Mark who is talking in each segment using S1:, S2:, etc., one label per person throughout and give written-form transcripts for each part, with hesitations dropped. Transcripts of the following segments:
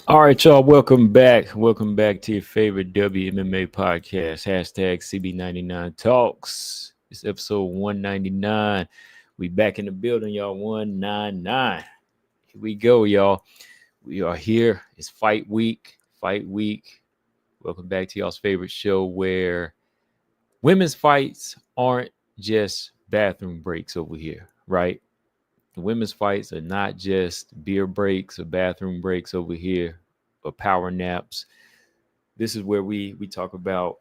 S1: All right, y'all. Welcome back. Welcome back to your favorite WMMA podcast. Hashtag CB99 Talks. It's episode 199. We back in the building, y'all. 199. Here we go, y'all. We are here. It's fight week. Fight week. Welcome back to y'all's favorite show where women's fights aren't just bathroom breaks over here, right? The women's fights are not just beer breaks or bathroom breaks over here or power naps. This is where we talk about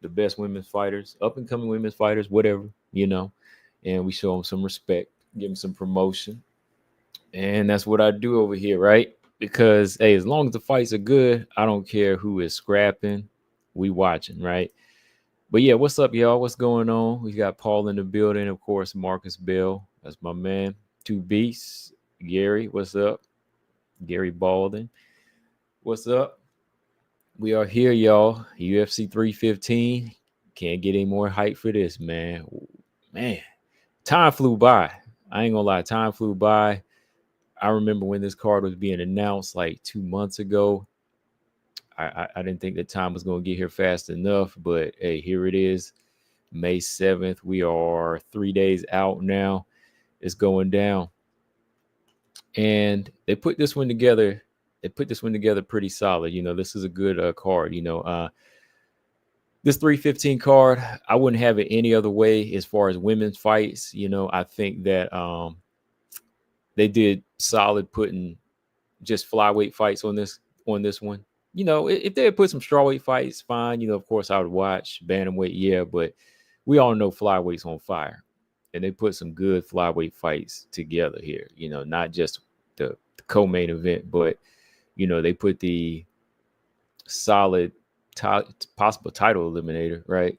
S1: the best women's fighters, up and coming women's fighters, whatever, and we show them some respect, give them some promotion. And that's what I do over here, right? Because hey, as long as the fights are good, I don't care who is scrapping. We watching, right? But yeah, what's up, y'all? What's going on? We got Paul in the building, of course, Marcus Bell. That's my man. Two Beasts. Gary, what's up? Gary Baldwin. What's up? We are here, y'all. UFC 315. Can't get any more hype for this, man. Man, time flew by. I ain't gonna lie, time flew by. I remember when this card was being announced like 2 months ago. I didn't think the time was gonna get here fast enough, but hey, here it is. May 7th. We are 3 days out now. It's going down. And they put this one together. They put this one together pretty solid. This is a good card. This 315 card, I wouldn't have it any other way as far as women's fights. I think that they did solid putting just flyweight fights on this one. If they had put some strawweight fights, fine. Of course I would watch bantamweight, yeah, but we all know flyweight's on fire, and they put some good flyweight fights together here. Not just the co-main event, but they put the solid possible title eliminator, right?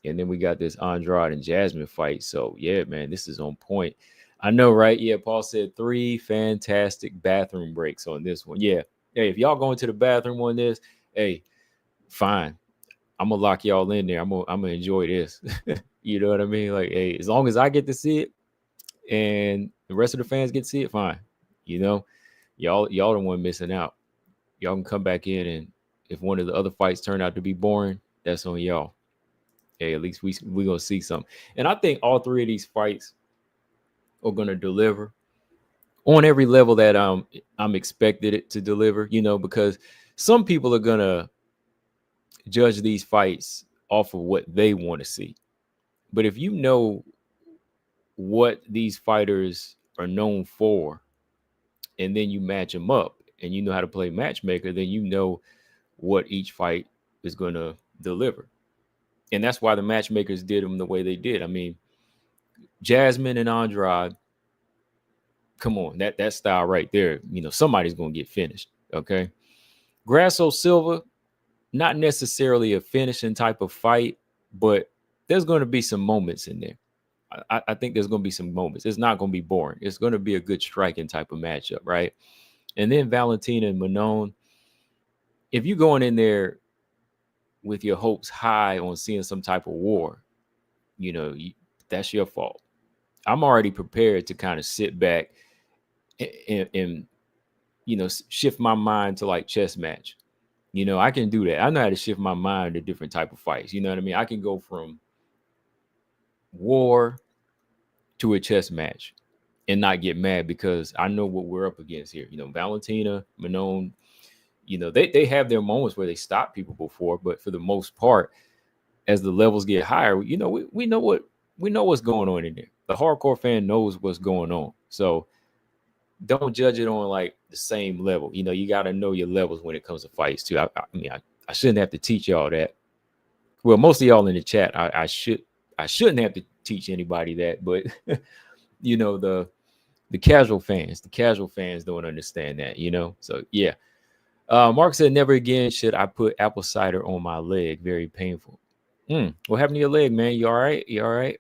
S1: And then we got this Andrade and Jasmine fight. So yeah, man, this is on point. I know, right? Yeah, Paul said 3 fantastic bathroom breaks on this one. Yeah. Hey, if y'all going to the bathroom on this, hey, fine. I'm gonna lock y'all in there. I'm gonna enjoy this. You know what I mean? Like, hey, as long as I get to see it and the rest of the fans get to see it, fine. Y'all the one missing out. Y'all can come back in, and if one of the other fights turn out to be boring, that's on y'all. Hey, at least we gonna see something. And I think all 3 of these fights are gonna deliver on every level that I'm expected it to deliver. Because some people are gonna judge these fights off of what they want to see. But if you know what these fighters are known for, and then you match them up, and you know how to play matchmaker, then you know what each fight is going to deliver. And that's why the matchmakers did them the way they did. I mean, Jasmine and Andrade, come on, that style right there, somebody's going to get finished, okay? Grasso Silva, not necessarily a finishing type of fight, but there's going to be some moments in there. I think there's going to be some moments. It's not going to be boring. It's going to be a good striking type of matchup, right? And then Valentina and Manon, if you're going in there with your hopes high on seeing some type of war, that's your fault. I'm already prepared to kind of sit back and shift my mind to like chess match. I can do that. I know how to shift my mind to different type of fights. You know what I mean? I can go from war to a chess match and not get mad because I know what we're up against here. Valentina, Manon, they have their moments where they stop people before, but for the most part, as the levels get higher, we know what's going on in there. The hardcore fan knows what's going on. So don't judge it on like the same level. You got to know your levels when it comes to fights too. I shouldn't have to teach y'all that. Well, most of y'all in the chat, I shouldn't have to teach anybody that, but the casual fans don't understand that, So yeah. Mark said, never again should I put apple cider on my leg. Very painful. What happened to your leg, man? You all right? You all right?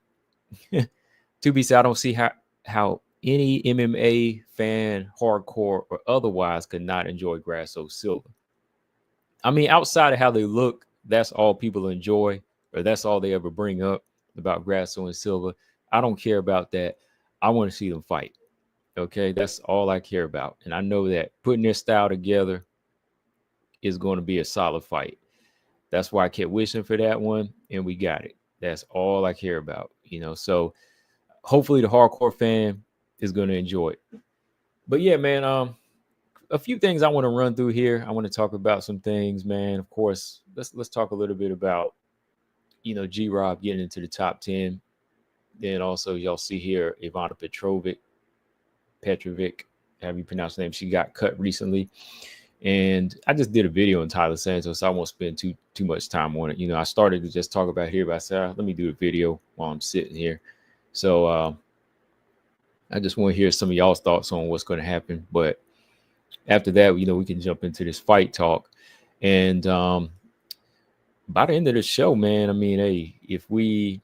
S1: To be said, I don't see how any MMA fan, hardcore or otherwise, could not enjoy Grasso Silva. I mean, outside of how they look, that's all people enjoy, or that's all they ever bring up about Grasso and Silva. I don't care about that. I want to see them fight. Okay, that's all I care about. And I know that putting their style together is going to be a solid fight. That's why I kept wishing for that one, and we got it. That's all I care about, So hopefully the hardcore fan is going to enjoy it. But yeah, man, a few things I want to run through here. I want to talk about some things, man. Of course, let's talk a little bit about, G Rob getting into the top 10. Then also y'all see here Ivana Petrovic, however you pronounce her name, she got cut recently. And I just did a video on Taila Santos, so I won't spend too much time on it. I started to just talk about it here, but I said, let me do a video while I'm sitting here. So I just want to hear some of y'all's thoughts on what's going to happen. But after that, we can jump into this fight talk. And by the end of the show, man, I mean, hey, if we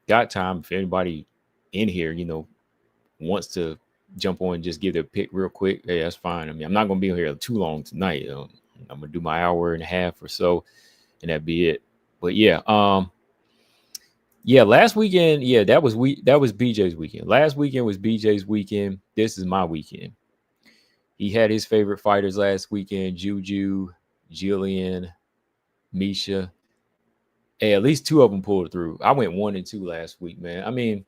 S1: got time, if anybody in here, wants to jump on and just give their pick real quick, hey, that's fine. I mean, I'm not going to be here too long tonight. I'm going to do my hour and a half or so, and that'd be it. But yeah, last weekend, that was BJ's weekend. Last weekend was BJ's weekend. This is my weekend. He had his favorite fighters last weekend: Juju, Jillian, Misha. Hey, at least two of them pulled through. I went 1-2 last week, man. I mean,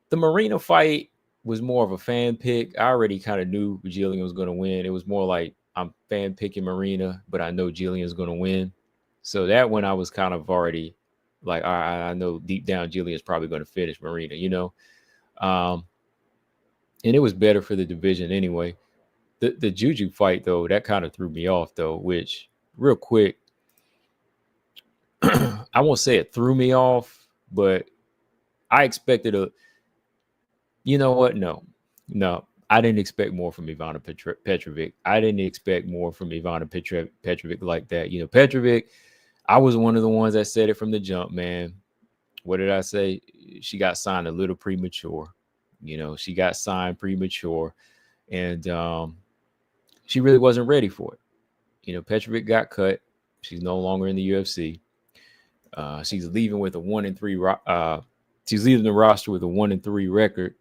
S1: the Marina fight was more of a fan pick. I already kind of knew Jillian was going to win. It was more like I'm fan picking Marina, but I know Jillian's going to win. So that one I was kind of already like, I know deep down Jillian's probably going to finish Marina, and it was better for the division anyway. The Juju fight, though, that kind of threw me off, though, which real quick, I won't say it threw me off, but I expected you know what? No, I didn't expect more from Ivana Petrovic. I didn't expect more from Ivana Petrovic like that. Petrovic, I was one of the ones that said it from the jump, man. What did I say? She got signed a little premature. She got signed premature, and she really wasn't ready for it. Petrovic got cut. She's no longer in the UFC. She's leaving with a 1-3. She's leaving the roster with a 1-3 record.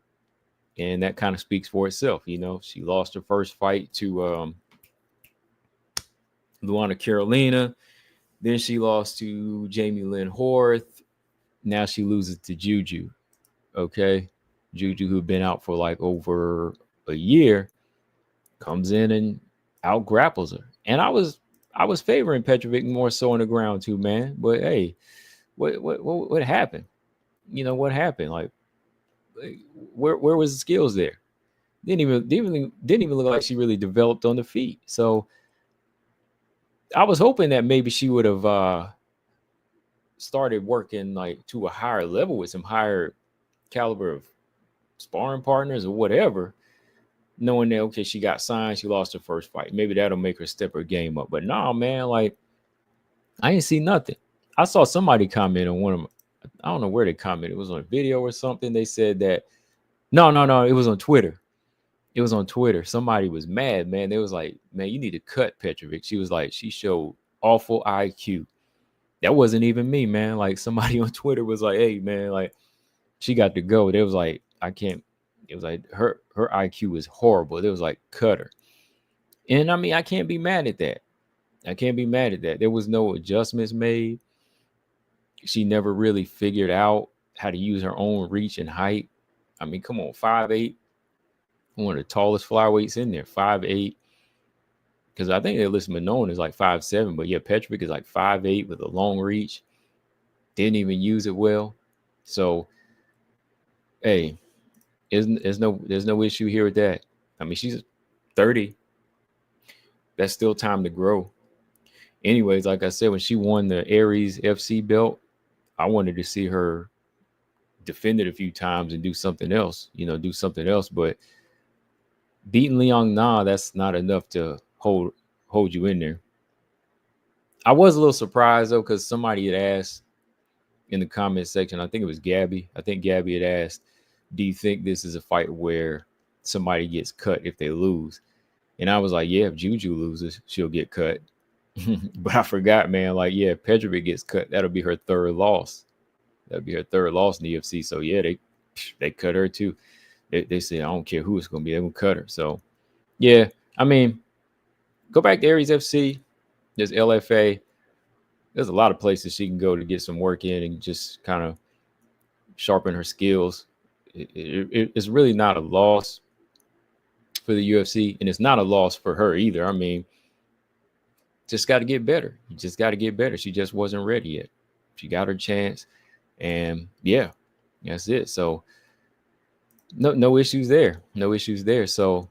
S1: And that kind of speaks for itself. She lost her first fight to Luana Carolina. Then she lost to Jamie Lynn Horth. Now she loses to Juju. Okay. Juju, who'd been out for like over a year, comes in and out grapples her. And I was favoring Petrovic more so on the ground too, man. But hey, what happened? What happened? Like, where was the skills there? Didn't even look like she really developed on the feet. So I was hoping that maybe she would have started working like to a higher level with some higher caliber of sparring partners or whatever, knowing that, okay, she got signed, she lost her first fight. Maybe that'll make her step her game up. But nah, man, like, I ain't see nothing. I saw somebody comment on one of them. I don't know where they commented. It was on a video or something. They said that, no. It was on Twitter. Somebody was mad, man. They was like, man, you need to cut Petrovic. She was like, she showed awful IQ. That wasn't even me, man. Like, somebody on Twitter was like, hey, man, like, she got to go. They was like, I can't. It was like her IQ is horrible. They was like, cut her. And I mean, I can't be mad at that. There was no adjustments made. She never really figured out how to use her own reach and height. I mean, come on, 5'8", one of the tallest flyweights in there, 5'8". Because I think they list Manon is like 5'7", but yeah, Petrovic is like 5'8" with a long reach. Didn't even use it well. So, hey, there's no issue here with that. I mean, she's 30. That's still time to grow. Anyways, like I said, when she won the Aries FC belt, I wanted to see her defend it a few times and do something else. But beating Liang Na, that's not enough to hold you in there. I was a little surprised though, because somebody had asked in the comment section, I think it was Gabby. I think Gabby had asked, do you think this is a fight where somebody gets cut if they lose? And I was like, yeah, if Juju loses, she'll get cut. But I forgot, man. Like, yeah, if Petrovic gets cut, that'll be her third loss. That'll be her third loss in the UFC. So yeah, they cut her too. They said, I don't care who it's going to be. They're going to cut her. So, yeah, I mean, go back to Aries FC. There's LFA. There's a lot of places she can go to get some work in and just kind of sharpen her skills. It's really not a loss for the UFC, and it's not a loss for her either. I mean, just got to get better. You just got to get better. She just wasn't ready yet. She got her chance, and yeah, that's it. So no issues there. No issues there. So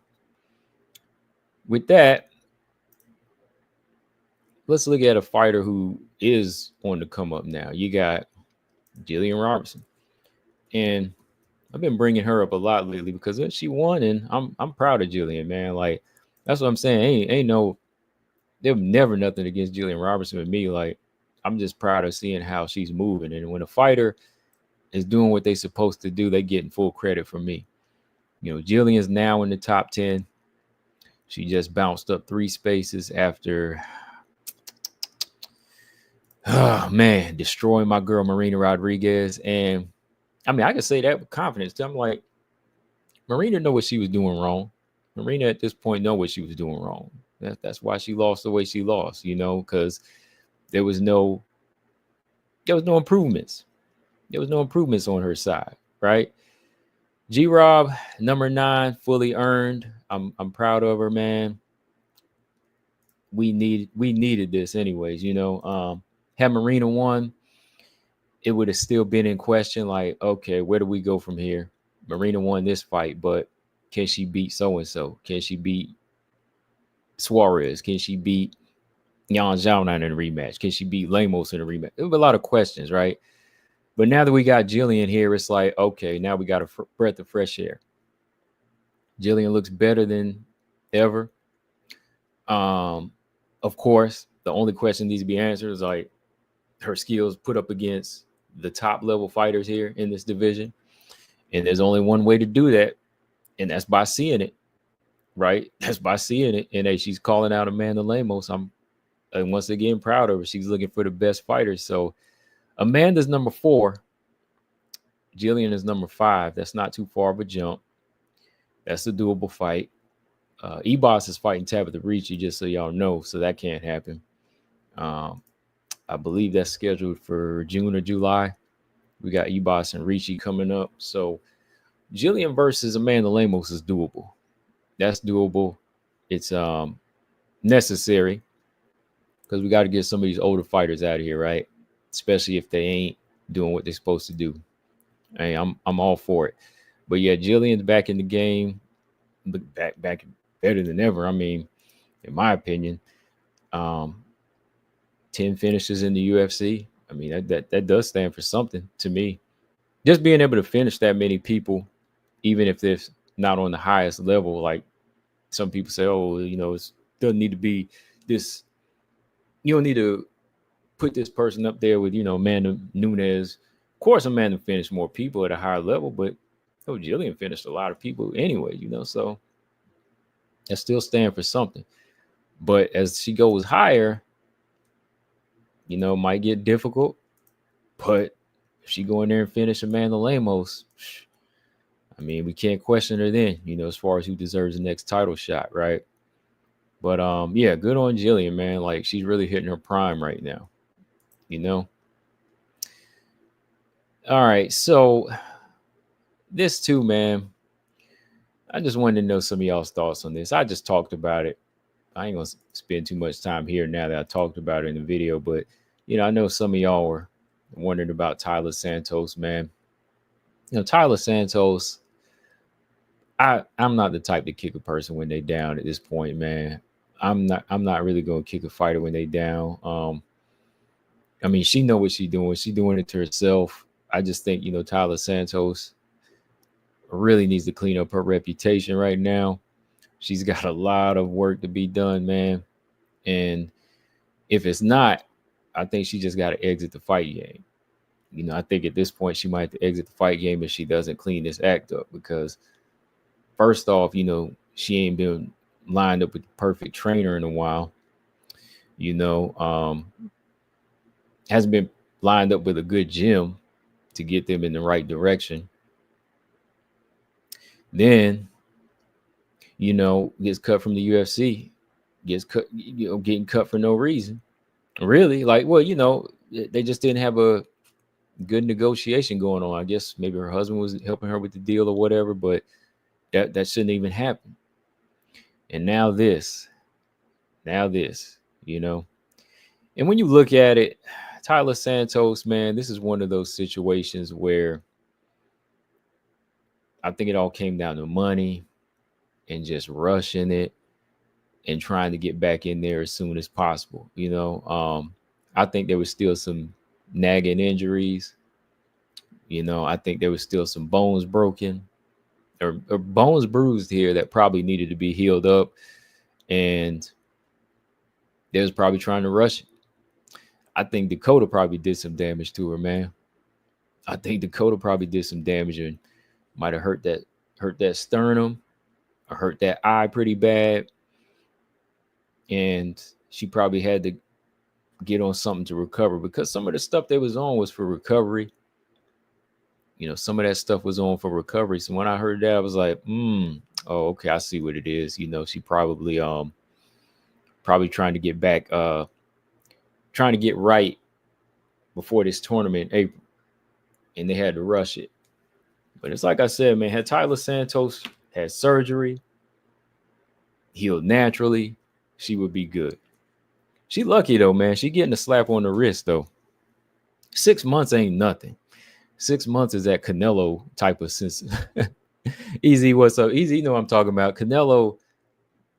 S1: with that, let's look at a fighter who is on the come up now. You got Jillian Robertson, and I've been bringing her up a lot lately because she won, and I'm proud of Jillian, man. Like that's what I'm saying. Ain't no, there's never nothing against Jillian Robertson with me. Like I'm just proud of seeing how she's moving, and when a fighter is doing what they're supposed to do, they getting full credit from me. You know, Jillian's now in the top 10. She just bounced up 3 spaces after, oh man, destroying my girl Marina Rodriguez. And I mean, I can say that with confidence. I'm like, Marina know what she was doing wrong. Marina at this point know what she was doing wrong. That's why she lost the way she lost, you know, because there was no improvements. There was no improvements on her side, right? G-Rob, number 9, fully earned. I'm proud of her, man. We needed this anyways, you know. Had Marina won, it would have still been in question, like, okay, where do we go from here? Marina won this fight, but can she beat so-and-so? Can she beat Suarez? Can she beat Yan Zhaonan in a rematch? Can she beat Lemos in a rematch? There were a lot of questions, right? But now that we got Jillian here, it's like, okay, now we got a breath of fresh air. Jillian looks better than ever. Of course, the only question needs to be answered is like her skills put up against the top level fighters here in this division. And there's only one way to do that, and that's by seeing it, right? That's by seeing it. And hey, she's calling out Amanda Lemos. I'm once again proud of her. She's looking for the best fighters. So Amanda's number 4. Jillian is number 5. That's not too far of a jump. That's a doable fight. Ebos is fighting Tabitha Ricci, just so y'all know. So that can't happen. I believe that's scheduled for June or July. We got Ebos and Ricci coming up. So Jillian versus Amanda Lemos is doable. That's doable. It's necessary because we got to get some of these older fighters out of here, right? Especially if they ain't doing what they're supposed to do. Hey, I'm all for it. But yeah, Jillian's back in the game, back better than ever. I mean, in my opinion, 10 finishes in the UFC. I mean, that does stand for something to me. Just being able to finish that many people, even if they're not on the highest level, like some people say, oh, you know, it doesn't need to be this. You don't need to put this person up there with, you know, Amanda Nunes. Of course, Amanda finished more people at a higher level, but Jillian finished a lot of people anyway, you know, so that still stands for something. But as she goes higher, you know, it might get difficult. But if she go in there and finish Amanda Lemos, I mean, we can't question her then, you know, as far as who deserves the next title shot, right? But yeah, good on Jillian, man. Like she's really hitting her prime right now, you know. All right, so this too, man. I just wanted to know some of y'all's thoughts on this. I just talked about it. I ain't gonna spend too much time here now that I talked about it in the video, but you know, I know some of y'all were wondering about Taila Santos, man. You know, Taila Santos, I'm not the type to kick a person when they down at this point, man. I'm not really gonna kick a fighter when they down. I mean, she know what she's doing. She's doing it to herself. I just think, you know, Taila Santos really needs to clean up her reputation right now. She's got a lot of work to be done, man. And if it's not, I think she just got to exit the fight game. You know, I think at this point she might have to exit the fight game if she doesn't clean this act up. Because first off, you know, she ain't been lined up with the perfect trainer in a while. You know, hasn't been lined up with a good gym to get them in the right direction. Then, gets cut from the UFC, gets cut, getting cut for no reason. Really? Like, well, they just didn't have a good negotiation going on. I guess maybe her husband was helping her with the deal or whatever, but that shouldn't even happen. And now this. And when you look at it, Taila Santos, man, this is one of those situations where I think it all came down to money and just rushing it and trying to get back in there as soon as possible. I think there was still some nagging injuries. I think there was still some bones broken or bones bruised here that probably needed to be healed up. And they was probably trying to rush it. I think Dakota probably did some damage to her, man. I think Dakota probably did some damage and might have hurt that sternum or hurt that eye pretty bad. And she probably had to get on something to recover, because some of the stuff they was on was for recovery. Some of that stuff was on for recovery. So when I heard that, I was like, oh, okay, I see what it is. She probably trying to get back, trying to get right before this tournament in April, and they had to rush it. But it's like I said, man, had Taila Santos had surgery, healed naturally, she would be good. She lucky though, man. She getting a slap on the wrist though. 6 months ain't nothing. 6 months is that Canelo type of sense. Easy, what's up? Easy, you know what I'm talking about. Canelo,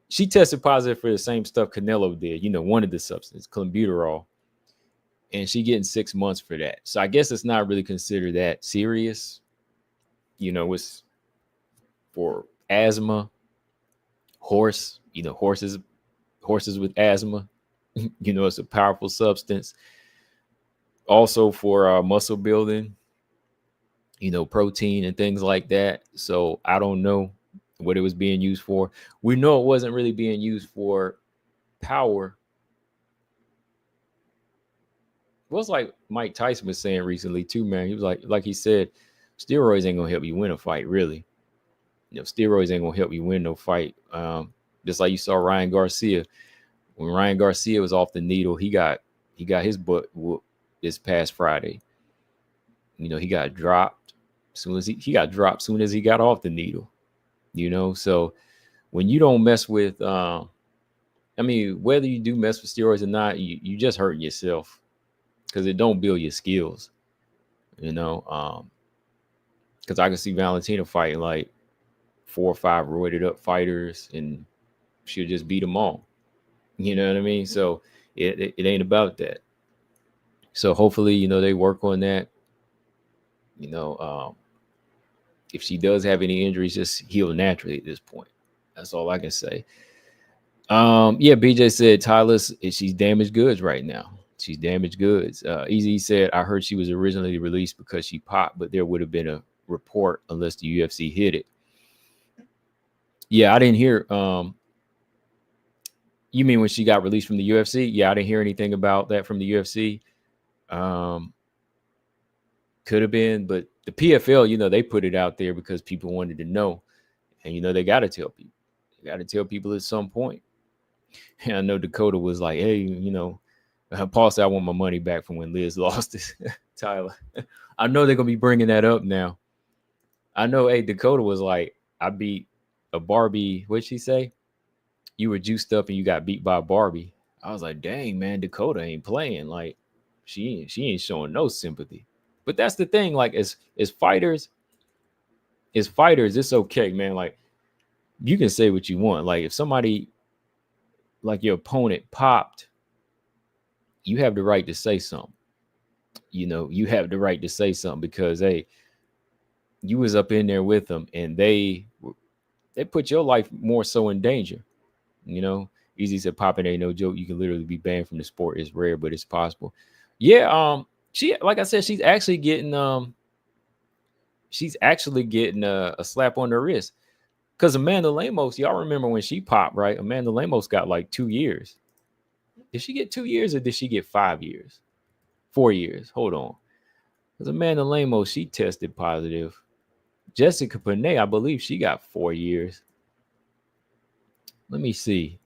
S1: she tested positive for the same stuff Canelo did. One of the substances, clenbuterol. And she getting 6 months for that. So I guess it's not really considered that serious. It's for asthma, horses with asthma. It's a powerful substance. Also for muscle building, protein and things like that. So I don't know what it was being used for. We know it wasn't really being used for power. Well, it's like Mike Tyson was saying recently too, man. He was like he said, steroids ain't gonna help you win a fight, really. Steroids ain't gonna help you win no fight. Just like you saw Ryan Garcia. When Ryan Garcia was off the needle, he got his butt whooped this past Friday. He got dropped soon as he got off the needle. So when you don't mess with, whether you do mess with steroids or not, you just hurting yourself, because it don't build your skills. Because I can see Valentina fighting like 4 or 5 roided up fighters, and she'll just beat them all. You know what I mean? So it ain't about that. So hopefully, they work on that. If she does have any injuries, just heal naturally at this point. That's all I can say. BJ said she's damaged goods right now. She's damaged goods. Easy said, I heard she was originally released because she popped, but there would have been a report unless the UFC hit it. Yeah, I didn't hear. You mean when she got released from the UFC? Yeah, I didn't hear anything about that from the UFC. Could have been, but the PFL, they put it out there because people wanted to know. And, they got to tell people. They got to tell people at some point. And I know Dakota was like, hey, Paul said, I want my money back from when Liz lost it. Taila. I know they're going to be bringing that up now. I know, Dakota was like, I beat a Barbie. What'd she say? You were juiced up and you got beat by a Barbie. I was like, dang, man, Dakota ain't playing. Like, she ain't showing no sympathy. But that's the thing. Like, as fighters, it's okay, man. Like, you can say what you want. Like, if somebody, like your opponent, popped, you have the right to say something. You have the right to say something because, hey, you was up in there with them and they put your life more so in danger. Easy said, popping ain't no joke. You can literally be banned from the sport. It's rare, but it's possible. Yeah. She, like I said, she's actually getting a slap on the wrist, because Amanda Lemos, y'all remember when she popped, right? Amanda Lemos got like 2 years. Did she get 2 years or did she get 5 years? 4 years. Hold on. Because Amanda Lemos, she tested positive. Jessica Panay, I believe she got 4 years. Let me see.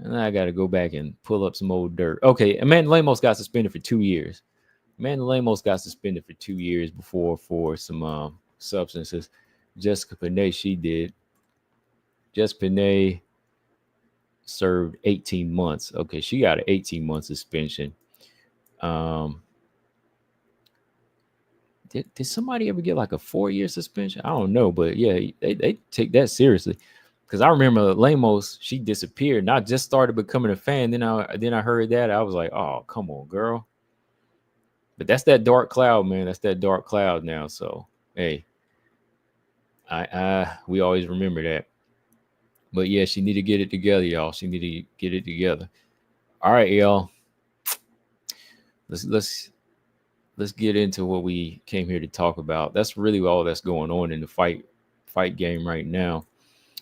S1: And I got to go back and pull up some old dirt. Okay, Amanda Lemos got suspended for 2 years. Amanda Lemos got suspended for 2 years before for some substances. Jessica Panay, she did. Jessica Panay served 18 months. Okay, she got an 18-month suspension. Did somebody ever get like a 4-year suspension? I don't know, but yeah, they take that seriously. Because I remember Lamos, she disappeared, and I just started becoming a fan. Then I heard that, I was like, oh, come on, girl. But that's that dark cloud, man. That's that dark cloud now. So hey, we always remember that. But yeah, she need to get it together, y'all. She need to get it together. All right, y'all. Let's get into what we came here to talk about. That's really all that's going on in the fight game right now.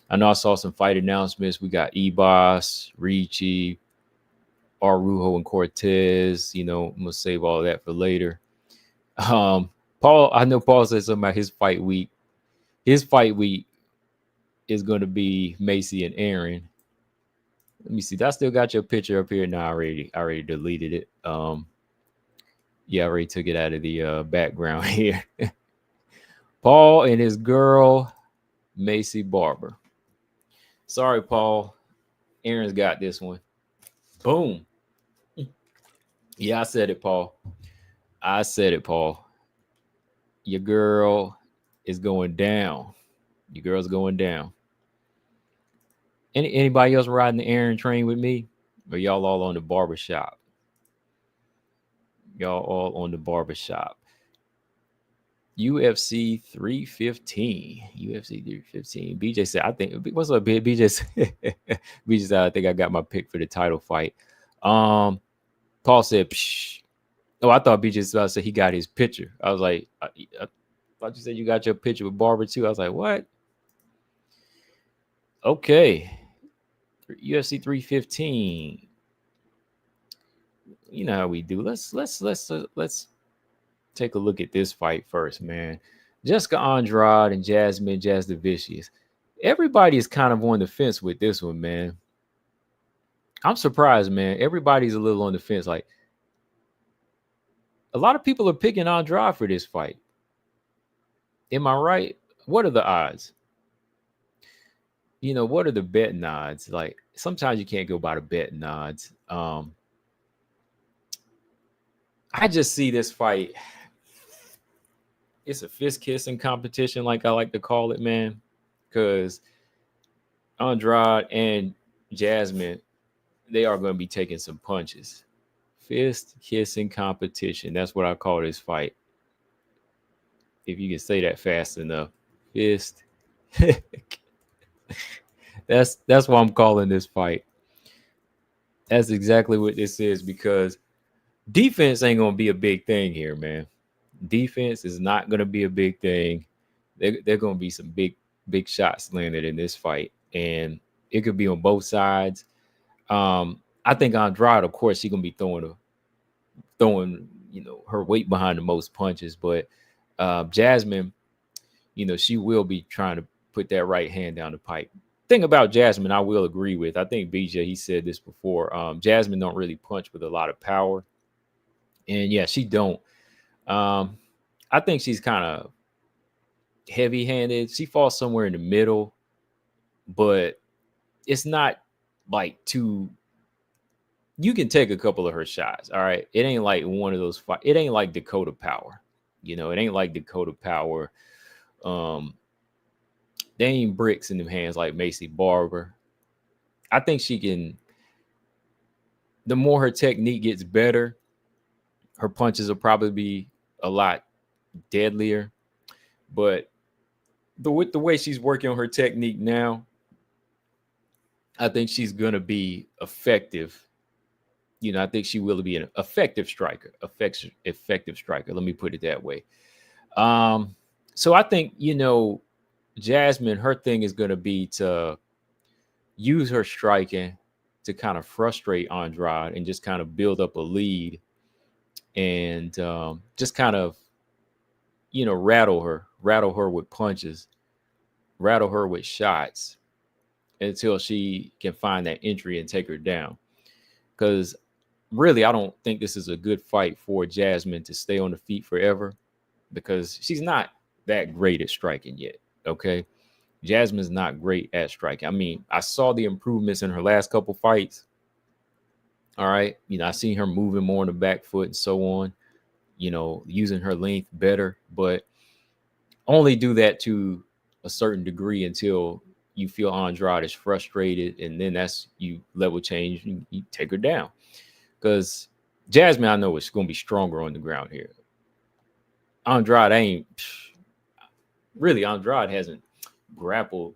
S1: I know I saw some fight announcements. We got Ebos, Ricci, Arujo, and Cortez. I'm gonna save all that for later. Paul, I know Paul said something about his fight week. His fight week is going to be Macy and Aaron. Let me see. I still got your picture up here. No, I already deleted it. Yeah, I already took it out of the background here. Paul and his girl, Macy Barber. Sorry, Paul. Aaron's got this one. Boom. Yeah, I said it, Paul. Your girl is going down. Your girl's going down. Anybody else riding the Aaron train with me? Or y'all all on the barbershop? Y'all all on the barbershop. UFC 315. UFC 315. BJ said, I think, what's up, BJ? BJ said, I think I got my pick for the title fight. Paul said, psh. Oh, I thought BJ was about to say he got his picture. I was like, I thought you said you got your picture with Barber too. I was like, what? Okay. UFC 315. You know how we do. Let's take a look at this fight first, man. Jessica Andrade and Jasmine Jasudavicius. Everybody is kind of on the fence with this one, man. I'm surprised, man. Everybody's a little on the fence. Like, a lot of people are picking Andrade for this fight. Am I right? What are the odds? What are the betting odds? Like, sometimes you can't go by the betting odds. I just see this fight. It's a fist kissing competition, like I like to call it, man. Because Andrade and Jasmine, they are going to be taking some punches. Fist kissing competition. That's what I call this fight. If you can say that fast enough. Fist. That's what I'm calling this fight. That's exactly what this is, because defense ain't going to be a big thing here, man. Defense is not going to be a big thing. They're going to be some big shots landed in this fight, and it could be on both sides. I think Andrade, of course, she's going to be throwing her weight behind the most punches, but Jasmine, she will be trying to put that right hand down the pipe. Thing about Jasmine, I will agree with. I think BJ, he said this before. Jasmine don't really punch with a lot of power, and yeah, she don't. I think she's kind of heavy-handed. She falls somewhere in the middle, but it's not like too. You can take a couple of her shots. All right, it ain't like one of those. It ain't like Dakota Power. It ain't like Dakota Power. They ain't bricks in them hands like Macy Barber. I think she can. The more her technique gets better, her punches will probably be a lot deadlier. But the way she's working on her technique now, I think she's gonna be effective. I think she will be an effective striker. Effective striker. Let me put it that way. So I think Jasmine, her thing is gonna be to use her striking to kind of frustrate Andrade and just kind of build up a lead, and just kind of rattle her rattle her with punches, rattle her with shots until she can find that entry and take her down. Because really, I don't think this is a good fight for Jasmine to stay on the feet forever because she's not that great at striking yet. Okay. Jasmine's not great at striking. I mean, I saw the improvements in her last couple fights. All right. I seen her moving more on the back foot and so on, using her length better, but only do that to a certain degree until you feel Andrade is frustrated. And then that's you level change and you take her down. Because Jasmine, I know, is going to be stronger on the ground here. Andrade hasn't grappled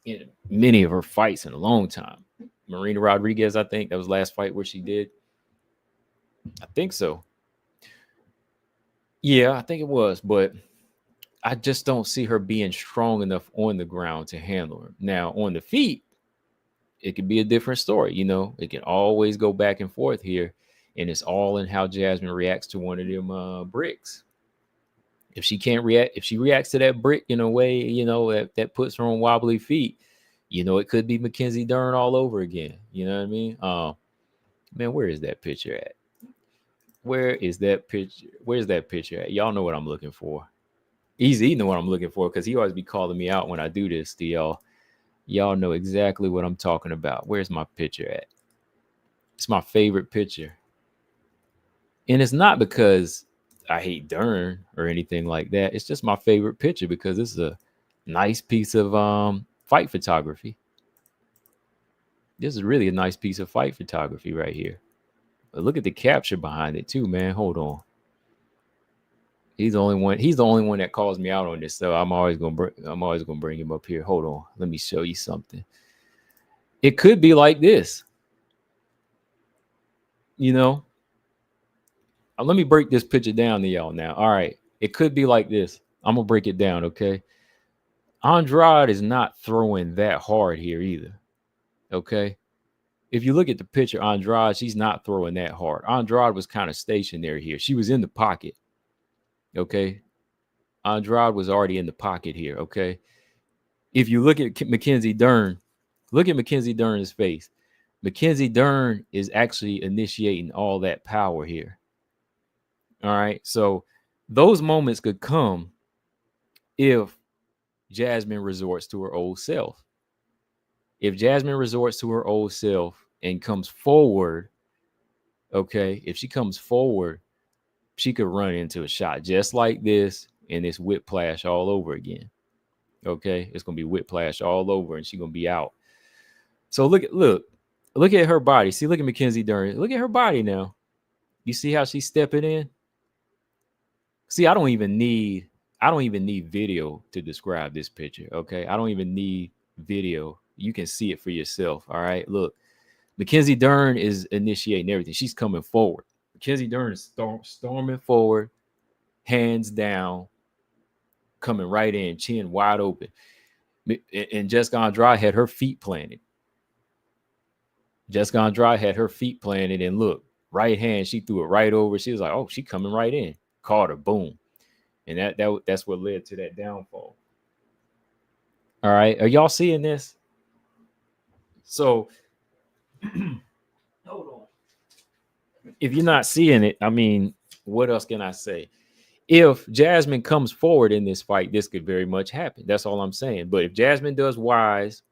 S1: in many of her fights in a long time. Marina Rodriguez, I think that was the last fight where she did. I think so. Yeah, I think it was, but I just don't see her being strong enough on the ground to handle her. Now, on the feet, it could be a different story. It can always go back and forth here, and it's all in how Jasmine reacts to one of them bricks. If she can't react, if she reacts to that brick in a way, that puts her on wobbly feet, it could be Mackenzie Dern all over again. You know what I mean? Man, where is that picture at? Where is that picture? Where's that picture at? Y'all know what I'm looking for. Easy know what I'm looking for because he always be calling me out when I do this to y'all. Y'all know exactly what I'm talking about. Where's my picture at? It's my favorite picture. And it's not because I hate Dern or anything like that. It's just my favorite picture because it's a nice piece of fight photography. This is really a nice piece of fight photography right here. But look at the capture behind it too, man. Hold on. He's the only one that calls me out on this. So I'm always gonna bring him up here. Hold on. Let me show you something. It could be like this. Let me break this picture down to y'all now. All right. It could be like this. I'm gonna break it down, okay? Andrade is not throwing that hard here either. Okay. If you look at the picture, Andrade, she's not throwing that hard. Andrade was kind of stationary here. She was in the pocket. Okay. Andrade was already in the pocket here. Okay. If you look at Mackenzie Dern, look at Mackenzie Dern's face. Mackenzie Dern is actually initiating all that power here. All right. So those moments could come if Jasmine resorts to her old self. If Jasmine resorts to her old self and comes forward, okay, if she comes forward, she could run into a shot just like this, and it's whiplash all over again. Okay, it's gonna be whiplash all over, and she's gonna be out. So look at her body. See, look at Mackenzie Dern. Look at her body now. You see how she's stepping in? See, I don't even need video to describe this picture. Okay, I don't even need video. You can see it for yourself. All right, look, Mackenzie Dern is initiating everything. She's coming forward. Mackenzie Dern is storming forward, hands down, coming right in, chin wide open. And Jessica Andrade had her feet planted. Jessica Andrade had her feet planted, and look, right hand, she threw it right over. She was like, "Oh, she coming right in." Caught her, boom, and that's what led to that downfall. All right, are y'all seeing this? So, hold on. If you're not seeing it, I mean, what else can I say? If Jasmine comes forward in this fight, this could very much happen. That's all I'm saying. But if Jasmine does wise,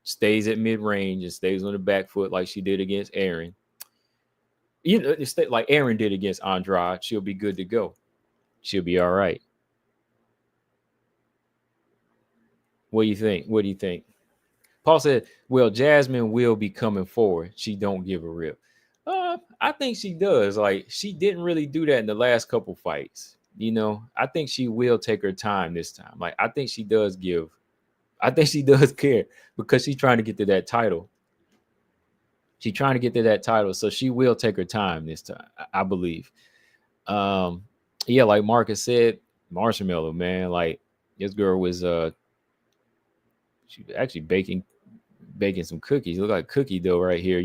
S1: stays at mid-range and stays on the back foot like she did against Aaron, like Aaron did against Andrade, she'll be good to go. She'll be all right. What do you think? What do you think? Paul said, well, Jasmine will be coming forward. She don't give a rip. I think she does. Like, she didn't really do that in the last couple fights. I think she will take her time this time. Like, I think she does care because she's trying to get to that title. She's trying to get to that title. So she will take her time this time, I believe. Yeah, like Marcus said, Marshmallow, man, like this girl was she was actually baking some cookies. Look like cookie dough right here,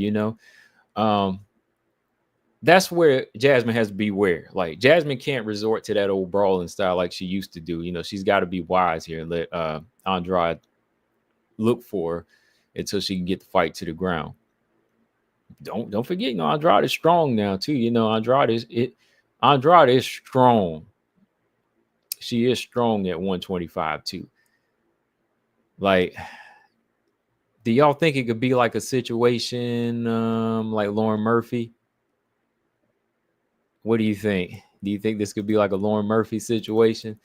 S1: that's where Jasmine has to beware. Like Jasmine can't resort to that old brawling style like she used to do. You know, she's got to be wise here and let Andrade look for her until she can get the fight to the ground. Don't forget, you know, Andrade is strong now too. You know, Andrade is strong. She is strong at 125 too. Like, do y'all think it could be like a situation like Lauren Murphy? What do you think? Do you think this could be like a Lauren Murphy situation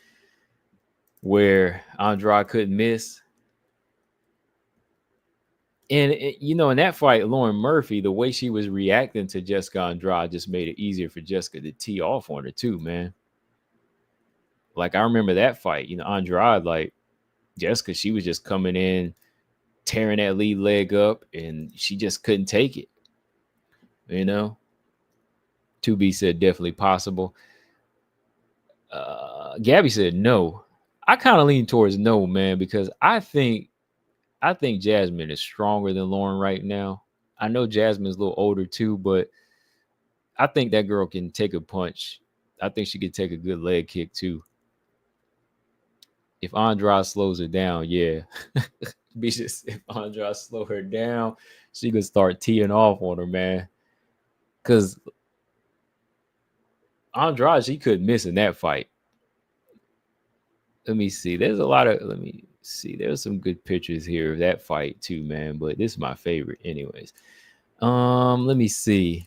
S1: where Andrade couldn't miss? And you know, in that fight, Lauren Murphy, the way she was reacting to Jessica Andrade just made it easier for Jessica to tee off on her too, man. Like I remember that fight, you know, Andrade, like Jessica, she was just coming in, tearing that lead leg up, and she just couldn't take it. You know, 2B said definitely possible. Gabby said no. I kind of lean towards no, man, because I think Jasmine is stronger than Lauren right now. I know Jasmine's a little older too, but I think that girl can take a punch. I think she could take a good leg kick too. If Andrade slows her down, yeah. If Andrade slow her down, she could start teeing off on her, man. Because Andrade, she couldn't miss in that fight. Let me see. There's some good pictures here of that fight too, man. But this is my favorite, anyways. Let me see.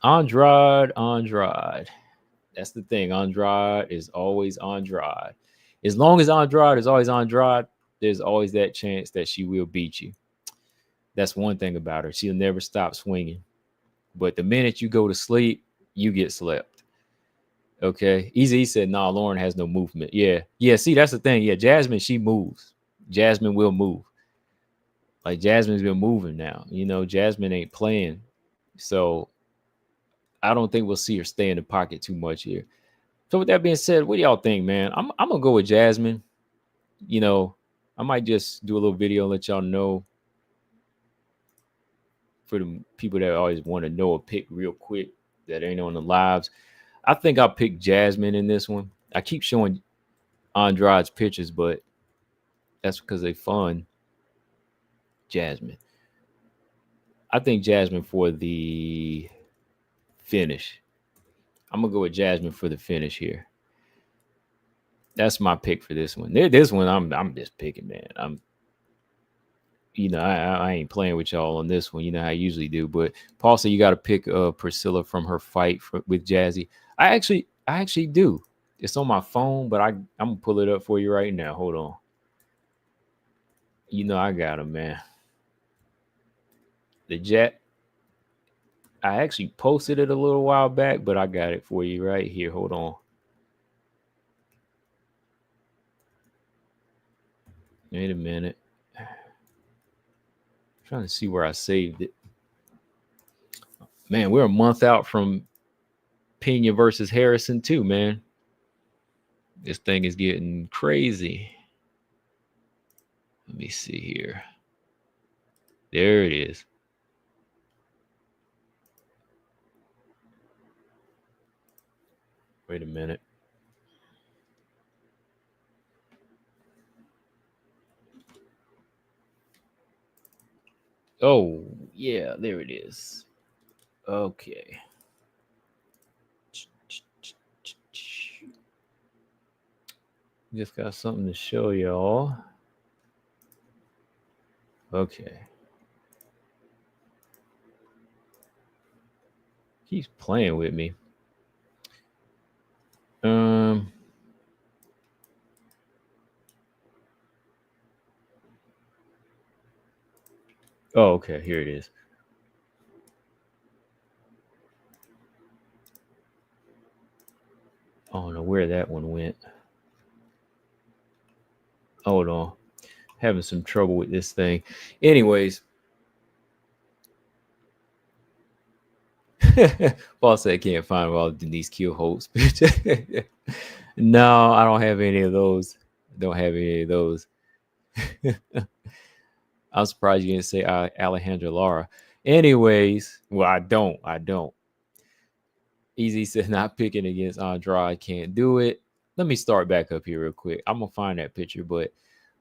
S1: Andrade. That's the thing. Andrade is always Andrade. As long as Andrade is always Andrade, there's always that chance that she will beat you. That's one thing about her. She'll never stop swinging. But the minute you go to sleep, you get slept. Okay. Easy said, nah, Lauren has no movement. Yeah. Yeah. See, that's the thing. Yeah. Jasmine, she moves. Jasmine will move. Like Jasmine's been moving now. You know, Jasmine ain't playing. So I don't think we'll see her stay in the pocket too much here. So with that being said, what do y'all think, man? I'm gonna go with Jasmine. You know, I might just do a little video and let y'all know for the people that always want to know a pick real quick that ain't on the lives. I think I'll pick Jasmine in this one. I keep showing Andrade's pictures, but that's because they fun. Jasmine. I think Jasmine for the finish. I'm gonna go with Jasmine for the finish here. That's my pick for this one. This one, I'm just picking, man. I ain't playing with y'all on this one. You know how I usually do. But Paul said you got to pick Priscilla from her fight with Jazzy. I actually do. It's on my phone, but I'm gonna pull it up for you right now. Hold on. You know I got him, man. The Jet. I actually posted it a little while back, but I got it for you right here. Hold on. Wait a minute. I'm trying to see where I saved it. Man, we're a month out from Pena versus Harrison too, man. This thing is getting crazy. Let me see here. There it is. Wait a minute. Oh, yeah, there it is. Okay. Just got something to show y'all. Okay. Keeps playing with me. Oh, okay. Here it is. I don't know where that one went. Hold on. Having some trouble with this thing. Anyways. Paul said I can't find all Denise Kill Holt's picture. No, I don't have any of those. Don't have any of those. I'm surprised you didn't say Alejandra Lara. Anyways, well, I don't. Easy said not picking against Andrade, can't do it. Let me start back up here real quick. I'm gonna find that picture, but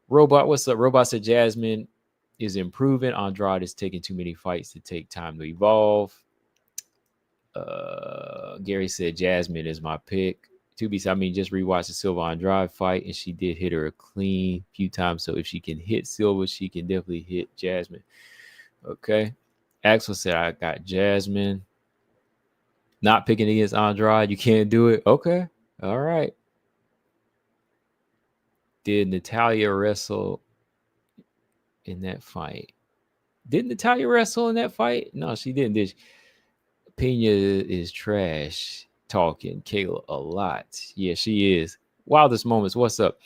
S1: Robot, what's up? Robot said Jasmine is improving. Andrade is taking too many fights to take time to evolve. Gary said Jasmine is my pick. I mean, just rewatched the Silva Andrade fight, and she did hit her a clean few times. So if she can hit Silva, she can definitely hit Jasmine. Okay. Axel said I got Jasmine. Not picking against Andrade. You can't do it. Okay. All right. Did Natalia wrestle in that fight? Did Natalia wrestle in that fight? No, she didn't. Did she? Pena is trash talking Kayla a lot. Yeah, she is. Wildest moments. What's up?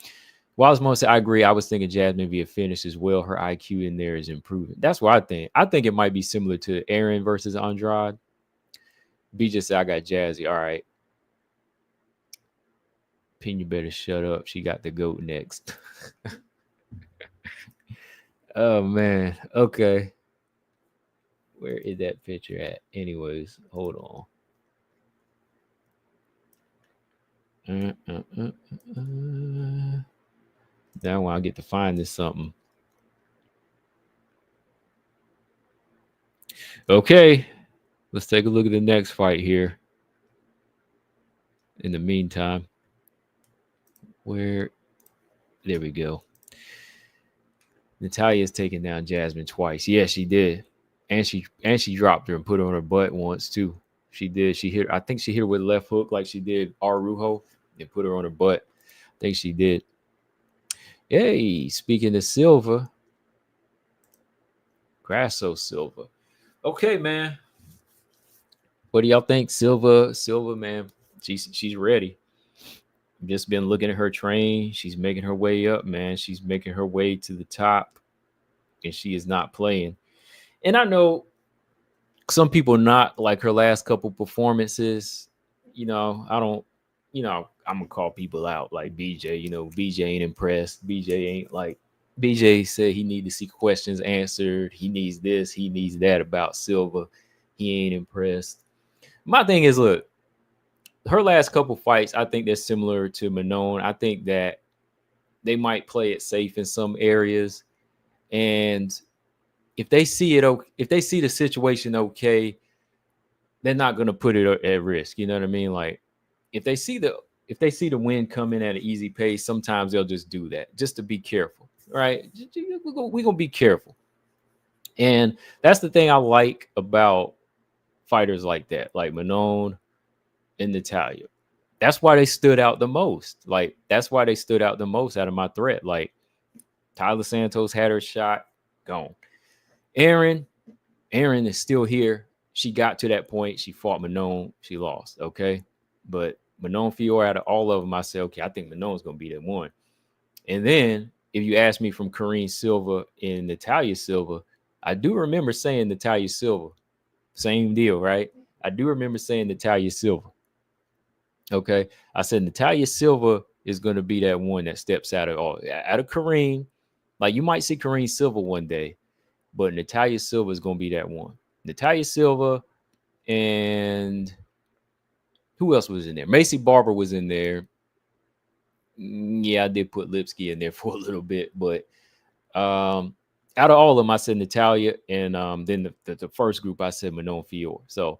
S1: Wildest moments. I agree. I was thinking Jasmine via finish as well. Her IQ in there is improving. That's what I think. I think it might be similar to Aaron versus Andrade. BJ said I got Jazzy. All right. Pena better shut up. She got the GOAT next. Oh man. Okay. Where is that picture at? Anyways, hold on. Now I get to find this something. Okay, let's take a look at the next fight here. In the meantime, there we go. Natalia's taken down Jasmine twice. Yeah, she did, and she dropped her and put her on her butt once too. She did. She hit. I think she hit her with left hook like she did Arujo and put her on her butt. I think she did. Hey, speaking of Silva, Grasso Silva. Okay, man. What do y'all think? Silva, man. She's ready. Just been looking at her train. She's making her way up, man. She's making her way to the top, and she is not playing. And I know some people not like her last couple performances. I don't. I'm gonna call people out like BJ. BJ ain't impressed. BJ said he need to see questions answered. He needs this. He needs that about Silva. He ain't impressed. My thing is, look, her last couple fights, I think they're similar to Manon. I think that they might play it safe in some areas, and if they see the situation okay, they're not going to put it at risk. You know what I mean? Like if they see the win come in at an easy pace, sometimes they'll just do that just to be careful, right? We're gonna be careful, and that's the thing I like about fighters like that, like Manon and Natalia. That's why they stood out the most. Like that's why they stood out the most out of my threat. Like Taila Santos had her shot, gone. Aaron is still here. She got to that point. She fought Manon. She lost. Okay. But Manon Fiorot, out of all of them, I said, okay, I think Manon's going to be that one. And then if you ask me from Karine Silva and Natalia Silva, I do remember saying Natalia Silva. Same deal, right? I do remember saying Natalia Silva. Okay. I said Natalia Silva is going to be that one that steps out of Karine. Like you might see Karine Silva one day, but Natalia Silva is going to be that one. Natalia Silva and who else was in there? Macy Barber was in there. Yeah, I did put Lipsky in there for a little bit, but out of all of them, I said Natalia, and then the first group I said Manon Fior. So,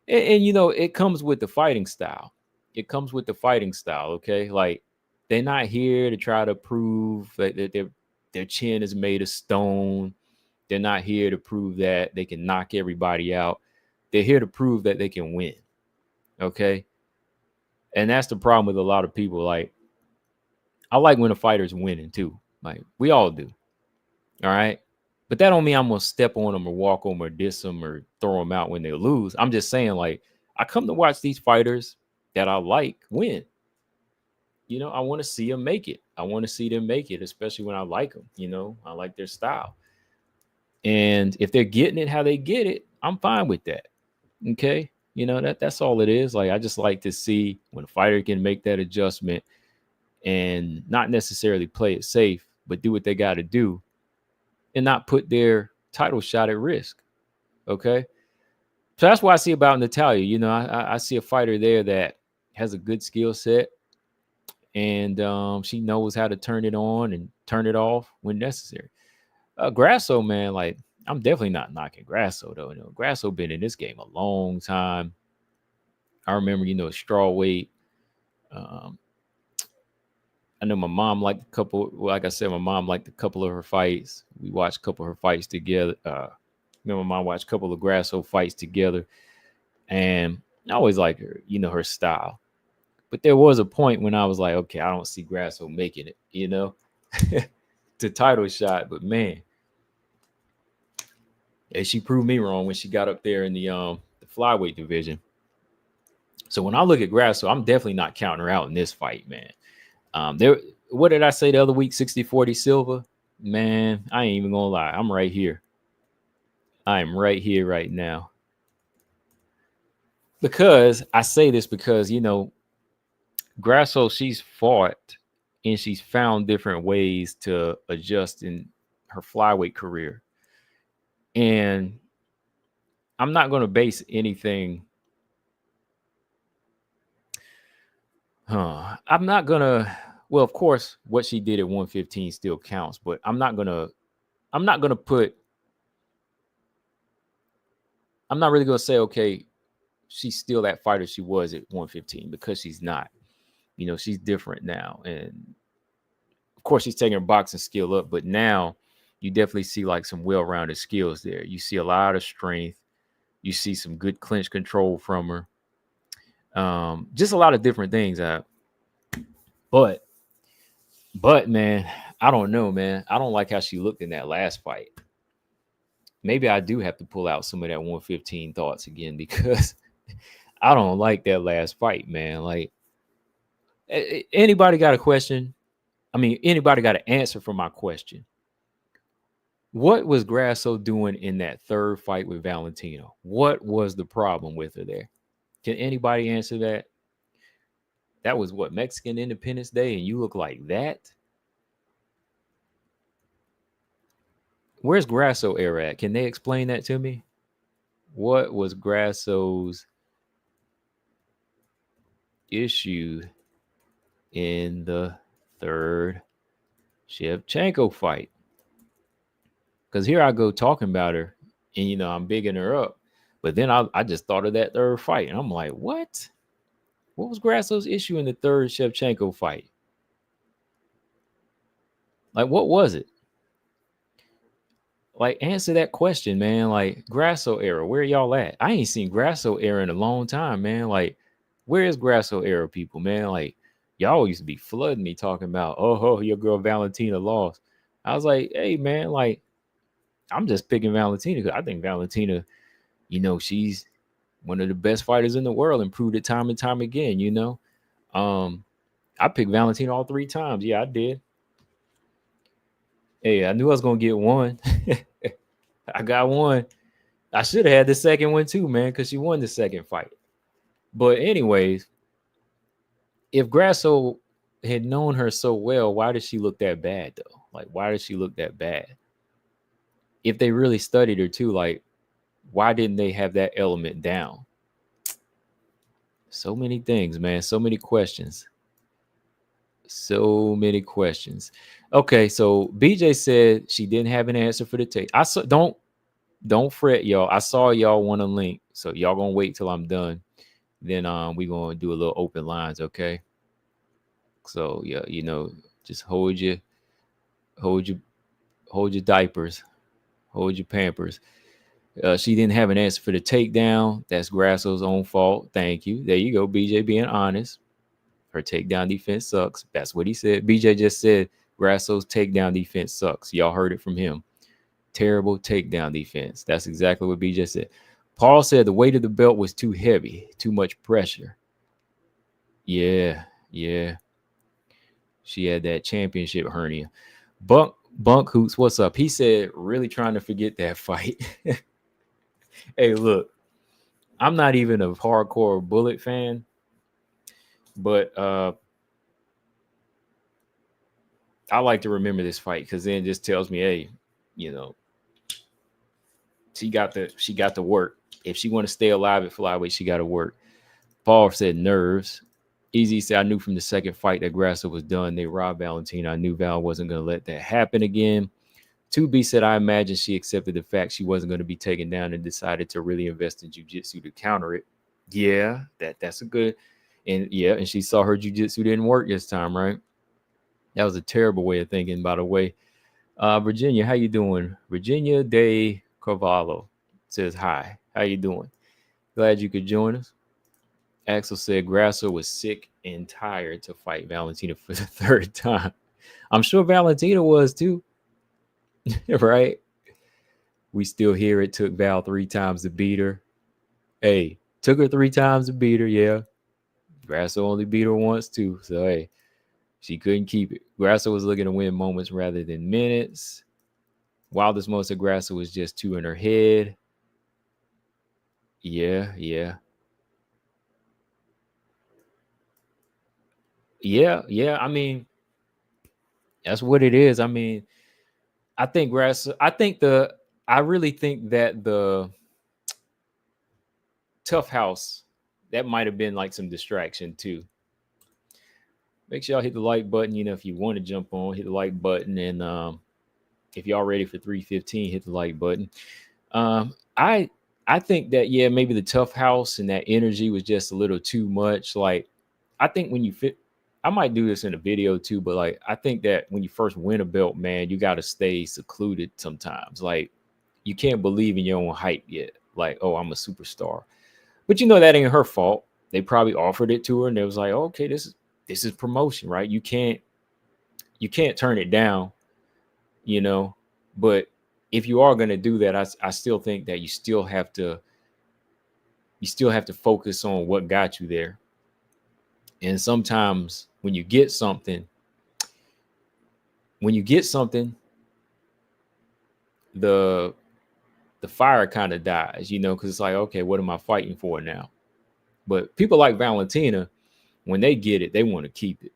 S1: and it comes with the fighting style. It comes with the fighting style. Okay, like they're not here to try to prove that their chin is made of stone. They're not here to prove that they can knock everybody out. They're here to prove that they can win. Okay. And that's the problem with a lot of people. Like, I like when a fighter's winning too. Like, we all do. All right. But that don't mean I'm going to step on them or walk on them or diss them or throw them out when they lose. I'm just saying, like, I come to watch these fighters that I like win. I want to see them make it. I want to see them make it, especially when I like them. I like their style. And if they're getting it how they get it, I'm fine with that. Okay. That's all it is. Like, I just like to see when a fighter can make that adjustment and not necessarily play it safe, but do what they got to do and not put their title shot at risk. Okay. So that's what I see about Natalia. You know, I see a fighter there that has a good skill set, and she knows how to turn it on and turn it off when necessary. Grasso, man, like I'm definitely not knocking Grasso though. You know, Grasso been in this game a long time. I remember, you know, straw weight. Um, I know my mom liked a couple. Like I said, my mom liked a couple of her fights. We watched a couple of her fights together. Me and my mom watched a couple of Grasso fights together, and I always liked her, you know, her style. But there was a point when I was like, okay, I don't see Grasso making it, you know, to title shot. But man, and she proved me wrong when she got up there in the flyweight division. So when I look at Grasso, I'm definitely not counting her out in this fight, man. There, what did I say the other week? 60-40 Silva. Man, I ain't even gonna lie. I'm right here. I am right here right now. Because I say this because, you know, Grasso, she's fought and she's found different ways to adjust in her flyweight career. And I'm not going to base anything. I'm not going to. Well, of course, what she did at 115 still counts, but I'm not going to put. I'm not really going to say, okay, she's still that fighter she was at 115 because she's not. You know, she's different now. And of course, she's taking her boxing skill up, but now you definitely see like some well-rounded skills there. You see a lot of strength. You see some good clinch control from her. Just a lot of different things. But man, I don't know, man. I don't like how she looked in that last fight. Maybe I do have to pull out some of that 115 thoughts again because I don't like that last fight, man. Like, anybody got a question? I mean, anybody got an answer for my question? What was Grasso doing in that third fight with Valentino? What was the problem with her there? Can anybody answer that? That was what, Mexican Independence Day, and you look like that? Where's Grasso era at? Can they explain that to me? What was Grasso's issue in the third Shevchenko fight? Because here I go talking about her, and you know I'm bigging her up, but then I just thought of that third fight, and I'm like, what? What was Grasso's issue in the third Shevchenko fight? Like, what was it? Like, answer that question, man. Like, Grasso era, where y'all at? I ain't seen Grasso era in a long time, man. Like, where is Grasso era, people, man? Like, y'all used to be flooding me talking about, oh, your girl Valentina lost. I was like, hey, man, like, I'm just picking Valentina because I think Valentina, you know, she's one of the best fighters in the world and proved it time and time again, you know. I picked Valentina all 3 times. Yeah, I did. Hey, I knew I was gonna get one. I got one. I should have had the second one too, man, because she won the second fight. But anyways, if Grasso had known her so well, why did she look that bad though? Like, why did she look that bad? If they really studied her too, like, why didn't they have that element down? So many things, man. So many questions. So many questions. Okay, so BJ said she didn't have an answer for the tape. I saw, don't fret, y'all. I saw y'all want a link, so y'all gonna wait till I'm done. Then we gonna do a little open lines, okay? So yeah, you know, just hold your hold your diapers, hold your pampers. She didn't have an answer for the takedown. That's Grasso's own fault. Thank you. There you go, BJ being honest. Her takedown defense sucks. That's what he said. BJ just said Grasso's takedown defense sucks. Y'all heard it from him. Terrible takedown defense. That's exactly what BJ said. Paul said the weight of the belt was too heavy, too much pressure. Yeah. She had that championship hernia. Bunk Hoots, what's up? He said, really trying to forget that fight. Hey, look, I'm not even a hardcore Bullet fan, but I like to remember this fight because then it just tells me, hey, you know, She got the work. If she want to stay alive at flyweight, she got to work. Paul said nerves. Easy said, I knew from the second fight that Grasso was done. They robbed Valentina. I knew Val wasn't going to let that happen again. 2B said, I imagine she accepted the fact she wasn't going to be taken down and decided to really invest in jiu-jitsu to counter it. Yeah, that's a good. And she saw her jiu-jitsu didn't work this time, right? That was a terrible way of thinking, by the way. Virginia, how you doing? Virginia De Carvalho says hi. How you doing? Glad you could join us. Axel said Grasso was sick and tired to fight Valentina for the third time. I'm sure Valentina was too. Right? We still hear it took Val 3 times to beat her. Hey, took her 3 times to beat her, yeah. Grasso only beat her once too. So hey, she couldn't keep it. Grasso was looking to win moments rather than minutes. Wildest most of Grasso was just 2 in her head. Yeah. I mean, that's what it is. I mean, I really think that the Tough House, that might have been like some distraction too. Make sure y'all hit the like button. If you want to jump on, hit the like button. And if y'all ready for 315, hit the like button. I think that, maybe the Tough House and that energy was just a little too much. Like, I think when you fit, I might do this in a video too, but like, I think that when you first win a belt, man, you got to stay secluded sometimes. Like, you can't believe in your own hype yet. Like, oh, I'm a superstar. But that ain't her fault. They probably offered it to her and it was like, okay, this is promotion, right? You can't turn it down, But if you are going to do that, I still think that you still have to focus on what got you there. And sometimes when you get something, the fire kind of dies, because it's like, okay, what am I fighting for now? But people like Valentina, when they get it, they want to keep it.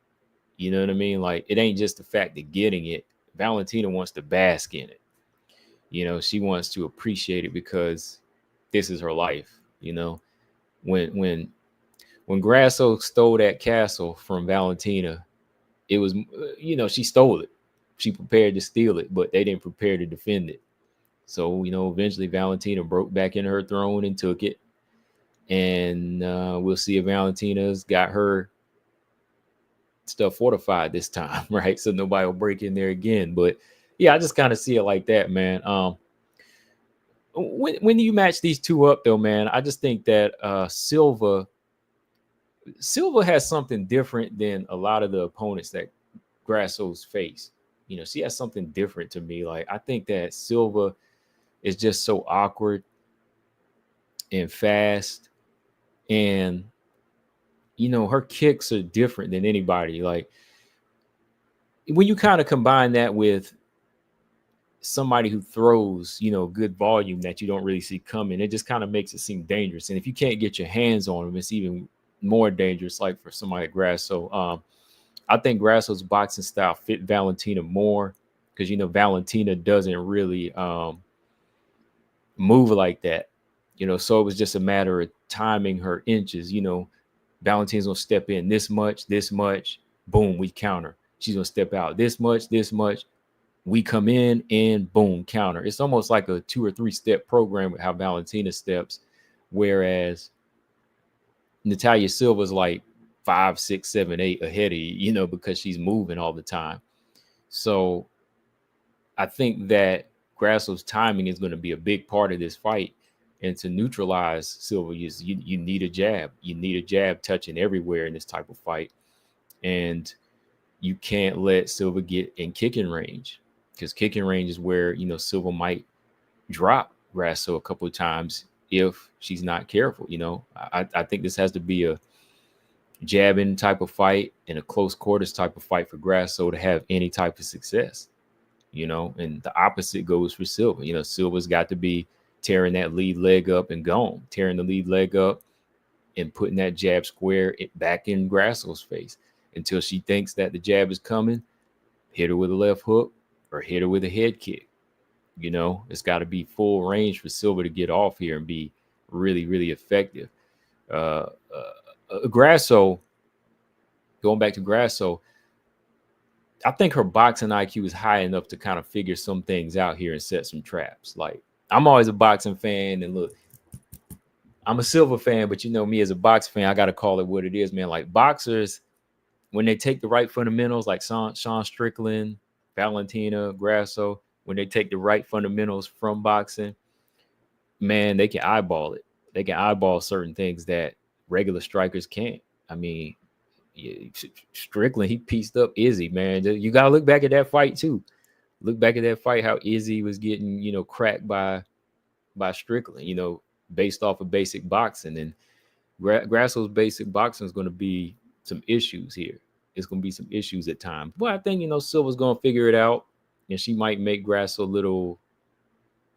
S1: You know what I mean? Like, it ain't just the fact of getting it. Valentina wants to bask in it. She wants to appreciate it because this is her life. When Grasso stole that castle from Valentina, it was, she stole it. She prepared to steal it, but they didn't prepare to defend it. So, eventually Valentina broke back into her throne and took it. And we'll see if Valentina's got her stuff fortified this time, right? So nobody will break in there again. But yeah, I just kind of see it like that, man. When you match these two up, though, man, I just think that Silva has something different than a lot of the opponents that Grasso's face. She has something different to me. Like, I think that Silva is just so awkward and fast, and her kicks are different than anybody. Like, when you kind of combine that with somebody who throws, good volume that you don't really see coming, it just kind of makes it seem dangerous. And if you can't get your hands on them, it's even more dangerous. Like for somebody like Grasso, I think Grasso's boxing style fit Valentina more because Valentina doesn't really move like that. So it was just a matter of timing her inches. Valentina's gonna step in this much, boom, we counter. She's gonna step out this much, we come in and boom, counter. It's almost like a 2 or 3 step program with how Valentina steps, whereas Natalia Silva's like 5, 6, 7, 8 ahead of you, because she's moving all the time. So I think that Grasso's timing is going to be a big part of this fight. And to neutralize Silva, you need a jab. You need a jab touching everywhere in this type of fight. And you can't let Silva get in kicking range, because kicking range is where, Silva might drop Grasso a couple of times if she's not careful. I think this has to be a jabbing type of fight and a close quarters type of fight for Grasso to have any type of success, and the opposite goes for Silva. Silva's got to be tearing that lead leg up and gone, tearing the lead leg up and putting that jab square back in Grasso's face until she thinks that the jab is coming, hit her with a left hook or hit her with a head kick. You know, it's got to be full range for Silva to get off here and be really, really effective. Grasso, going back to Grasso, I think her boxing IQ is high enough to kind of figure some things out here and set some traps. Like, I'm always a boxing fan, and look, I'm a Silva fan, but you know me as a boxing fan, I got to call it what it is, man. Like, boxers, when they take the right fundamentals, like Sean Strickland, Valentina, Grasso, when they take the right fundamentals from boxing, man, they can eyeball it. They can eyeball certain things that regular strikers can't. I mean, yeah, Strickland, he pieced up Izzy, man. You got to look back at that fight too. Look back at that fight, how Izzy was getting, cracked by Strickland, based off of basic boxing. And Grasso's basic boxing is going to be some issues here. It's going to be some issues at times. But I think, Silva's going to figure it out. And she might make Grasso a little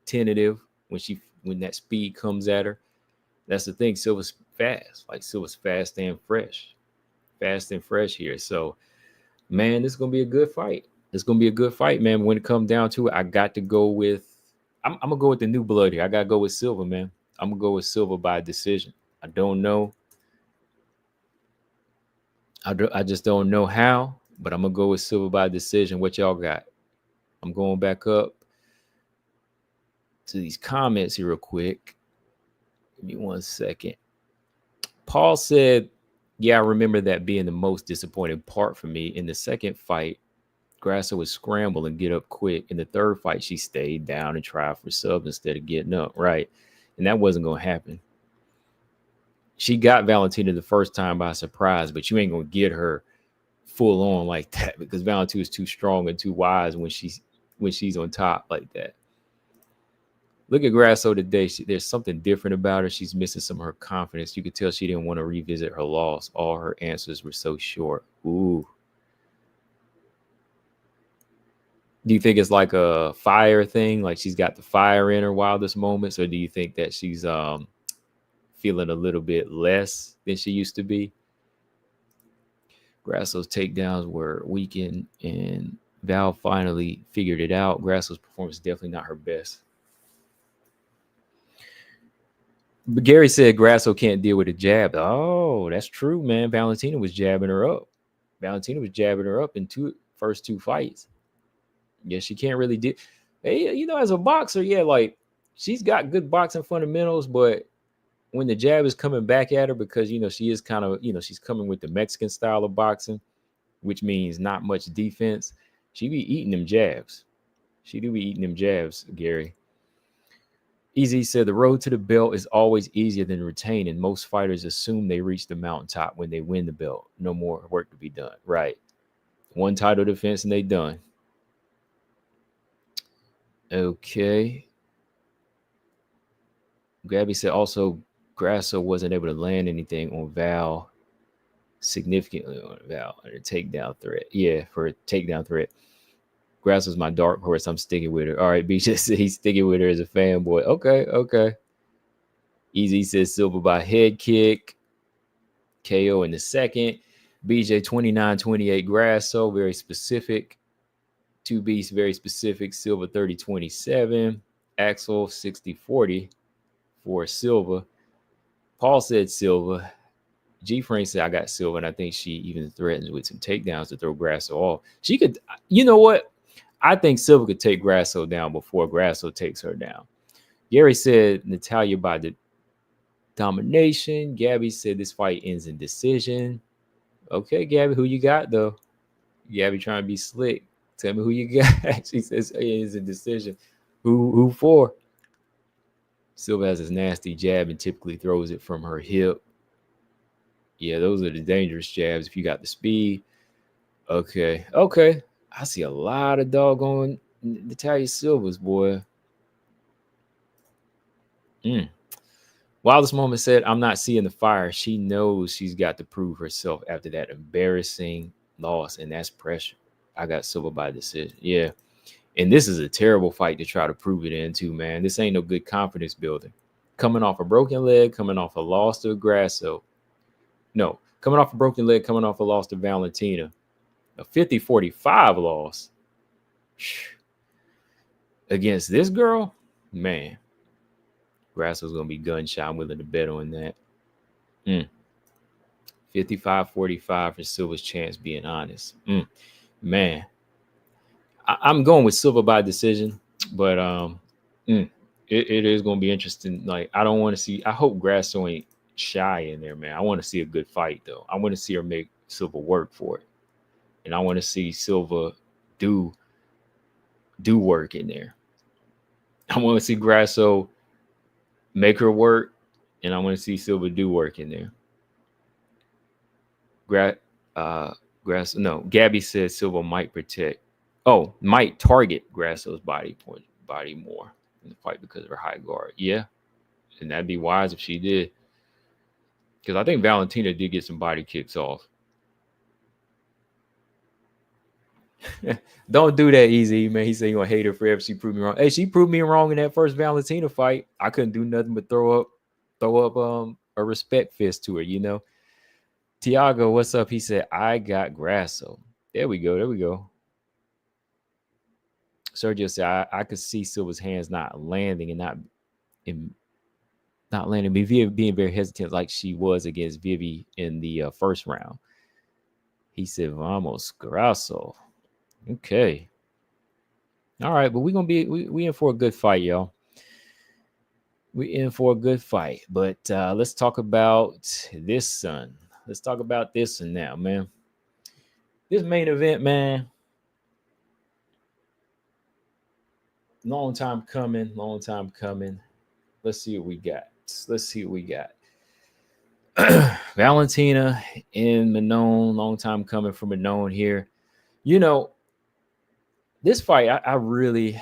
S1: tentative when that speed comes at her. That's the thing. Silva's fast. Like, Silva's fast and fresh. Fast and fresh here. So, man, this is going to be a good fight. It's going to be a good fight, man. When it comes down to it, I got to go with I'm going to go with the new blood here. I got to go with Silva, man. I'm going to go with Silva by decision. I don't know. I just don't know how, but I'm going to go with Silva by decision. What y'all got? I'm going back up to these comments here real quick. Give me 1 second. Paul said, yeah, I remember that being the most disappointing part for me. In the second fight, Grasso would scramble and get up quick. In the third fight, she stayed down and tried for subs instead of getting up, right? And that wasn't going to happen. She got Valentina the first time by surprise, but you ain't going to get her full on like that because Valentina is too strong and too wise when she's on top like that. Look at Grasso today. There's something different about her. She's missing some of her confidence. You could tell she didn't want to revisit her loss. All her answers were so short. Ooh. Do you think it's like a fire thing? Like she's got the fire in her wildest moments? Or do you think that she's feeling a little bit less than she used to be? Grasso's takedowns were weakened and Val finally figured it out. Grasso's performance is definitely not her best. But Gary said Grasso can't deal with a jab. Oh, that's true, man. Valentina was jabbing her up. Valentina was jabbing her up in first two fights. Yeah, she can't really do. Hey, as a boxer, yeah, like she's got good boxing fundamentals, but when the jab is coming back at her, because she is kind of, she's coming with the Mexican style of boxing, which means not much defense. She be eating them jabs. She do be eating them jabs, Gary. Easy said the road to the belt is always easier than retaining. Most fighters assume they reach the mountaintop when they win the belt. No more work to be done. Right. One title defense and they done. Okay. Gabby said also Grasso wasn't able to land anything on Val significantly on Val on a takedown threat. Yeah, for a takedown threat. Grasso's my dark horse. I'm sticking with her. All right, B just said he's sticking with her as a fanboy. Okay. Easy says Silva by head kick. KO in the second. BJ 29-28 Grasso, very specific. Two beasts, very specific. Silva 30-27. Axel 60-40 for Silva. Paul said Silva. G Frank said I got Silva, and I think she even threatens with some takedowns to throw Grasso off. She could, you know what? I think Silva could take Grasso down before Grasso takes her down. Gary said Natalia by the domination. Gabby said this fight ends in decision. Okay, Gabby, who you got though? Gabby trying to be slick. Tell me who you got. She says it ends in decision. Who for? Silva has this nasty jab and typically throws it from her hip. Yeah, those are the dangerous jabs if you got the speed. Okay. I see a lot of doggone Natalia Silvas, boy. Wildest Moment said, I'm not seeing the fire. She knows she's got to prove herself after that embarrassing loss, and that's pressure. I got Silva by decision. Yeah. And this is a terrible fight to try to prove it into, man. This ain't no good confidence building. Coming off a broken leg, coming off a loss to Grasso. No, coming off a broken leg, coming off a loss to Valentina. A 50-45 loss. against this girl, man, Grasso's gonna be gunshot. I'm willing to bet on that. 55-45 for Silva's chance, being honest. Man, I'm going with Silva by decision, but it is going to be interesting. Like, I don't want to see. I hope Grasso ain't shy in there, man. I want to see a good fight, though. I want to see her make Silva work for it, and I want to see Silva do work in there. I want to see Grasso make her work, and I want to see Silva do work in there. Grasso, no. Gabby says Silva might might target Grasso's body more in the fight because of her high guard. Yeah, and that'd be wise if she did, because I think Valentina did get some body kicks off. Don't do that, easy, man. He said you gonna hate her forever. She proved me wrong. Hey, she proved me wrong in that first Valentina fight. I couldn't do nothing but throw up a respect fist to her, you know. Tiago, what's up? He said, I got Grasso. There we go. Sergio said, I could see Silva's hands not landing and not landing, but being very hesitant like she was against Vivi in the first round. He said, Vamos, Grasso. Okay. All right, but we're going to be, we in for a good fight, y'all. We in for a good fight, but let's talk about this, son. Let's talk about this one now, man. This main event, man. Long time coming. Let's see what we got. Valentina and Manon. Long time coming from Manon here. You know, this fight, I'm really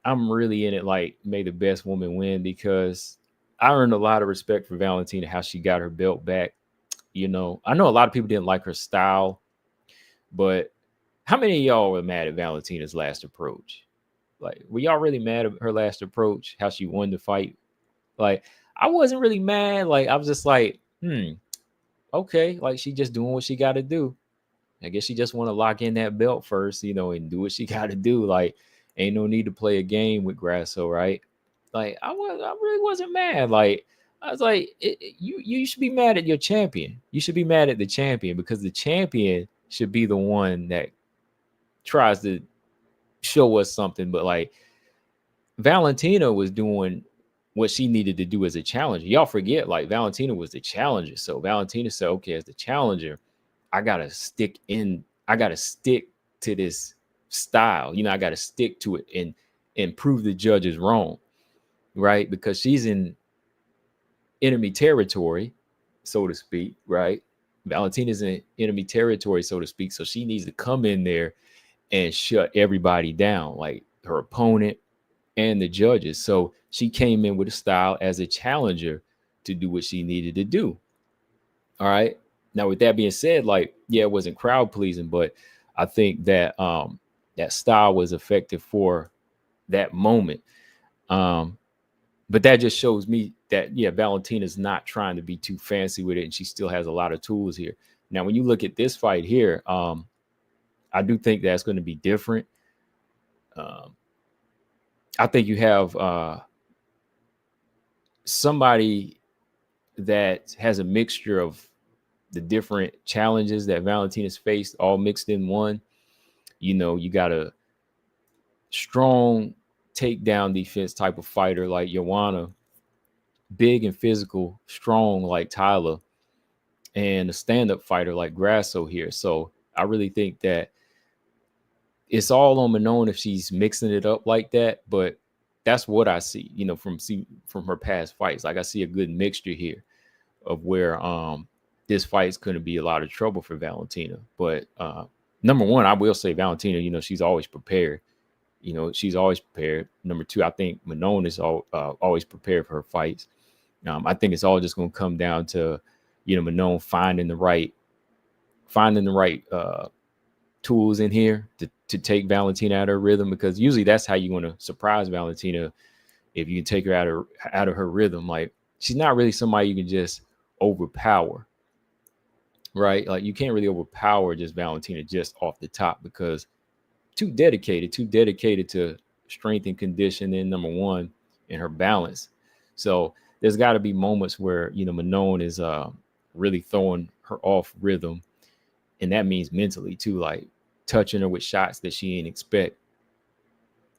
S1: in it like may the best woman win, because I earned a lot of respect for Valentina, how she got her belt back. You know, I know a lot of people didn't like her style, but how many of y'all were mad at Valentina's last approach? Like, were y'all really mad at her last approach, how she won the fight? Like, I wasn't really mad. Like, I was just like, okay. Like, she just doing what she got to do. I guess she just want to lock in that belt first, you know, and do what she got to do. Like, ain't no need to play a game with Grasso, right? Like, I really wasn't mad. Like, I was like, you should be mad at your champion. You should be mad at the champion, because the champion should be the one that tries to show us something. But like, Valentina was doing what she needed to do as a challenger. Y'all forget, like, Valentina was the challenger. So Valentina said, okay, as the challenger, I gotta stick to this style. You know, I gotta stick to it and prove the judges wrong, right? Because she's in enemy territory, so to speak, right? Valentina's in enemy territory, so to speak. So she needs to come in there and shut everybody down, like her opponent and the judges. So she came in with a style as a challenger to do what she needed to do. All right. Now, with that being said, like, yeah, it wasn't crowd pleasing, but I think that that style was effective for that moment. But that just shows me that, yeah, Valentina's not trying to be too fancy with it, and she still has a lot of tools here. Now, when you look at this fight here, I do think that's going to be different. I think you have somebody that has a mixture of the different challenges that Valentina's faced, all mixed in one. You know, you got a strong takedown defense type of fighter like Joanna, big and physical, strong like Taila, and a stand-up fighter like Grasso here. So I really think that it's all on Manon if she's mixing it up like that. But that's what I see, you know, from her past fights. Like, I see a good mixture here of where this fight's going to be a lot of trouble for Valentina. But number one, I will say Valentina, you know, she's always prepared. You know, she's always prepared. Number two, I think Manon is always prepared for her fights. I think it's all just going to come down to, you know, Manon finding the right tools in here to take Valentina out of her rhythm, because usually that's how you want to surprise Valentina, if you can take her out of her rhythm. Like, she's not really somebody you can just overpower, right? Like, you can't really overpower just Valentina just off the top, because too dedicated to strength and conditioning, number one, and her balance. So there's got to be moments where, Manon is really throwing her off rhythm. And that means mentally too, like touching her with shots that she didn't expect.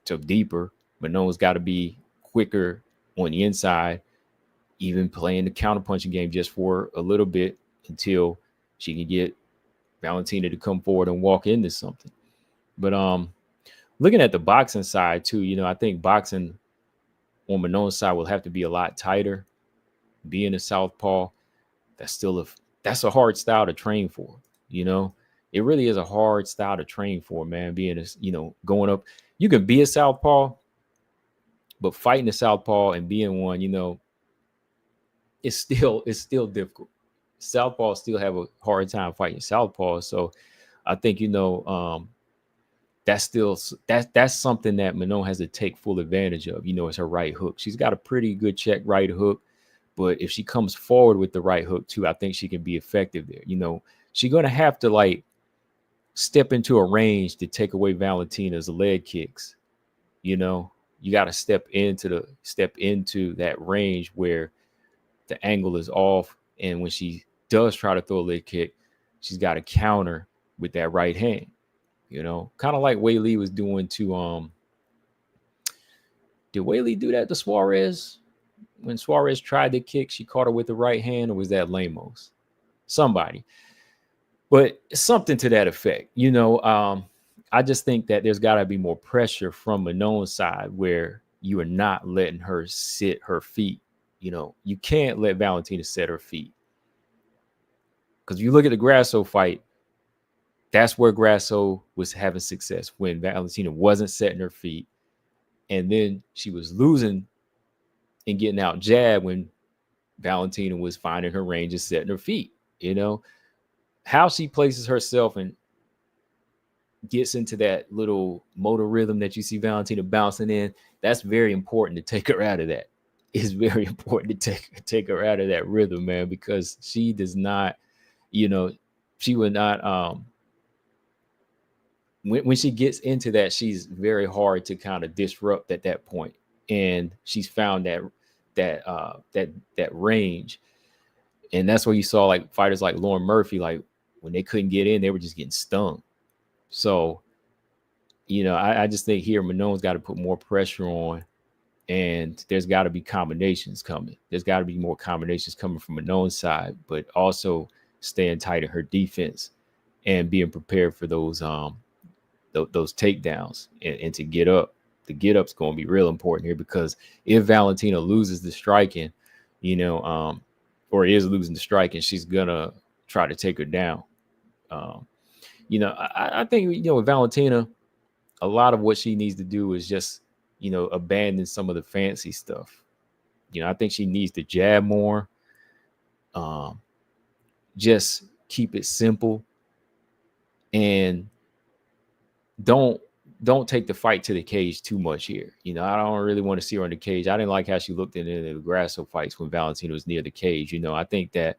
S1: So deeper. Manon's got to be quicker on the inside, even playing the counterpunching game just for a little bit until she can get Valentina to come forward and walk into something. But looking at the boxing side too, I think boxing on Manon's side will have to be a lot tighter. Being a southpaw, that's a hard style to train for. It really is a hard style to train for, man. Being going up, you can be a southpaw, but fighting a southpaw and being one, it's still difficult. Southpaws still have a hard time fighting southpaws. So I think that's something that Manon has to take full advantage of. It's her right hook. She's got a pretty good check right hook, but if she comes forward with the right hook too, I think she can be effective there. She's gonna have to like step into a range to take away Valentina's leg kicks. You got to step into that range where the angle is off, and when she does try to throw a leg kick, she's got to counter with that right hand. Kind of like Weili was doing to did Weili do that to Suarez? When Suarez tried to kick, she caught her with the right hand, or was that Lemos? Somebody. But something to that effect. I just think that there's got to be more pressure from Manon's side where you are not letting her sit her feet. You can't let Valentina set her feet. Because if you look at the Grasso fight, that's where Grasso was having success, when Valentina wasn't setting her feet. And then she was losing and getting out jabbed when Valentina was finding her range and setting her feet. How she places herself and gets into that little motor rhythm that you see Valentina bouncing in, that's very important to take her out of that. It's very important to take her out of that rhythm, man, because she does not, she would not, when she gets into that, she's very hard to kind of disrupt at that point. And she's found that range. And that's where you saw like fighters like Lauren Murphy, like when they couldn't get in, they were just getting stung. So, I just think here Manon's got to put more pressure on, and there's got to be combinations coming. There's got to be more combinations coming from Manon's side, but also staying tight in her defense and being prepared for those takedowns and to get up. The get up's going to be real important here, because if Valentina loses the striking, or is losing the striking, she's gonna try to take her down. I think, with Valentina, a lot of what she needs to do is just, abandon some of the fancy stuff. I think she needs to jab more. Just keep it simple, and don't take the fight to the cage too much here. I don't really want to see her in the cage. I didn't like how she looked in the Grasso fights when Valentina was near the cage. I think that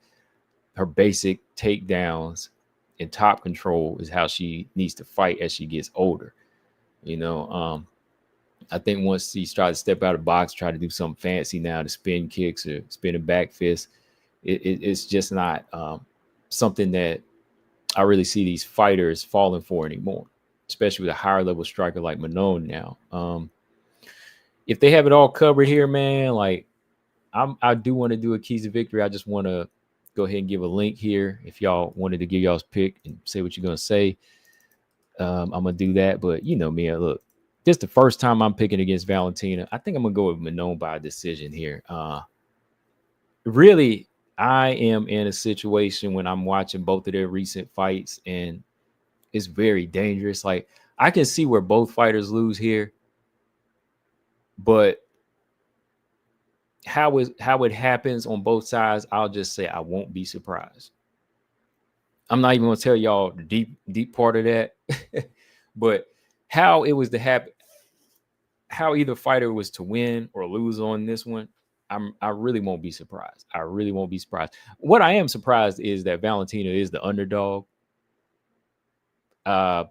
S1: her basic takedowns and top control is how she needs to fight as she gets older. I think once she tries to step out of the box, try to do something fancy now, to spin kicks or spin a back fist, it's just not something that I really see these fighters falling for anymore, especially with a higher level striker like Manon now. If they have it all covered here, man, like I do want to do a keys to victory. I just want to go ahead and give a link here. If y'all wanted to give y'all's pick and say what you're going to say, I'm going to do that. But me, look, this is the first time I'm picking against Valentina. I think I'm going to go with Manon by decision here. Really, I am in a situation when I'm watching both of their recent fights, and it's very dangerous. Like, I can see where both fighters lose here, but how it happens on both sides, I'll just say I won't be surprised. I'm not even going to tell y'all the deep part of that, but how it was to happen, how either fighter was to win or lose on this one, I really won't be surprised. I really won't be surprised. What I am surprised is that Valentina is the underdog. I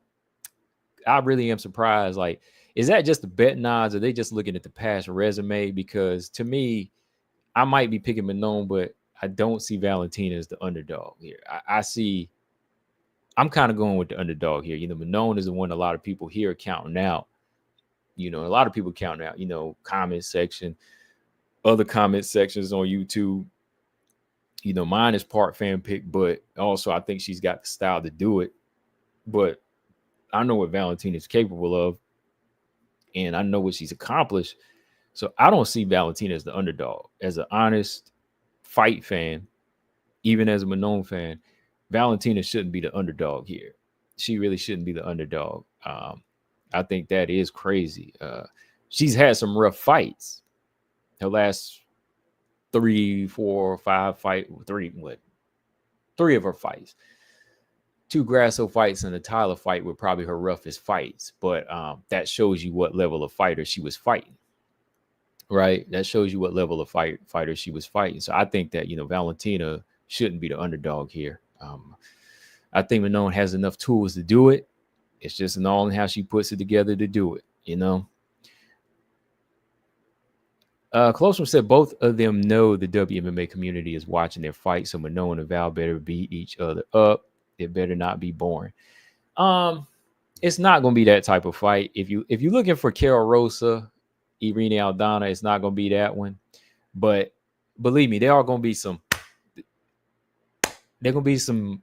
S1: really am surprised. Like, Is that just the betting odds? Or are they just looking at the past resume? Because to me, I might be picking Manon, but I don't see Valentina as the underdog here. I'm kind of going with the underdog here. Manon is the one a lot of people here are counting out. A lot of people counting out, comment section, other comment sections on YouTube. Mine is part fan pick, but also I think she's got the style to do it. But I know what Valentina is capable of, and I know what she's accomplished. So I don't see Valentina as the underdog. As an honest fight fan, even as a Manon fan, Valentina shouldn't be the underdog here. She really shouldn't be the underdog. I think that is crazy. She's had some rough fights. Her last 3, 4, 5 fight, three of her fights. 2 Grasso fights and the Taila fight were probably her roughest fights. But that shows you what level of fighter she was fighting. Right? That shows you what level of fighter she was fighting. So I think that, Valentina shouldn't be the underdog here. I think Manon has enough tools to do it. It's just all in how she puts it together to do it, Close one said both of them know the WMMA community is watching their fight, so Manon and Val better beat each other up. It better not be boring. It's not going to be that type of fight. If you're looking for Carol Rosa, Irene Aldana, it's not going to be that one. But believe me, there are going to be some. There going to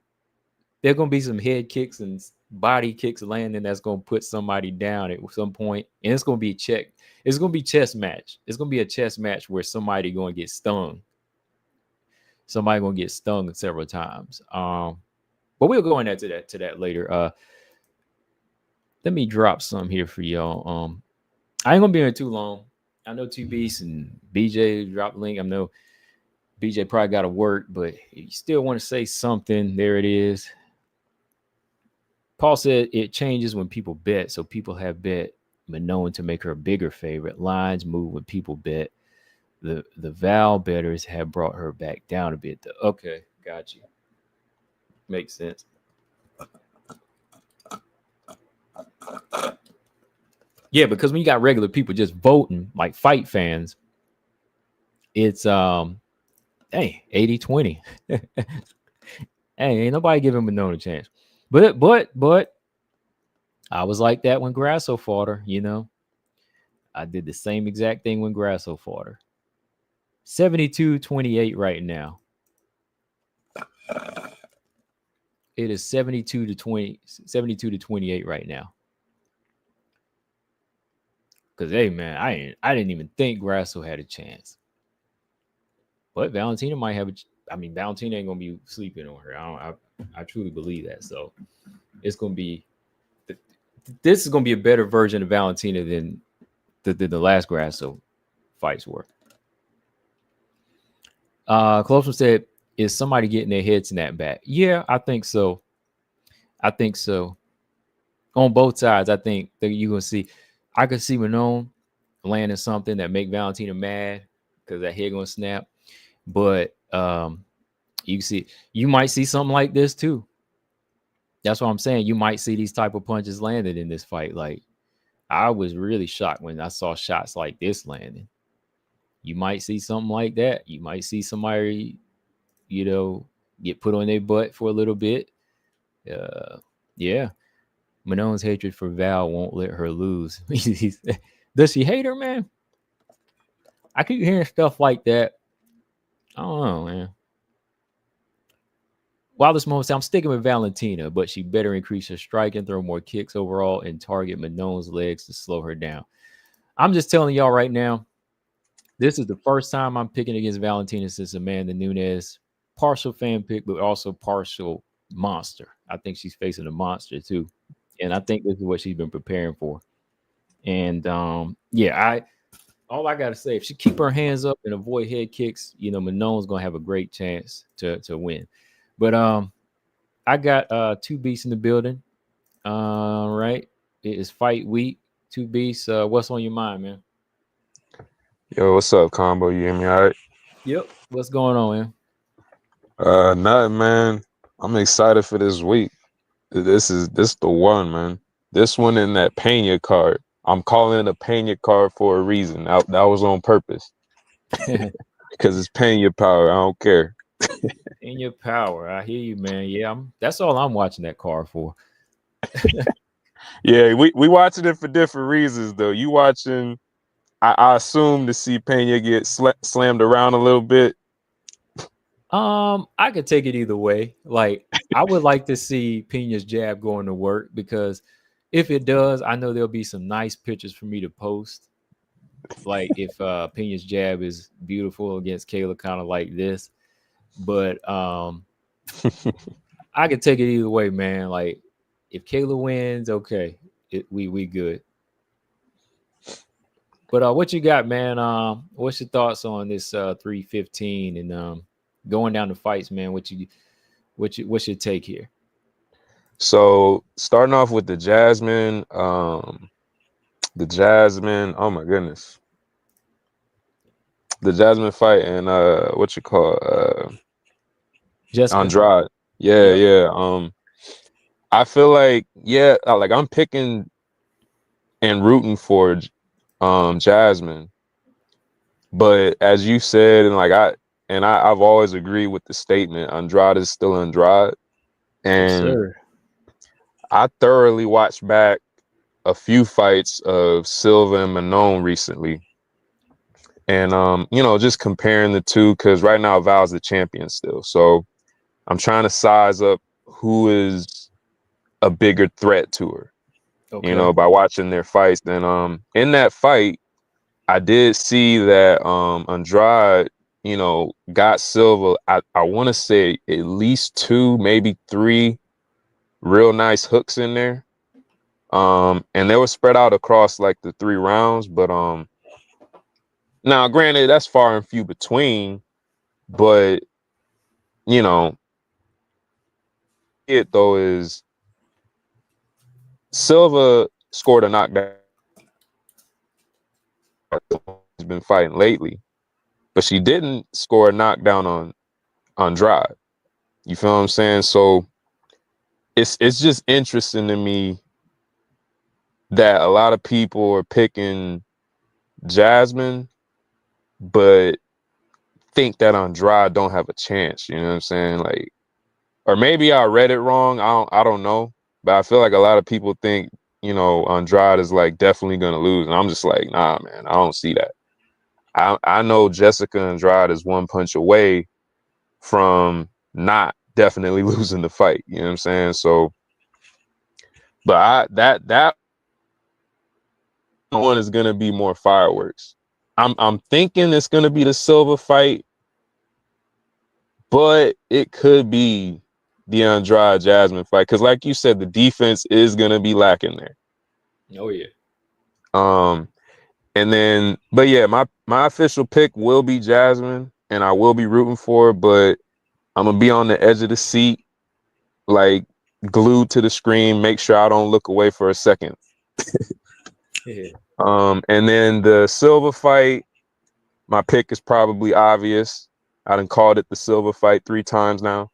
S1: be some head kicks and body kicks landing that's going to put somebody down at some point, and it's going to be check. It's going to be chess match. It's going to be a chess match where somebody going to get stung. Somebody going to get stung several times. But we'll go into that later. Let me drop some here for y'all. I ain't gonna be here too long. I know Two Beasts and BJ dropped the link. I know BJ probably got to work, but if you still want to say something, there it is. Paul said it changes when people bet, so people have bet Manon to make her a bigger favorite. Lines move when people bet. The Val bettors have brought her back down a bit. Okay, got you. Makes sense. Yeah, because when you got regular people just voting, like fight fans, it's 80-20. Hey, ain't nobody giving Manon a chance. But I was like that when Grasso fought her, I did the same exact thing when Grasso fought her. 72-28 right now. It is 72-28 right now. Because, hey, man, I didn't even think Grasso had a chance. But Valentina might have Valentina ain't going to be sleeping on her. I truly believe that. So it's going to be this is going to be a better version of Valentina than the last Grasso fights were. Close one said, is somebody getting their head snapped back? Yeah, I think so. On both sides, I think that you're going to see. I could see Manon landing something that make Valentina mad because that head going to snap. But you might see something like this too. That's what I'm saying. You might see these type of punches landed in this fight. Like, I was really shocked when I saw shots like this landing. You might see something like that. You might see somebody, get put on their butt for a little bit. Yeah. Manon's hatred for Val won't let her lose. Does she hate her, man? I keep hearing stuff like that. I don't know, man. While this moment, I'm sticking with Valentina, but she better increase her strike and throw more kicks overall and target Manon's legs to slow her down. I'm just telling y'all right now, this is the first time I'm picking against Valentina since Amanda Nunes. Partial fan pick, but also partial monster. I think she's facing a monster too. And I think this is what she's been preparing for. And all I gotta say, if she keep her hands up and avoid head kicks, Manon's gonna have a great chance to win. But I got Two Beasts in the building. Right. It is fight week. Two Beasts. What's on your mind, man?
S2: Yo, what's up, Combo? You hear me all right?
S1: Yep. What's going on, man?
S2: Nothing, man. I'm excited for this week. This is the one, man. This one in that Pena card. I'm calling it a Pena card for a reason. That was on purpose because it's Pena power. I don't care.
S1: In your power. I hear you, man. Yeah, that's all I'm watching that card for.
S2: Yeah, we watching it for different reasons though. You watching, I assume, to see Pena get slammed around a little bit.
S1: I could take it either way. Like, I would like to see Pena's jab going to work, because if it does, I know there'll be some nice pictures for me to post. Like, if Pena's jab is beautiful against Kayla, kind of like this. But I could take it either way, man. Like, if Kayla wins, okay, we good. But what you got, man? What's your thoughts on this 315 and going down the fights, man? What's your take here?
S2: So starting off with the Jasmine, oh my goodness, the Jasmine fight and what you call
S1: Jessica?
S2: Andrade. Yeah, yeah. I feel like like I'm picking and rooting for Jasmine, but as you said, and like I've always agreed with the statement, Andrade is still Andrade,
S1: Yes,
S2: and
S1: sir.
S2: I thoroughly watched back a few fights of Silva and Manon recently. And just comparing the two, because right now Val's the champion still. So I'm trying to size up who is a bigger threat to her,
S1: Okay.
S2: by watching their fights. Then in that fight, I did see that Andrade, got Silva, I want to say at least 2, maybe 3 real nice hooks in there. And they were spread out across like the 3 rounds, but now granted that's far and few between, but it though is Silva scored a knockdown. He's been fighting lately, but she didn't score a knockdown on Andrade. You feel what I'm saying? So it's just interesting to me that a lot of people are picking Jasmine, but think that Andrade don't have a chance. You know what I'm saying? Like, or maybe I read it wrong. I don't know, but I feel like a lot of people think Andrade is like definitely gonna lose, and I'm just like, nah, man, I don't see that. I know Jessica Andrade is one punch away from not definitely losing the fight. You know what I'm saying? So, but that one is gonna be more fireworks. I'm thinking it's gonna be the Silva fight, but it could be the Andrade Jasmine fight, because like you said, the defense is gonna be lacking there.
S1: Oh yeah.
S2: And then, but yeah, my official pick will be Jasmine, and I will be rooting for her, but I'm gonna be on the edge of the seat, like glued to the screen, make sure I don't look away for a second.
S1: Yeah.
S2: And then the Silva fight, my pick is probably obvious. I done called it the Silva fight 3 times now.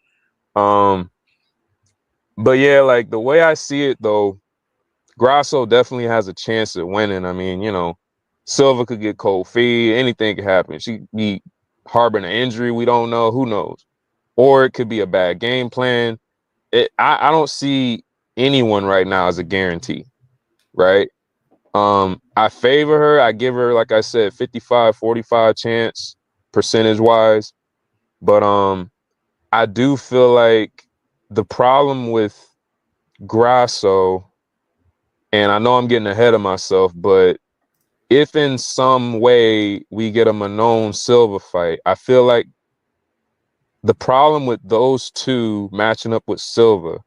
S2: But yeah, like the way I see it though, Grasso definitely has a chance at winning. I mean, Silva could get cold feet, anything could happen. She could be harboring an injury, we don't know, who knows? Or it could be a bad game plan. I don't see anyone right now as a guarantee, right? I favor her. I give her, like I said, 55-45 chance percentage wise. But I do feel like the problem with Grasso, and I know I'm getting ahead of myself, but if in some way we get a Manon Silva fight, I feel like the problem with those two matching up with Silva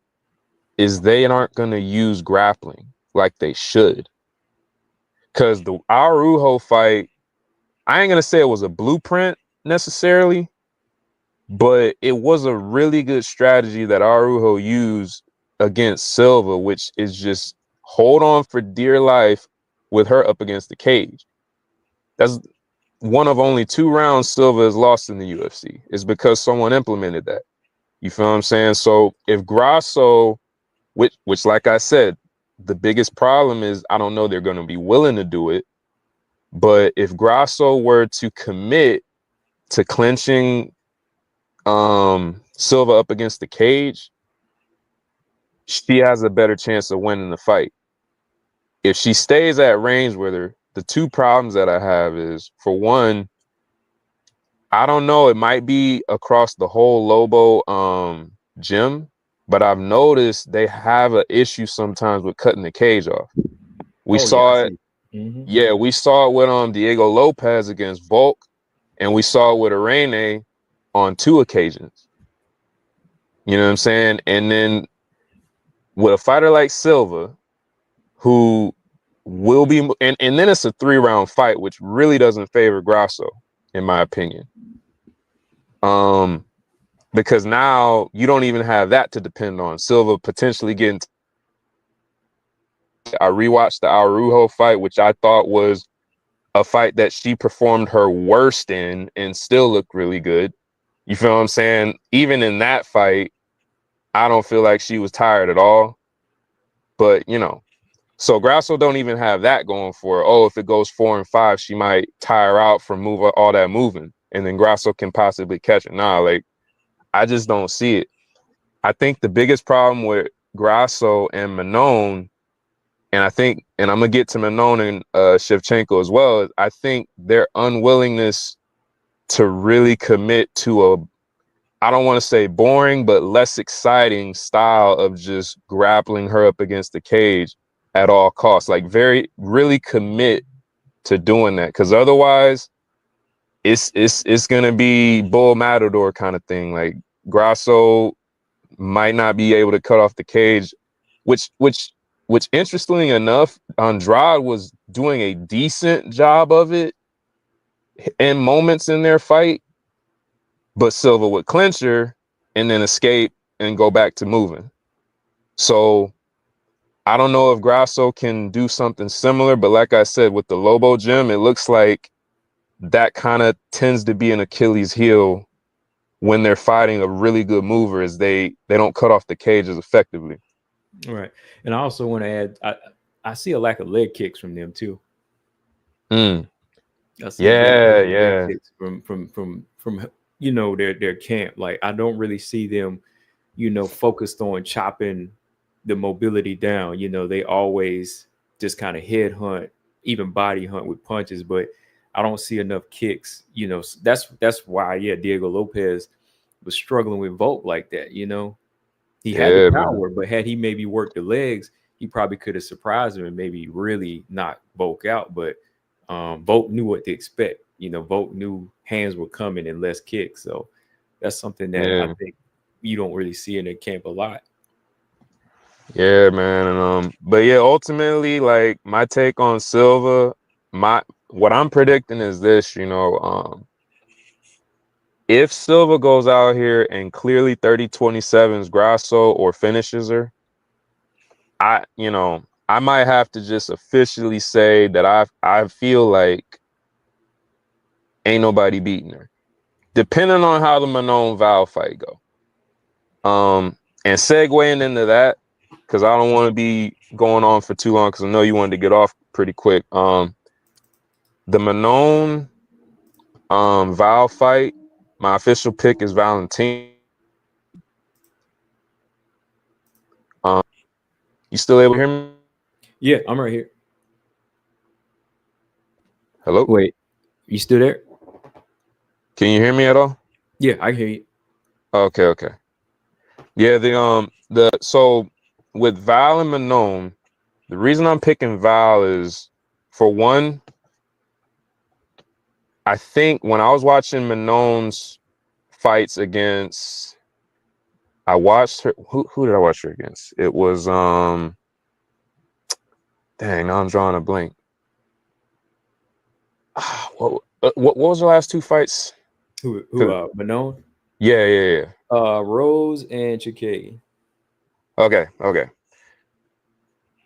S2: is they aren't going to use grappling like they should. Because the Araujo fight, I ain't going to say it was a blueprint necessarily, but it was a really good strategy that Araujo used against Silva, which is just hold on for dear life with her up against the cage. That's one of only 2 rounds Silva has lost in the UFC. It's because someone implemented that. You feel what I'm saying? So if Grasso, which like I said, the biggest problem is I don't know they're going to be willing to do it. But if Grasso were to commit to clinching Silva up against the cage, she has a better chance of winning the fight. If she stays at range with her, the two problems that I have is, for one, I don't know, it might be across the whole Lobo gym, but I've noticed they have an issue sometimes with cutting the cage off. We saw it.
S1: Mm-hmm.
S2: Yeah, we saw it with Diego Lopez against Volk, and we saw it with Arene on 2 occasions. You know what I'm saying? And then with a fighter like Silva, who will be, and then it's a 3-round fight, which really doesn't favor Grasso, in my opinion. Because now you don't even have that to depend on. Silva potentially getting. I rewatched the Araujo fight, which I thought was a fight that she performed her worst in and still looked really good. You feel what I'm saying? Even in that fight, I don't feel like she was tired at all. But, you know, so Grasso don't even have that going for her. Oh, if it goes 4 and 5, she might tire out from all that moving, and then Grasso can possibly catch it. Nah, like, I just don't see it. I think the biggest problem with Grasso and Manon, and I'm gonna get to Manon and Shevchenko as well, is I think their unwillingness to really commit to a, I don't want to say boring, but less exciting style of just grappling her up against the cage at all costs. Like, really commit to doing that, because otherwise it's gonna be bull matador kind of thing. Like, Grasso might not be able to cut off the cage, which interestingly enough, Andrade was doing a decent job of it in moments in their fight, but Silva would clinch her and then escape and go back to moving. So I don't know if Grasso can do something similar, but like I said, with the Lobo gym, it looks like that kind of tends to be an Achilles heel when they're fighting a really good mover, is they don't cut off the cage as effectively.
S1: Right. And I also want to add, I see a lack of leg kicks from them too.
S2: Mm.
S1: I see a big
S2: Yeah.
S1: kicks from you know, their camp. Like, I don't really see them, you know, focused on chopping the mobility down. You know, they always just kind of head hunt, even body hunt with punches, but I don't see enough kicks. You know, that's why, yeah, Diego Lopez was struggling with Volk like that. You know, he had the
S2: Yeah, man.
S1: power, but had he maybe worked the legs, he probably could have surprised him and maybe really knocked Volk out. But Volk knew what to expect. You know, Volk knew hands were coming and less kicks. So that's something that I
S2: Yeah.
S1: think you don't really see in the camp a lot.
S2: Yeah, man. And but yeah, ultimately, like, my take on Silva, what I'm predicting is this, you know, if Silva goes out here and clearly 30-27s Grasso or finishes her, I might have to just officially say that I feel like ain't nobody beating her, depending on how the Manon Val fight go. And segueing into that, because I don't want to be going on for too long, because I know you wanted to get off pretty quick. The Manon Val fight, my official pick is Valentin. You still able to hear me?
S1: Yeah, I'm right here.
S2: Hello?
S1: Wait, you still there?
S2: Can you hear me at all?
S1: Yeah, I hear you.
S2: Okay. Yeah, so with Val and Manon, the reason I'm picking Val is, for one, I think when I was watching Manon's fights against, I watched her. Who did I watch her against? It was dang, now I'm drawing a blank. What was the last 2 fights?
S1: Who Manon?
S2: Yeah.
S1: Rose and Chikay.
S2: Okay.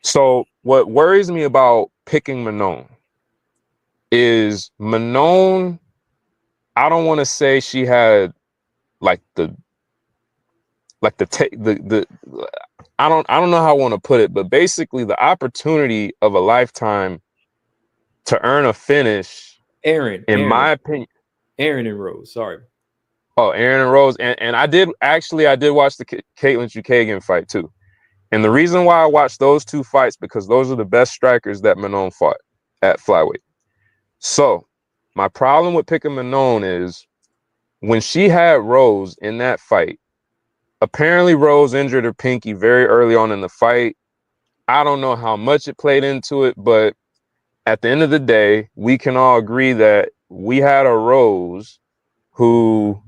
S2: So what worries me about picking Manon is Manon, I don't want to say she had like the I don't know how I want to put it, but basically the opportunity of a lifetime to earn a finish,
S1: Aaron
S2: in my opinion.
S1: and Rose. Sorry.
S2: Oh, Aaron and Rose, and I did watch the Caitlin Chukagian fight too. And the reason why I watched those two fights, because those are the best strikers that Manon fought at flyweight. So my problem with picking Manon is when she had Rose in that fight, apparently Rose injured her pinky very early on in the fight. I don't know how much it played into it, but at the end of the day, we can all agree that we had a Rose who,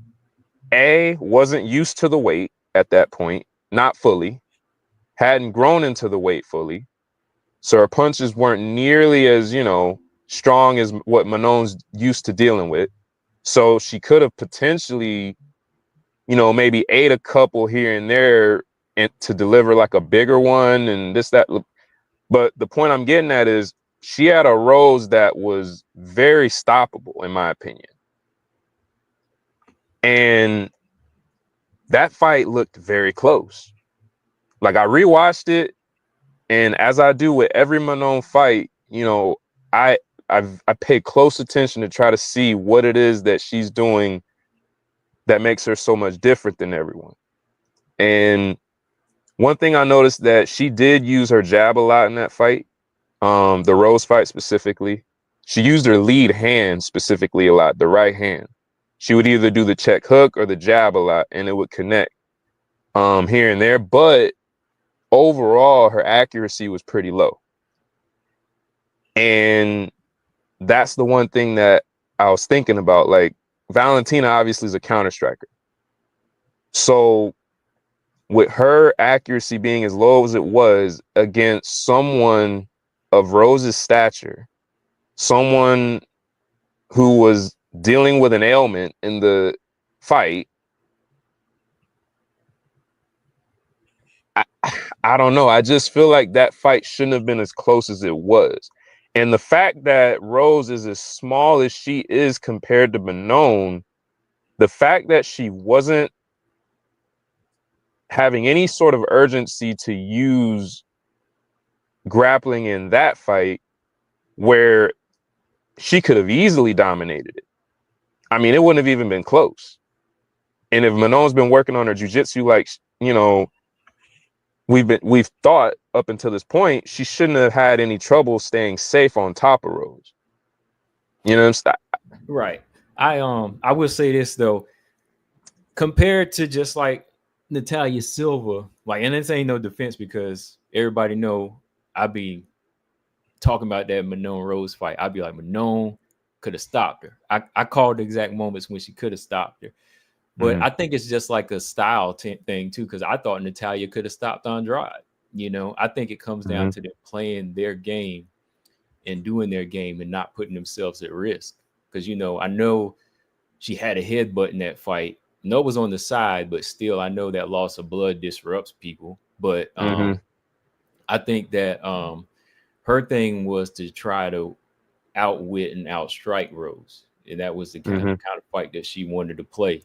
S2: A, wasn't used to the weight at that point, not fully, hadn't grown into the weight fully. So her punches weren't nearly as, strong as what Manon's used to dealing with. So she could have potentially, maybe ate a couple here and there and to deliver like a bigger one and this, that. But the point I'm getting at is she had a Rose that was very stoppable, in my opinion. And that fight looked very close. Like, I rewatched it, and as I do with every Manon fight, I pay close attention to try to see what it is that she's doing that makes her so much different than everyone. And one thing I noticed that she did use her jab a lot in that fight, the Rose fight specifically. She used her lead hand specifically a lot, the right hand. She would either do the check hook or the jab a lot, and it would connect here and there. But overall, her accuracy was pretty low. And that's the one thing that I was thinking about. Like, Valentina obviously is a counter striker. So with her accuracy being as low as it was against someone of Rose's stature, someone who was dealing with an ailment in the fight, I don't know. I just feel like that fight shouldn't have been as close as it was. And the fact that Rose is as small as she is compared to Manon, the fact that she wasn't having any sort of urgency to use grappling in that fight, where she could have easily dominated it. I mean, it wouldn't have even been close. And if Manon's been working on her jiu-jitsu, like, we've thought up until this point, she shouldn't have had any trouble staying safe on top of Rose. You know what I'm saying?
S1: Right. I will say this though, compared to just like Natalia Silva, like, and this ain't no defense because everybody know I be talking about that Manon Rose fight. I'd be like, Manon could have stopped her. I called the exact moments when she could have stopped her. But I think it's just like a style thing too, because I thought Natalia could have stopped Andrade. I think it comes down to them playing their game and doing their game and not putting themselves at risk. Because, I know she had a headbutt in that fight. No was on the side, but still, I know that loss of blood disrupts people. But I think that her thing was to try to outwit and outstrike Rose. And that was the kind of fight that she wanted to play.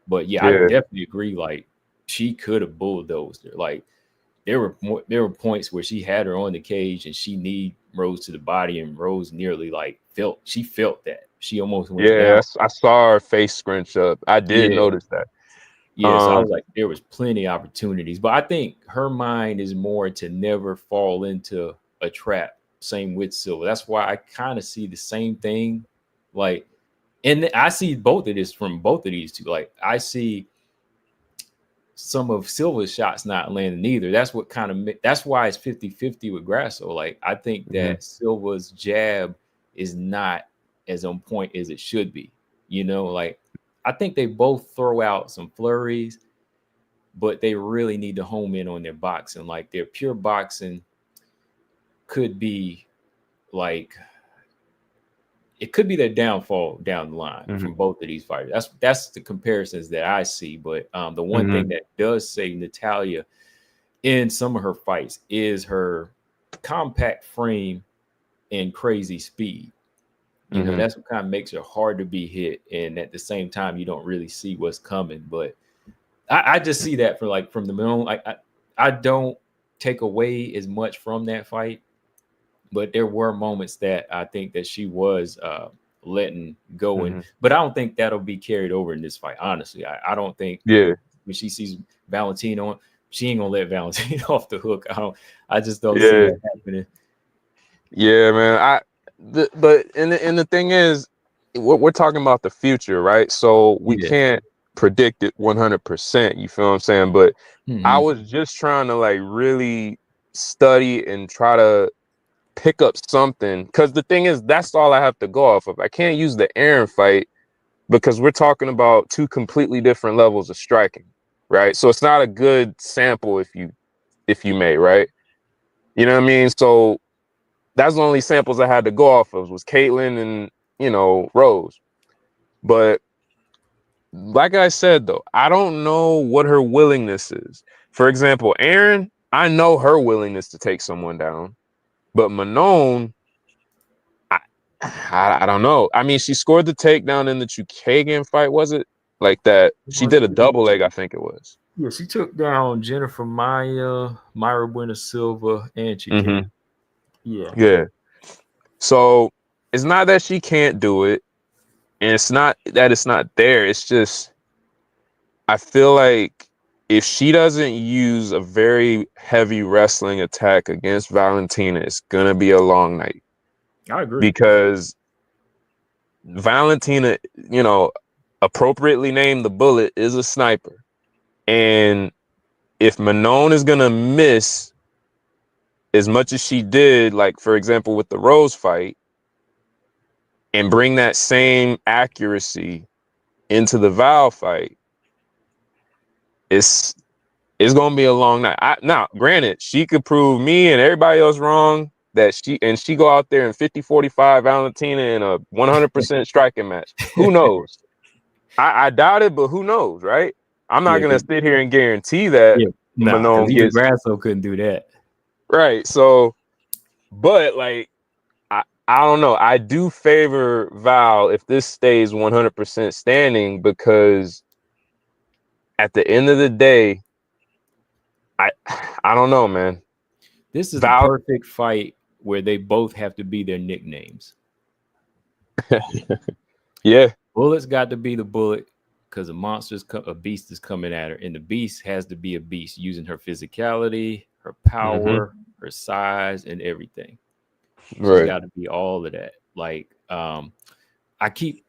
S1: But yeah, I definitely agree. Like, she could have bulldozed her. Like, there were points where she had her on the cage and she kneed Rose to the body, and Rose nearly felt that. She almost went down.
S2: I saw her face scrunch up. I did notice that.
S1: Yeah, so I was like, there was plenty of opportunities. But I think her mind is more to never fall into a trap. Same with Silva. That's why I kind of see the same thing. Like, and I see both of this from both of these two. Like, I see some of Silva's shots not landing either. That's what that's why it's 50-50 with Grasso. Like, I think that Silva's jab is not as on point as it should be. Like, I think they both throw out some flurries, but they really need to home in on their boxing. Like, their pure boxing could be like, it could be their downfall down the line from both of these fighters. That's the comparisons that I see. But the one thing that does say Natalia in some of her fights is her compact frame and crazy speed. That's what kind of makes her hard to be hit. And at the same time, you don't really see what's coming. But I just see that from the Manon. I don't take away as much from that fight, but there were moments that I think that she was letting go, and but I don't think that'll be carried over in this fight. Honestly, I don't think.
S2: Yeah.
S1: When she sees Valentino, she ain't gonna let Valentino off the hook. I just don't see
S2: Yeah.
S1: that happening.
S2: Yeah, man. But the thing is, we're talking about the future, right? So we
S1: Yeah.
S2: can't predict it 100%. You feel what I'm saying? But I
S1: Mhm.
S2: was just trying to like really study and try to pick up something, because the thing is, that's all I have to go off of. I can't use the Aaron fight because we're talking about two completely different levels of striking, right? So it's not a good sample, if you may, right? You know what I mean? So that's the only samples I had to go off of was Caitlyn and, Rose. But like I said, though, I don't know what her willingness is. For example, Aaron, I know her willingness to take someone down, but Manon, I don't know. I mean, she scored the takedown in the Chukagian fight, was it? Like that. She did a double leg, I think it was.
S1: Yeah, she took down Jennifer Maya, Myra Buena Silva, and Chikane.
S2: Mm-hmm.
S1: Yeah.
S2: Yeah. So it's not that she can't do it, and it's not that it's not there. It's just I feel like if she doesn't use a very heavy wrestling attack against Valentina, it's gonna be a long night.
S1: I agree.
S2: Because Valentina, appropriately named the Bullet, is a sniper. And if Manon is gonna miss as much as she did, like for example with the Rose fight, and bring that same accuracy into the Val fight, it's gonna be a long night. Now, granted, she could prove me and everybody else wrong that she go out there in 50-45 Valentina in a 100% striking match. Who knows? I doubt it, but who knows, right? I'm not
S1: Yeah,
S2: gonna sit here and guarantee that
S1: because
S2: Manon
S1: even
S2: gets
S1: Grasso couldn't do that.
S2: right. So, but like I don't know. I do favor Val if this stays 100% standing, because at the end of the day, I I don't know, man.
S1: This is the
S2: Val,
S1: perfect fight where they both have to be their nicknames.
S2: yeah.
S1: Bullet's got to be the Bullet because a beast is coming at her, and the beast has to be a beast using her physicality, her
S2: Mm-hmm.
S1: power, her size, and everything. She's
S2: Right.
S1: got to be all of that. Like, I think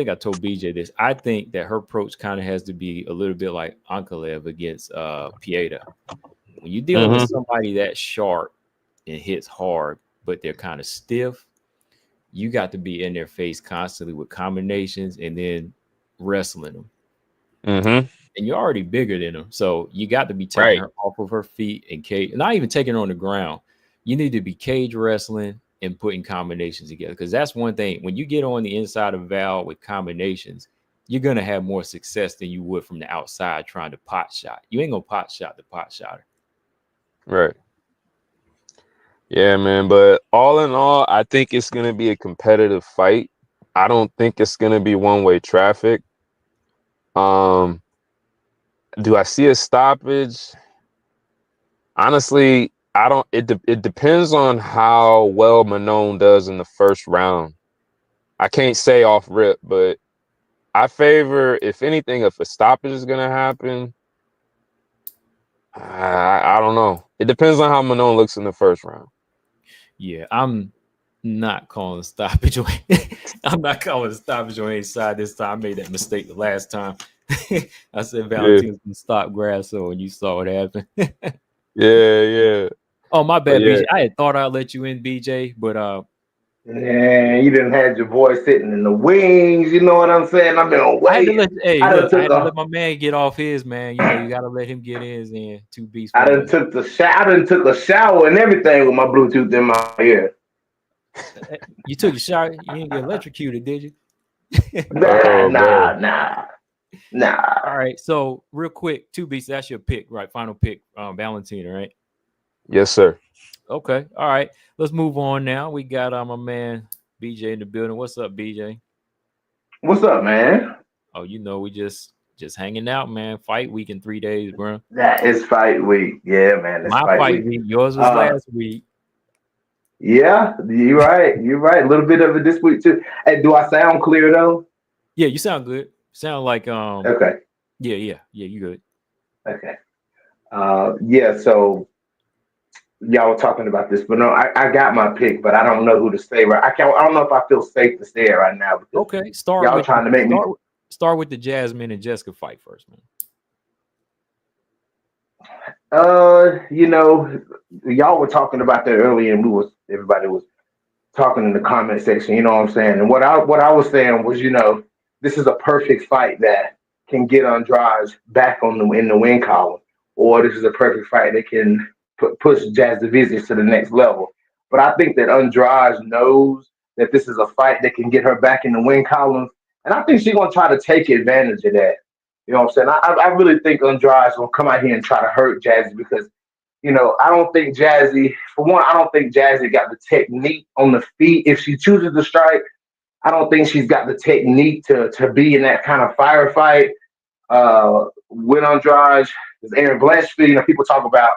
S1: I told BJ this. I think that her approach kind of has to be a little bit like Ankalev against Pieta. When you're dealing with
S2: Mm-hmm.
S1: somebody that sharp and hits hard, but they're kind of stiff, you got to be in their face constantly with combinations and then wrestling them.
S2: Mm-hmm.
S1: And you're already bigger than them. So you got to be taking
S2: Right.
S1: her off of her feet and cage, not even taking her on the ground. You need to be cage wrestling and putting combinations together. Because that's one thing. When you get on the inside of Val with combinations, you're gonna have more success than you would from the outside trying to pot shot. You ain't gonna pot shot the pot shotter.
S2: Right. Yeah, man. But all in all, I think it's gonna be a competitive fight. I don't think it's gonna be one-way traffic. Um, do I see a stoppage? Honestly, I don't. It depends on how well Manon does in the first round. I can't say off rip, but I favor, if anything, if a stoppage is gonna happen. I don't know. It depends on how Manon looks in the first round.
S1: Yeah, I'm not calling a stoppage on. I'm not calling a stoppage on any side this time. I made that mistake the last time. I said
S2: Yeah,
S1: Valentina's gonna stop Grasso, and you saw what happened.
S2: yeah.
S1: Oh, my
S2: But
S1: bad,
S2: yeah,
S1: BJ. I had thought I'd let you in, BJ, but
S3: Man, you didn't have your boy sitting in the wings. You know what I'm saying? I've been
S1: I had to
S3: waiting.
S1: let. Hey,
S3: I done
S1: look, I
S3: took
S1: had to
S3: a
S1: let my man get off his man. You got to let him get his in. Two beats
S3: I
S1: one
S3: done
S1: man.
S3: took the shower. I done took a shower and everything with my Bluetooth in my ear.
S1: You took your shot. You didn't get electrocuted, did you?
S3: Nah,
S2: oh man,
S3: nah.
S1: All right. So real quick, two beats. That's your pick, right? Final pick, Valentina, right?
S2: yes sir.
S1: Okay. All right. Let's move on now. We got my man BJ in the building. What's up, BJ?
S3: What's up, man?
S1: Oh, we just just hanging out, man. Fight week in 3 days, bro.
S3: That is fight week. Yeah, man. It's
S1: My fight week. Yours was last week.
S3: Yeah, you're right. You're right. A little bit of it this week too. Hey, do I sound clear though?
S1: Yeah, you sound good. Sound like
S3: Okay.
S1: Yeah, you good.
S3: Okay. Yeah, so y'all were talking about this, but no, I got my pick, but I don't know who to say right. I don't know if I feel safe to say it right now because
S1: Okay,
S3: y'all trying to make me
S1: start with the Jasmine and Jessica fight first, man.
S3: you know, y'all were talking about that earlier, and everybody was talking in the comment section. You know what I'm saying? And what I was saying was, this is a perfect fight that can get Andrade back in the win column, or this is a perfect fight that can push Jasudavicius to the next level. But I think that Andrade knows that this is a fight that can get her back in the win column, and I think she's gonna try to take advantage of that. You know what I'm saying? I really think Andrade's gonna come out here and try to hurt Jazzy because I don't think Jazzy, for one, I don't think Jazzy got the technique on the feet. If she chooses to strike, I don't think she's got the technique to be in that kind of firefight with Andrade. Because Aaron Blanchfield, people talk about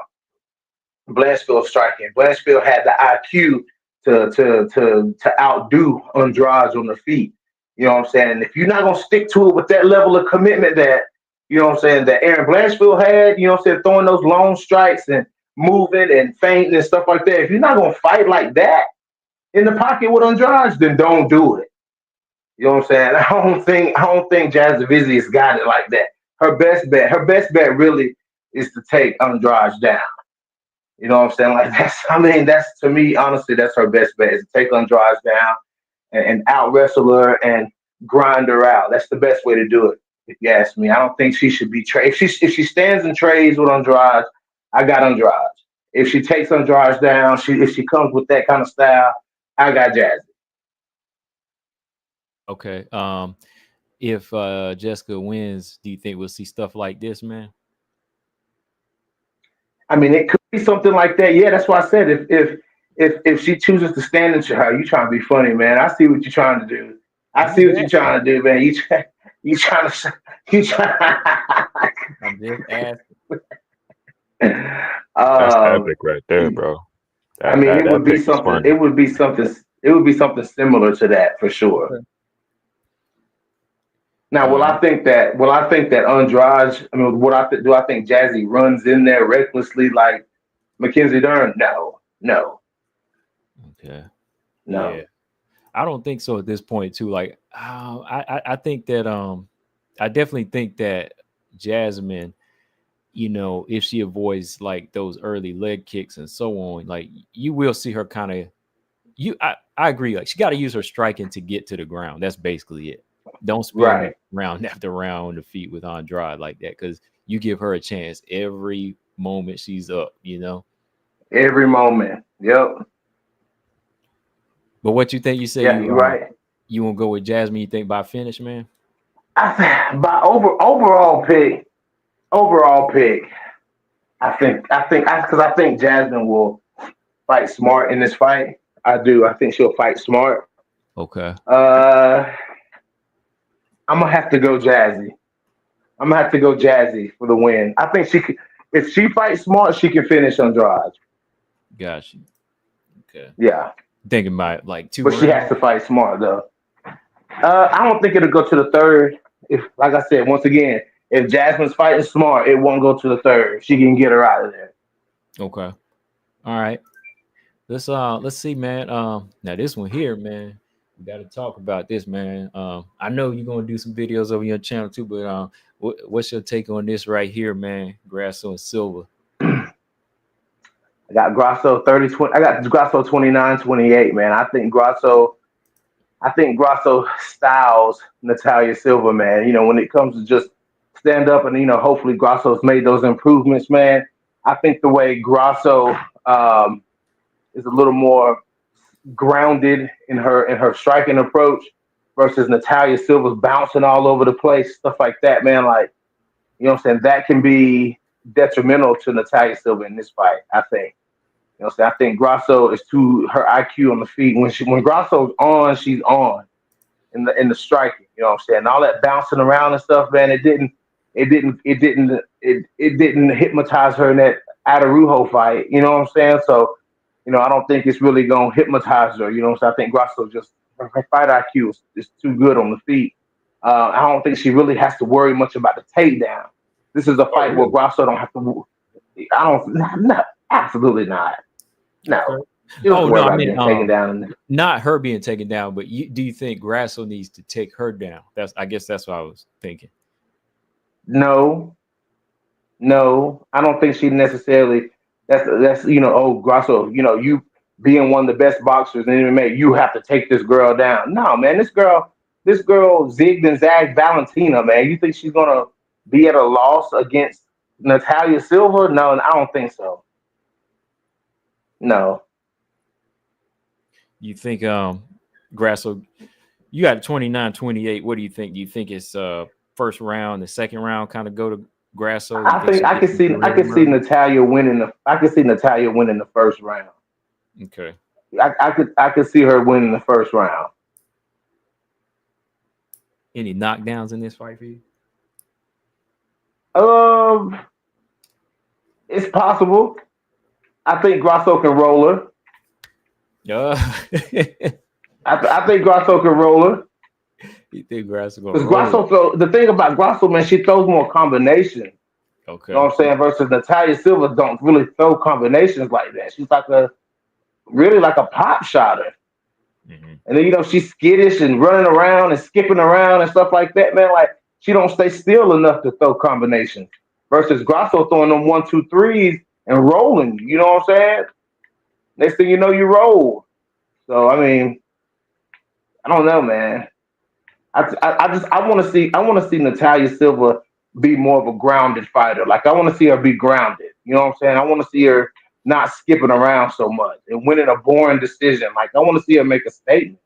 S3: Blanchfield striking. Blanchfield had the IQ to outdo Andrade on the feet. You know what I'm saying? If you're not gonna stick to it with that level of commitment that that Aaron Blanchfield had, throwing those long strikes and moving and feinting and stuff like that. If you're not gonna fight like that in the pocket with Andrade, then don't do it. You know what I'm saying? I don't think Jasudavicius got it like that. Her best bet really is to take Andrade down. You know what I'm saying? Like that's to me, honestly, that's her best bet is to take Andrade down and out wrestle her and grind her out. That's the best way to do it, if you ask me. I don't think she should be trade. If she stands and trades with Andrade, I got Andrade. If she takes Andrade down, if she comes with that kind of style, I got Jazzy.
S1: Okay. If Jessica wins, do you think we'll see stuff like this, man?
S3: I mean, it could be something like that. Yeah, that's why I said if she chooses to stand into her, you trying to be funny, man. I see what you're trying to do. I see what you're trying to do, man. You trying to.
S1: I'm just asking.
S2: That's epic right there, bro.
S3: It would be something. It would be something. It would be something similar to that for sure. Okay. Now, will I think that Andrade? I mean, do I think Jazzy runs in there recklessly like Mackenzie Dern? No.
S1: Okay.
S3: No.
S1: Yeah. I don't think so at this point, too. Like, I think that I definitely think that Jasmine, if she avoids like those early leg kicks and so on, like you will see her kind of. I agree. Like she got to use her striking to get to the ground. That's basically it. Don't spin round after round on the feet with Andrade like that because you give her a chance every moment she's up,
S3: Every moment. Yep.
S1: But what you think? You say
S3: you're right.
S1: You won't go with Jasmine, you think by finish, man?
S3: I think by overall pick, I think Jasmine will fight smart in this fight. I do. I think she'll fight smart.
S1: Okay.
S3: I'm gonna have to go Jazzy. I'm gonna have to go Jazzy for the win. I think she could, if she fights smart, she can finish Andrade.
S1: Gotcha. Okay.
S3: Yeah.
S1: Thinking about like 2
S3: rounds. She has to fight smart though. I don't think it'll go to the third. If, like I said, once again, if Jasmine's fighting smart, it won't go to the third. She can get her out of there.
S1: Okay. All right. Let's see, man. Now this one here, man. We got to talk about this, man. I know you're gonna do some videos over your channel too, but what's your take on this right here, man? Grasso and Silva.
S3: I got Grasso 30-20. I got Grasso 29-28, man. I think Grasso styles Natalia Silva, man. When it comes to just stand up and hopefully Grasso's made those improvements, man. I think the way Grasso is a little more grounded in her striking approach versus Natalia Silva's bouncing all over the place, stuff like that, man. Like, you know what I'm saying? That can be detrimental to Natalia Silva in this fight, I think. You know what I'm saying? I think Grasso is to her IQ on the feet. When Grasso's on, she's on in the striking. You know what I'm saying? And all that bouncing around and stuff, man, it didn't it didn't hypnotize her in that Adarujo fight. You know what I'm saying? So, I don't think it's really gonna hypnotize her. You know what I'm saying? I think Grasso just her fight IQ is too good on the feet. I don't think she really has to worry much about the takedown. This is a
S2: Oh,
S3: fight where
S2: really?
S3: Grasso don't have to. I don't. No, absolutely not.
S1: Okay.
S3: No, she don't have
S1: Oh
S3: to worry
S1: no, I
S3: about
S1: mean,
S3: being taken down.
S1: not her being taken down, but do you think Grasso needs to take her down? I guess that's what I was thinking.
S3: No, no, I don't think she necessarily. That's oh Grasso, you being one of the best boxers in MMA, you have to take this girl down. No, man, this girl zigged and zagged Valentina, man. You think she's gonna be at a loss against Natalia Silva? No, I don't think so. No.
S1: You think Grasso, you got 29-28. What do you think? Do you think it's first round, the second round kind of go to Grasso? You
S3: I
S1: think
S3: think
S1: she
S3: I
S1: gets
S3: can
S1: some
S3: see I
S1: career
S3: can see
S1: emergence?
S3: Natalia winning the I can see Natalia winning the first round.
S1: Okay.
S3: I could see her winning the first round.
S1: Any knockdowns in this fight for you?
S3: Um, it's possible. I think Grasso can roll her.
S1: Uh,
S3: I think Grasso can roll her
S1: you think Grasso gonna
S3: because
S1: roll it?
S3: The thing about Grasso, man, she throws more combinations. You know
S1: Okay.
S3: what I'm saying? Versus Natalia Silva don't really throw combinations like that. She's really like a pop shotter.
S1: Hmm.
S3: And then she's skittish and running around and skipping around and stuff like that, man. Like she don't stay still enough to throw combinations. Versus Grasso throwing them 1, 2, 3s and rolling. You know what I'm saying? Next thing you know, you roll. So I mean, I don't know, man. I want to see Natalia Silva be more of a grounded fighter. Like I want to see her be grounded. You know what I'm saying? I want to see her not skipping around so much and winning a boring decision. Like I want to see her make a statement.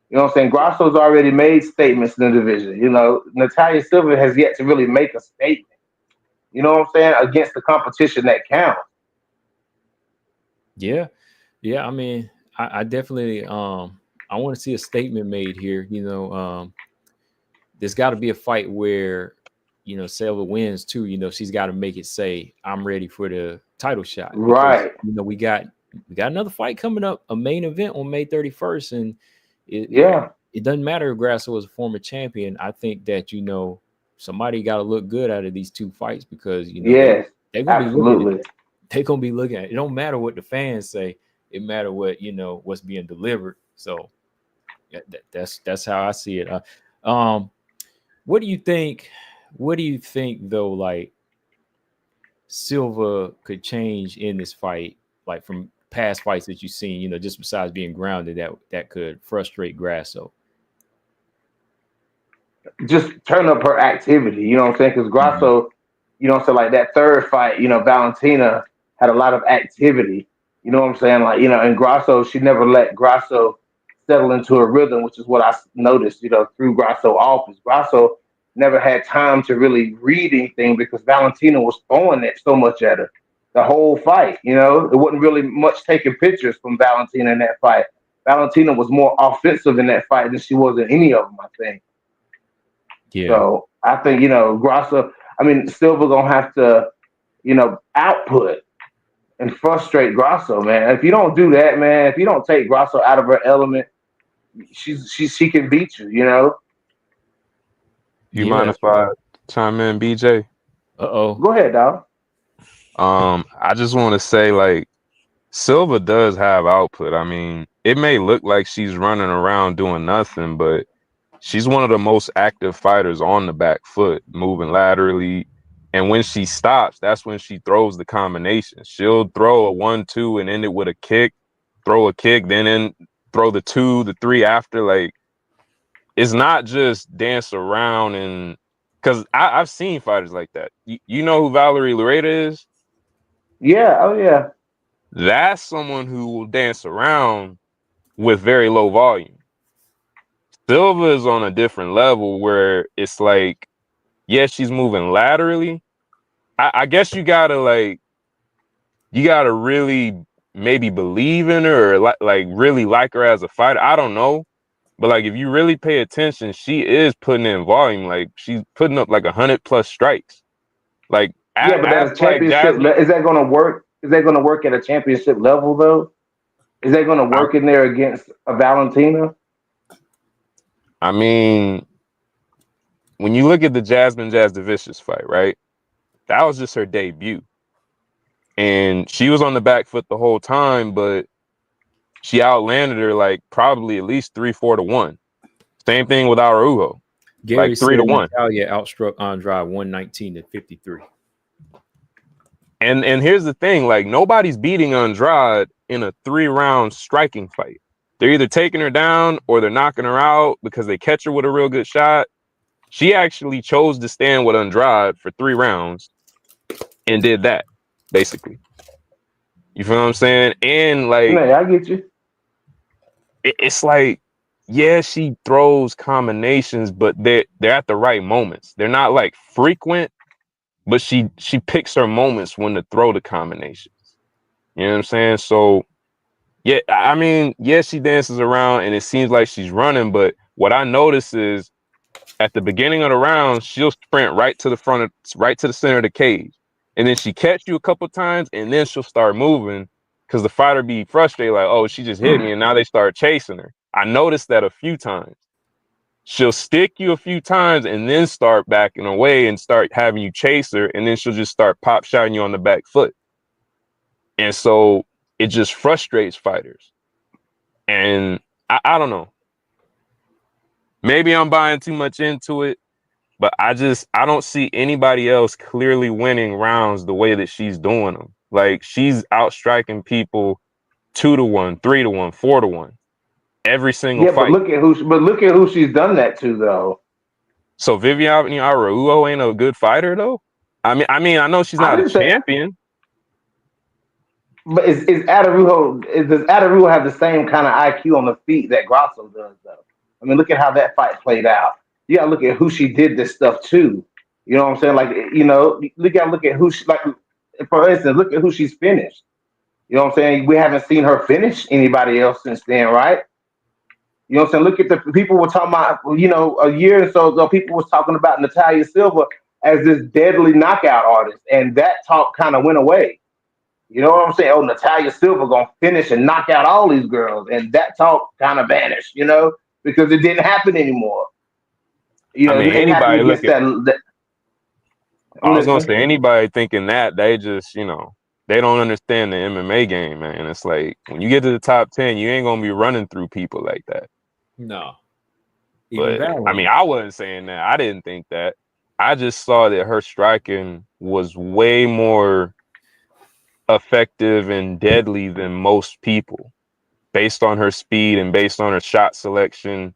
S3: You know what I'm saying? Grasso's already made statements in the division. Natalia Silva has yet to really make a statement. You know what I'm saying? Against the competition that counts.
S1: Yeah. Yeah. I mean, I definitely I want to see a statement made here. There's got to be a fight where Silva wins too. She's got to make it say, I'm ready for the title shot, because
S3: Right.
S1: we got another fight coming up, a main event on May 31st, and it
S3: Yeah.
S1: it doesn't matter if Grasso is a former champion. I think that somebody got to look good out of these two fights, because
S3: Yes.
S1: they're gonna be looking at
S3: Absolutely.
S1: they're gonna be looking at it. It don't matter what the fans say, it matter what's being delivered. So that's how I see it. Um, what do you think? What do you think though? Like Silva could change in this fight, like from past fights that you've seen. Just besides being grounded, that could frustrate Grasso.
S3: Just turn up her activity. You know what I'm saying? Because
S1: Mhm.
S3: Grasso, so like that third fight, Valentina had a lot of activity. You know what I'm saying? Like, and Grasso, she never let Grasso settle into a rhythm, which is what I noticed, through Grasso office. Grasso never had time to really read anything because Valentina was throwing it so much at her the whole fight. It wasn't really much taking pictures from Valentina in that fight. Valentina was more offensive in that fight than she was in any of them, I think.
S1: Yeah,
S3: So I think, Grasso, I mean, Silva gonna have to, output and frustrate Grasso, man. If you don't do that, man, if you don't take Grasso out of her element, she can beat you.
S2: You
S1: yeah,
S2: mind if
S1: that's
S2: I
S1: right.
S2: chime in, BJ?
S1: Uh-oh.
S3: Go ahead, dog.
S2: I just want to say, like, Silva does have output. I mean, it may look like she's running around doing nothing, but she's one of the most active fighters on the back foot, moving laterally. And when she stops, that's when she throws the combination. She'll throw a 1-2 and end it with a kick, throw a kick, then throw the 2, the 3 after. Like, it's not just dance around and because I've seen fighters like that. You know who Valerie Loretta is?
S3: Yeah, oh yeah.
S2: That's someone who will dance around with very low volume. Silva is on a different level where it's like, yes, she's moving laterally. I guess you gotta really maybe believe in her or like really like her as a fighter. I don't know, But like if you really pay attention, she is putting in volume. Like she's putting up like 100+ strikes. Like
S3: Yeah, but at a
S2: ask like
S3: championship,
S2: Jasmine.
S3: is that going to work? Is that going to work at a championship level though? Is that going to work in there against a Valentina?
S2: I mean, when you look at the Jasudavicius fight, right? That was just her debut. And she was on the back foot the whole time, but she outlanded her like probably at least 3-4-1. Same thing with Araujo.
S1: Gary
S2: like
S1: said
S2: 3-1.
S1: Natalia outstruck Andrade 119-53.
S2: And here's the thing, like nobody's beating Andrade in a 3-round striking fight. They're either taking her down or they're knocking her out because they catch her with a real good shot. She actually chose to stand with Andrade for 3 rounds and did that, basically. You feel what I'm saying? And like,
S3: No, I get you.
S2: It's like, yeah, she throws combinations, but they're at the right moments. They're not like frequent, but she picks her moments when to throw the combinations. You know what I'm saying? So yeah, I mean, yeah, she dances around and it seems like she's running, but what I notice is at the beginning of the round, she'll sprint right to the front, right to the center of the cage. And then she catch you a couple times and then she'll start moving because the fighter be frustrated, like, oh, she just hit me. And now they start chasing her. I noticed that a few times. She'll stick you a few times and then start backing away and start having you chase her. And then she'll just start pop shotting you on the back foot. And so it just frustrates fighters. And I don't know. Maybe I'm buying too much into it, but I don't see anybody else clearly winning rounds the way that she's doing them. Like she's outstriking people 2-1, 3-1, 4-1 every single fight.
S3: But look at who she's done that to though.
S2: So Viviane Araujo ain't a good fighter though. I mean, I know she's not a champion.
S3: But does Araujo have the same kind of IQ on the feet that Grasso does though? I mean, look at how that fight played out. You gotta look at who she did this stuff to. You know what I'm saying? Like, you know, look at who she, like, for instance, look at who she's finished. You know what I'm saying? We haven't seen her finish anybody else since then, right? You know what I'm saying? Look at the people were talking about, you know, a year or so ago, people was talking about Taila Silva as this deadly knockout artist, and that talk kind of went away. You know what I'm saying? Oh, Taila Silva gonna finish and knock out all these girls, and that talk kind of vanished, you know, because it didn't happen anymore. You know,
S2: I mean, anybody look at
S3: that.
S2: I was gonna say anybody thinking that they just, you know, they don't understand the MMA game, man. It's like when you get to the top 10, you ain't gonna be running through people like that.
S1: No.
S2: But I mean, I wasn't saying that. I didn't think that. I just saw that her striking was way more effective and deadly than most people based on her speed and based on her shot selection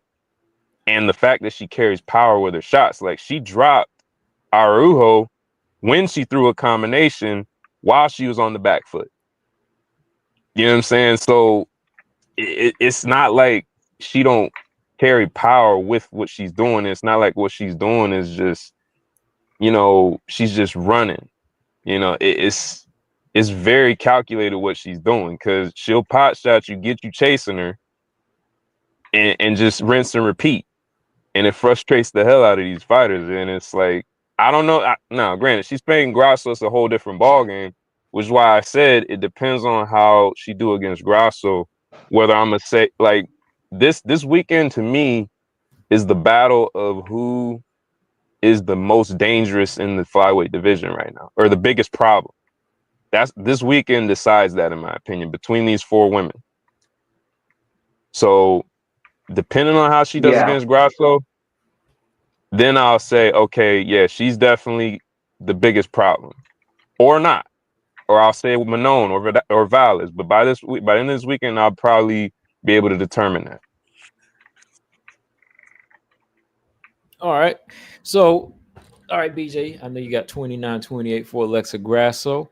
S2: and the fact that she carries power with her shots. Like she dropped Araujo when she threw a combination while she was on the back foot. You know what I'm saying? So it's not like she don't carry power with what she's doing. It's not like what she's doing is just, you know, she's just running. You know, it's very calculated what she's doing because she'll pot shot you, get you chasing her, and just rinse and repeat. And it frustrates the hell out of these fighters. And it's like, I don't know. Now, granted, she's playing Grasso. It's a whole different ballgame, which is why I said it depends on how she do against Grasso. Whether I'm going to say, like, this weekend to me is the battle of who is the most dangerous in the flyweight division right now, or the biggest problem. This weekend decides that, in my opinion, between these 4 women. So depending on how she does against Grasso, then I'll say, okay, yeah, she's definitely the biggest problem, or not, or I'll say Manon or Valles. But by the end of this weekend, I'll probably be able to determine that.
S1: All right. So, all right, BJ, I know you got 29-28 for Alexa Grasso.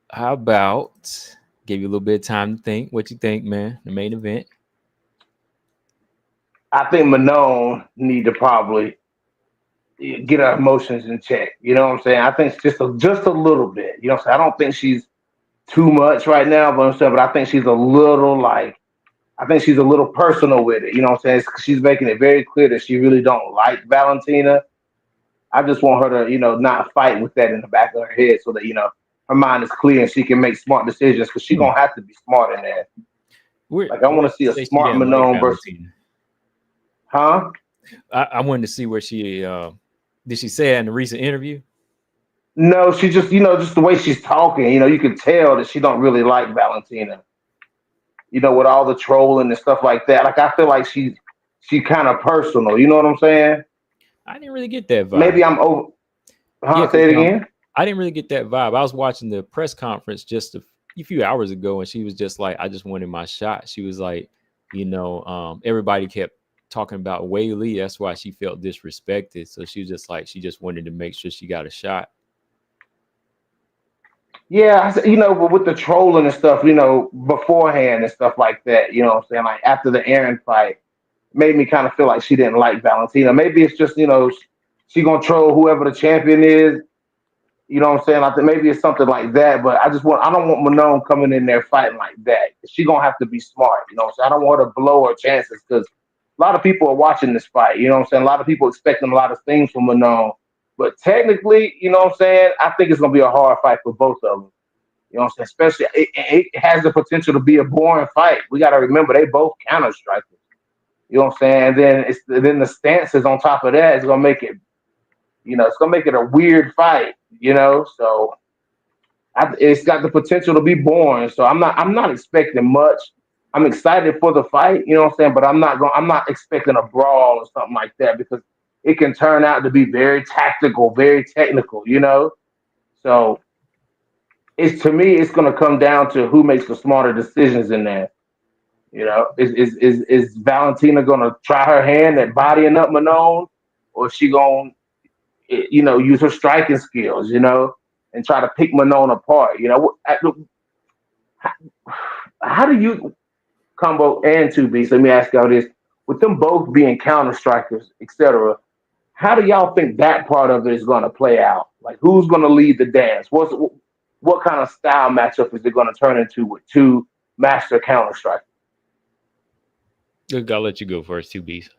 S1: How about give you a little bit of time to think? What you think, man? The main event.
S3: I think Manon need to probably get her emotions in check. You know what I'm saying? I think it's just a little bit. You know what I'm saying? I don't think she's too much right now, but I think she's a little like I think she's a little personal with it. You know what I'm saying? She's making it very clear that she really don't like Valentina. I just want her to, not fight with that in the back of her head so that, her mind is clear and she can make smart decisions because she's going to have to be smart in there. Like, I want to see a smart Manon versus. Huh?
S1: I wanted to see where she, did she say it in a recent interview?
S3: No, she just, just the way she's talking, you can tell that she don't really like Valentina. With all the trolling and stuff like that. Like, I feel like she kind of personal. You know what I'm saying?
S1: I didn't really get that vibe.
S3: Maybe I'm over.
S1: Yeah,
S3: say it again.
S1: I didn't really get that vibe. I was watching the press conference just a few hours ago, and she was just like, "I just wanted my shot." She was like, everybody kept talking about Wei Li. That's why she felt disrespected. So she was just like, she just wanted to make sure she got a shot.
S3: Yeah, but with the trolling and stuff, beforehand and stuff like that, you know what I'm saying? Like after the Aaron fight, made me kind of feel like she didn't like Valentina. Maybe it's just, she gonna troll whoever the champion is. You know what I'm saying? I think maybe it's something like that, but I don't want Manon coming in there fighting like that. She gonna have to be smart, you know what I'm saying? I don't want her to blow her chances because a lot of people are watching this fight, you know what I'm saying? A lot of people expecting a lot of things from Manon. But technically, you know what I'm saying? I think it's gonna be a hard fight for both of them. You know what I'm saying? Especially it has the potential to be a boring fight. We gotta remember they both counter strikers. You know what I'm saying? And then the stances on top of that is gonna make it, it's gonna make it a weird fight, So it's got the potential to be boring. So I'm not expecting much. I'm excited for the fight, you know what I'm saying? But I'm not expecting a brawl or something like that because it can turn out to be very tactical, very technical, So to me, it's gonna come down to who makes the smarter decisions in there. Is Valentina gonna try her hand at bodying up Manon, or is she gonna use her striking skills, and try to pick Manon apart. How do you combo and 2Bs? Let me ask y'all this: with them both being counter strikers, etc. How do y'all think that part of it is going to play out? Like, who's going to lead the dance? What kind of style matchup is it going to turn into with two master counter strikers?
S1: I'll let you go first, 2Bs.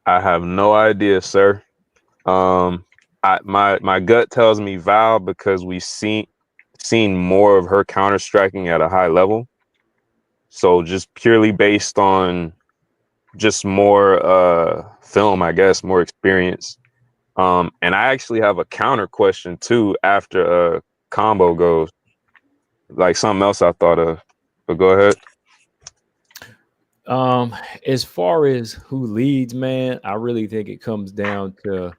S2: I have no idea, sir. My gut tells me Val because we've seen more of her counter striking at a high level. So just purely based on just more film, I guess, more experience. And I actually have a counter question too after a combo goes. Like something else I thought of. But go ahead.
S1: As far as who leads, man, I really think it comes down to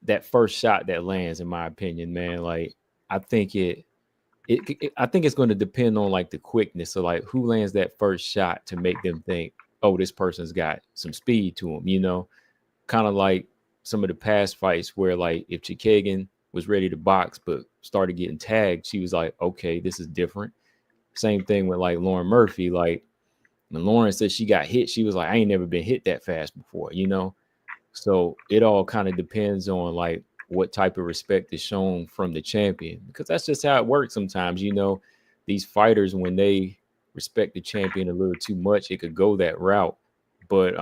S1: that first shot that lands, in my opinion, man. Like, I think I think it's going to depend on like the quickness. So like who lands that first shot to make them think, oh, this person's got some speed to him, kind of like some of the past fights where like if Chikagan was ready to box but started getting tagged, she was like, okay, this is different. Same thing with like Lauren Murphy. Like when Lauren said she got hit, she was like, I ain't never been hit that fast before, So it all kind of depends on like what type of respect is shown from the champion, because that's just how it works sometimes. These fighters, when they respect the champion a little too much, it could go that route. But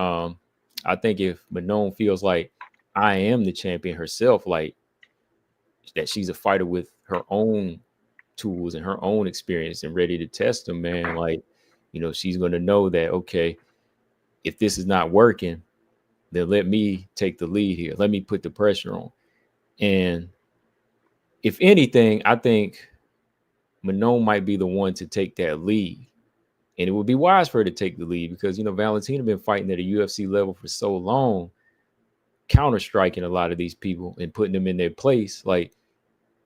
S1: I think if Manon feels like I am the champion herself, like that she's a fighter with her own tools and her own experience and ready to test them, man, like, she's going to know that, okay, if this is not working, then let me take the lead here. Let me put the pressure on. And if anything, I think Manon might be the one to take that lead. And it would be wise for her to take the lead because, Valentina been fighting at a UFC level for so long, counter-striking a lot of these people and putting them in their place. Like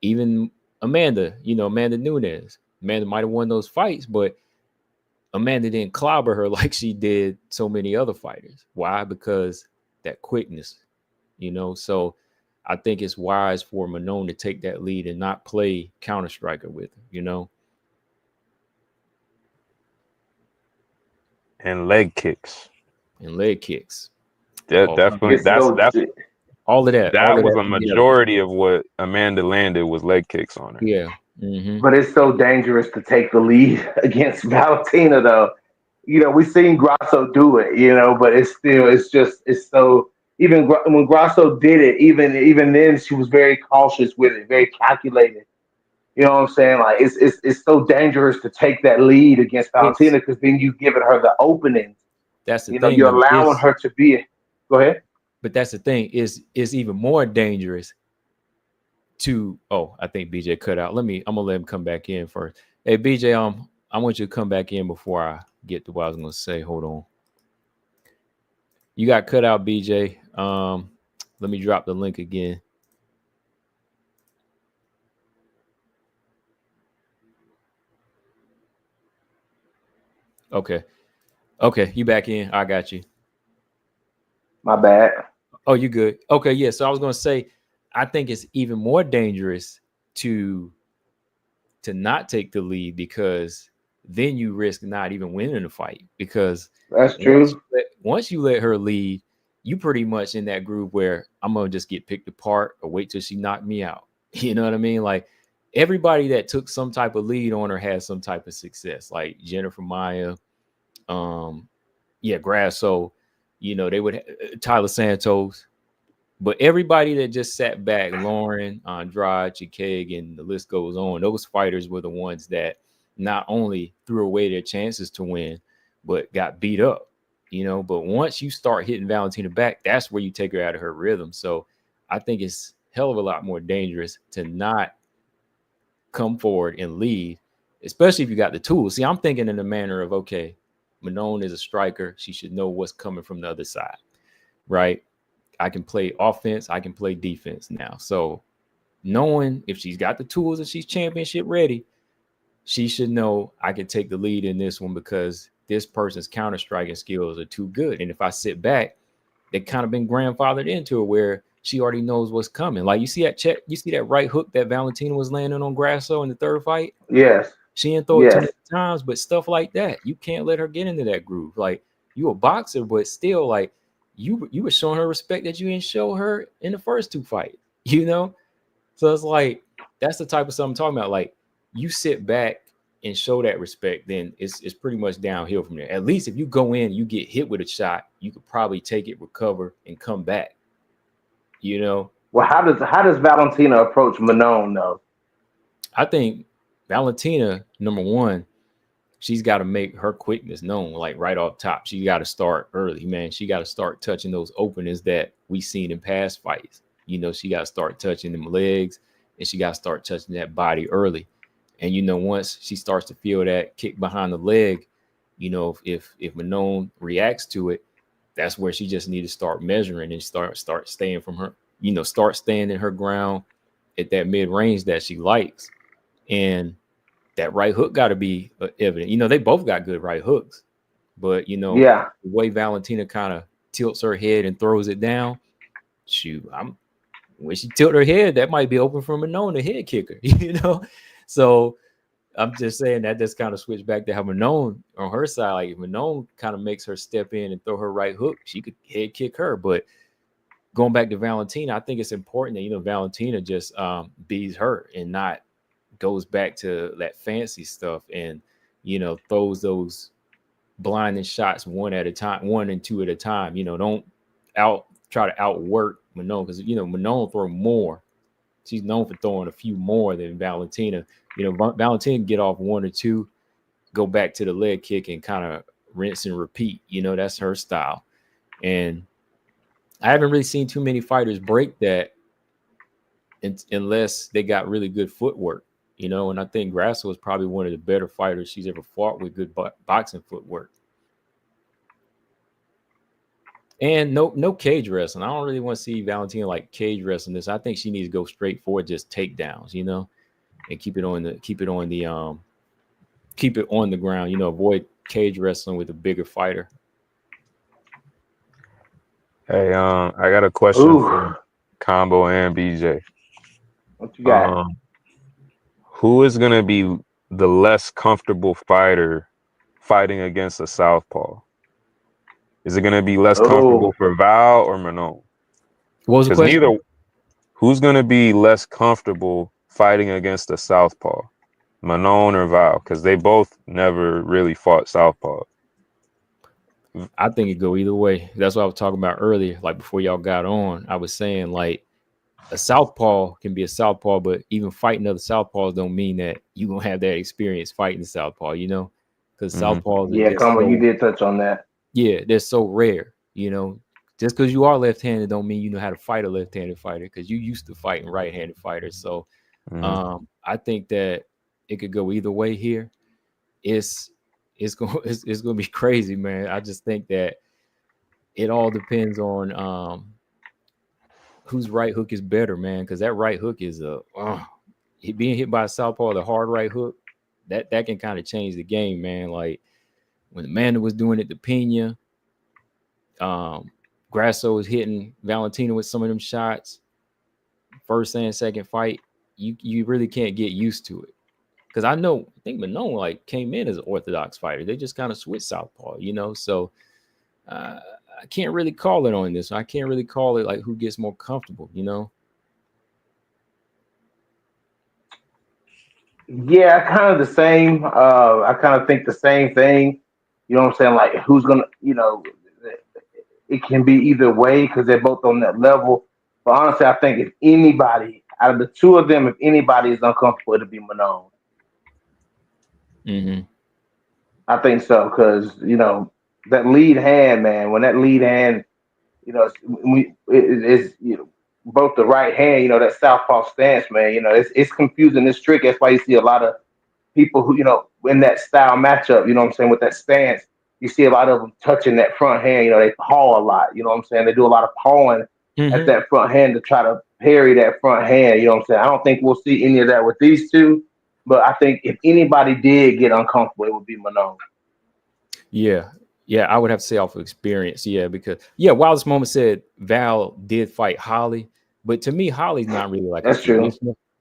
S1: even Amanda, Amanda Nunes. Amanda might have won those fights, but Amanda didn't clobber her like she did so many other fighters. Why? Because that quickness, So I think it's wise for Manon to take that lead and not play counter striker with her,
S2: And leg kicks.
S1: Yeah,
S2: definitely. That's
S1: all of that.
S2: That was a majority of what Amanda landed was leg kicks on her.
S1: Yeah.
S3: but it's so dangerous to take the lead against Valentina, though. We've seen Grasso do it, but it's so. Even when Grasso did it, even then, she was very cautious with it, very calculated. You know what I'm saying? Like it's so dangerous to take that lead against
S1: It's
S3: Valentina because then you've given her the openings.
S1: That's the thing
S3: You're
S1: though.
S3: allowing her to be. Go ahead.
S1: But that's the thing is even more dangerous to. Oh, I think BJ cut out. I'm gonna let him come back in first. Hey BJ, I want you to come back in before I get to what I was gonna say. Hold on. You got cut out, BJ. Let me drop the link again. Okay. You back in. I got you.
S3: My bad.
S1: Oh, you good. Okay, yeah. So I was gonna say, I think it's even more dangerous to not take the lead because then you risk not even winning the fight because
S3: That's true.
S1: once you let her lead, you pretty much in that groove where I'm gonna just get picked apart or wait till she knocked me out. You know what I mean? Like everybody that took some type of lead on her had some type of success, like Jennifer Maya, Grasso, they would Taila Santos. But everybody that just sat back, Lauren, Andrade, Chikeg, and the list goes on, those fighters were the ones that not only threw away their chances to win, but got beat up, But once you start hitting Valentina back, that's where you take her out of her rhythm. So I think it's hell of a lot more dangerous to not come forward and lead, especially if you got the tools. See, I'm thinking in the manner of, okay, Manon is a striker. She should know what's coming from the other side, right? I can play offense. I can play defense now. So knowing if she's got the tools and she's championship ready, she should know I can take the lead in this one because this person's counter striking skills are too good. And if I sit back, they kind of been grandfathered into it where she already knows what's coming. Like you see that right hook that Valentina was landing on Grasso in the third fight?
S3: Yes.
S1: She didn't throw it too many times, but stuff like that, you can't let her get into that groove. Like you a boxer, but still like you were showing her respect that you didn't show her in the first two fights, So it's like that's the type of stuff I'm talking about. Like you sit back and show that respect, then it's pretty much downhill from there. At least if you go in, you get hit with a shot, you could probably take it, recover, and come back.
S3: Well, how does Valentina approach Manon though?
S1: I think Valentina, number one, she's got to make her quickness known, like right off top. She got to start early, man. She got to start touching those openings that we seen in past fights. She got to start touching them legs and she got to start touching that body early. And, once she starts to feel that kick behind the leg, if Manon reacts to it, that's where she just need to start measuring and start staying from her, start staying in her ground at that mid range that she likes. And that right hook got to be evident. They both got good right hooks, but the way Valentina kind of tilts her head and throws it down, when she tilt her head, that might be open for Manon, the head kicker, So I'm just saying that just kind of switch back to how Manon on her side, like if Manon kind of makes her step in and throw her right hook, she could head kick her. But going back to Valentina, I think it's important that Valentina just beats her and not goes back to that fancy stuff and throws those blinding shots one and two at a time. Don't try to outwork Manon because Manon throw more. She's known for throwing a few more than Valentina. Valentina can get off one or two, go back to the leg kick and kind of rinse and repeat. That's her style. And I haven't really seen too many fighters break that unless they got really good footwork. And I think Grasso is probably one of the better fighters she's ever fought with good boxing footwork. And no cage wrestling. I don't really want to see Valentina like cage wrestling this. I think she needs to go straight forward, just takedowns, and keep it on the ground. Avoid cage wrestling with a bigger fighter.
S2: Hey, I got a question for Combo and BJ.
S3: What you got?
S2: Who is gonna be the less comfortable fighter fighting against a southpaw? Is it gonna be less comfortable for Val or Manon?
S1: What was the question?
S2: Who's gonna be less comfortable fighting against a southpaw, Manon or Val? Because they both never really fought southpaw.
S1: I think it go either way. That's what I was talking about earlier. Like before y'all got on, I was saying like a southpaw can be a southpaw, but even fighting other southpaws don't mean that you gonna have that experience fighting the southpaw. Because southpaws are
S3: Yeah,
S1: just
S3: Combo, you
S1: so
S3: did touch on that.
S1: they're so rare. Just because you are left-handed don't mean you know how to fight a left-handed fighter. Because you used to fighting right-handed fighters. So I think that it could go either way here. It's gonna be crazy, man. I just think that it all depends on whose right hook is better, man. Because that right hook is being hit by a southpaw, the hard right hook, that can kind of change the game, man. Like when Amanda was doing it to Pena, Grasso was hitting Valentina with some of them shots. First and second fight, you really can't get used to it. Because I think Manon like came in as an orthodox fighter. They just kind of switched southpaw, So I can't really call it on this. I can't really call it like who gets more comfortable,
S3: Yeah, kind of the same. I kind of think the same thing. You know what I'm saying? Like, who's gonna, it can be either way because they're both on that level. But honestly, I think if anybody out of the two of them, if anybody is uncomfortable, it'll be Manon.
S1: Mm-hmm.
S3: I think so because that lead hand, man. When that lead hand, it's both the right hand, that southpaw stance, man. It's confusing. It's tricky. That's why you see a lot of people who, in that style matchup, you know what I'm saying, with that stance, you see a lot of them touching that front hand. They paw a lot. You know what I'm saying? They do a lot of pawing at that front hand to try to parry that front hand. You know what I'm saying? I don't think we'll see any of that with these two, but I think if anybody did get uncomfortable, it would be Manon.
S1: Yeah. Yeah, I would have to say off of experience. Yeah, because Wildest Moment said Val did fight Holly, but to me, Holly's not really like
S3: That's true.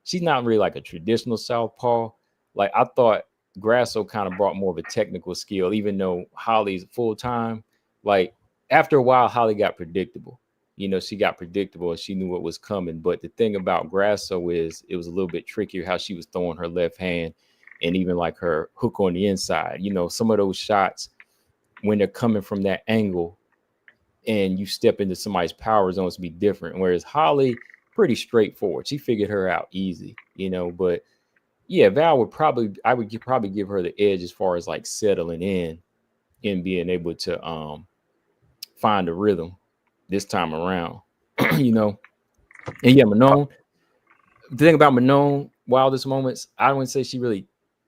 S1: She's not really like a traditional southpaw. Like I thought Grasso kind of brought more of a technical skill, even though Holly's full time. Like after a while, Holly got predictable. She got predictable and she knew what was coming. But the thing about Grasso is it was a little bit trickier how she was throwing her left hand and even like her hook on the inside. Some of those shots when they're coming from that angle and you step into somebody's power zones to be different. Whereas Holly, pretty straightforward. She figured her out easy, but Val would probably give her the edge as far as like settling in and being able to find a rhythm this time around, And Manon, the thing about Manon, Wildest Moments, I wouldn't say she really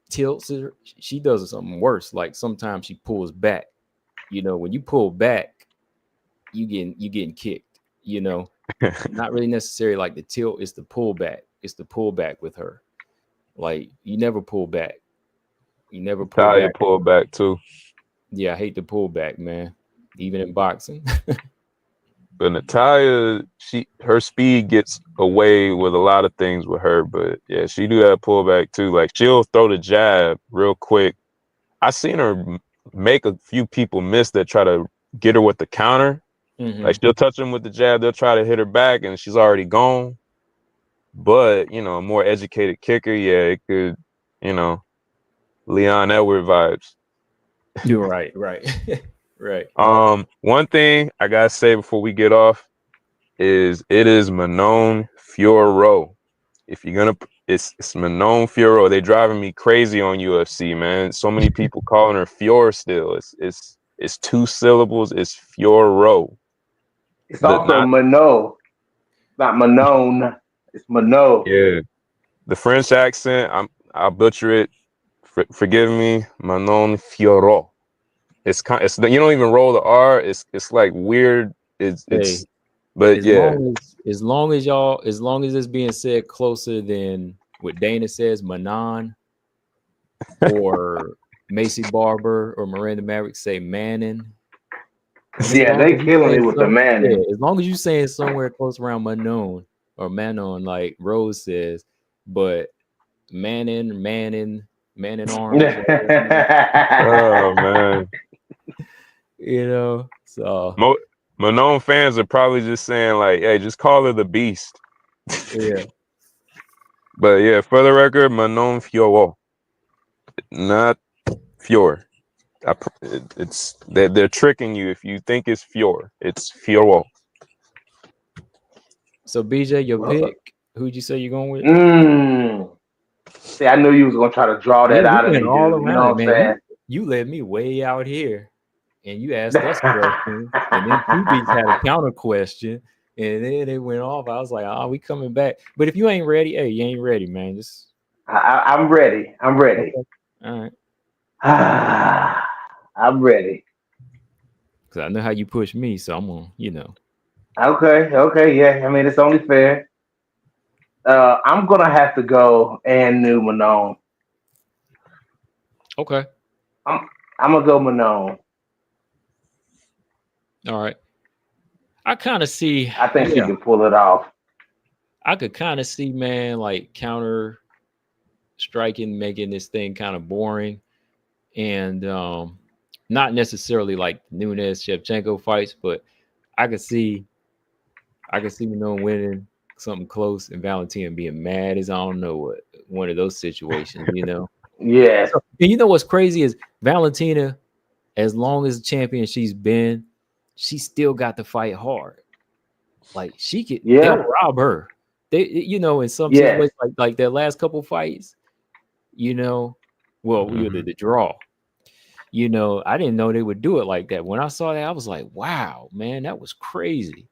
S1: tilts her. She does something worse. Like sometimes she pulls back. When you pull back, you getting kicked. Not really necessarily like the tilt. It's the pullback. It's the pullback with her. Like you never pull back. You never pull
S2: Taila
S1: back.
S2: pull back too.
S1: Yeah, I hate the pullback, man. Even in boxing.
S2: But Natalia, her speed gets away with a lot of things with her. But yeah, she do that pullback too. Like she'll throw the jab real quick. I seen her make a few people miss that try to get her with the counter. Like she'll touch them with the jab, they'll try to hit her back, and she's already gone. But a more educated kicker, it could, Leon Edward vibes.
S1: You're right, right.
S2: One thing I gotta say before we get off is it is Manon Fiorot. If you're gonna, it's Manon Fiorot. They driving me crazy on UFC, man. So many people calling her Fior still. It's two syllables. It's Fiorot.
S3: It's also Manon, not Manon. It's Manon.
S2: Yeah, the French accent. I'll butcher it. Forgive me, Manon Fiorot. It's you don't even roll the R. It's like weird. But
S1: as long as it's being said closer than what Dana says, Manon or Macy Barber or Miranda Maverick say Manning.
S3: Yeah, they killing it with the Manning.
S1: Yeah, as long as you saying somewhere close around Manon or Manon, like Rose says, but Manning arms.
S2: Oh man.
S1: So
S2: Manon fans are probably just saying like, hey, just call her the Beast.
S1: Yeah.
S2: But yeah, for the record, Manon Fiorot, not Fior. It's they're tricking you if you think it's Fior. It's Fiorot.
S1: So BJ, your pick. Who'd you say you're going with?
S3: See, I knew you was gonna try to draw that
S1: Yeah, we
S3: out of
S1: went
S3: me,
S1: all
S3: dude. You
S1: around
S3: know
S1: it,
S3: what
S1: man.
S3: I'm
S1: You led me way out here, and you asked us a question,
S3: saying?
S1: and then Two Beats had a counter question, and then it went off. I was like, "Oh, we coming back." But if you ain't ready, hey, you ain't ready, man. Just
S3: I'm ready. I'm ready.
S1: okay. All right,
S3: I'm ready.
S1: because I know how you push me, so I'm gonna,
S3: Okay, yeah. I mean, it's only fair. I'm gonna have to go and new Manon.
S1: Okay,
S3: I'm gonna go Manon.
S1: all right. I kind of see,
S3: I think she
S1: yeah,
S3: can pull it off.
S1: I could kind of see, man, like counter striking, making this thing kind of boring, and not necessarily like Nunes Shevchenko fights, but I could see winning something close and Valentina being mad as I don't know what one of those situations.
S3: Yes.
S1: So, and you know what's crazy is Valentina, as long as the champion she's been, she still got to fight hard. Like they'll
S3: Yeah.
S1: rob her. They, in some
S3: Yes.
S1: situations, like their last couple fights, well, the draw. I didn't know they would do it like that. When I saw that, I was like, wow, man, that was crazy.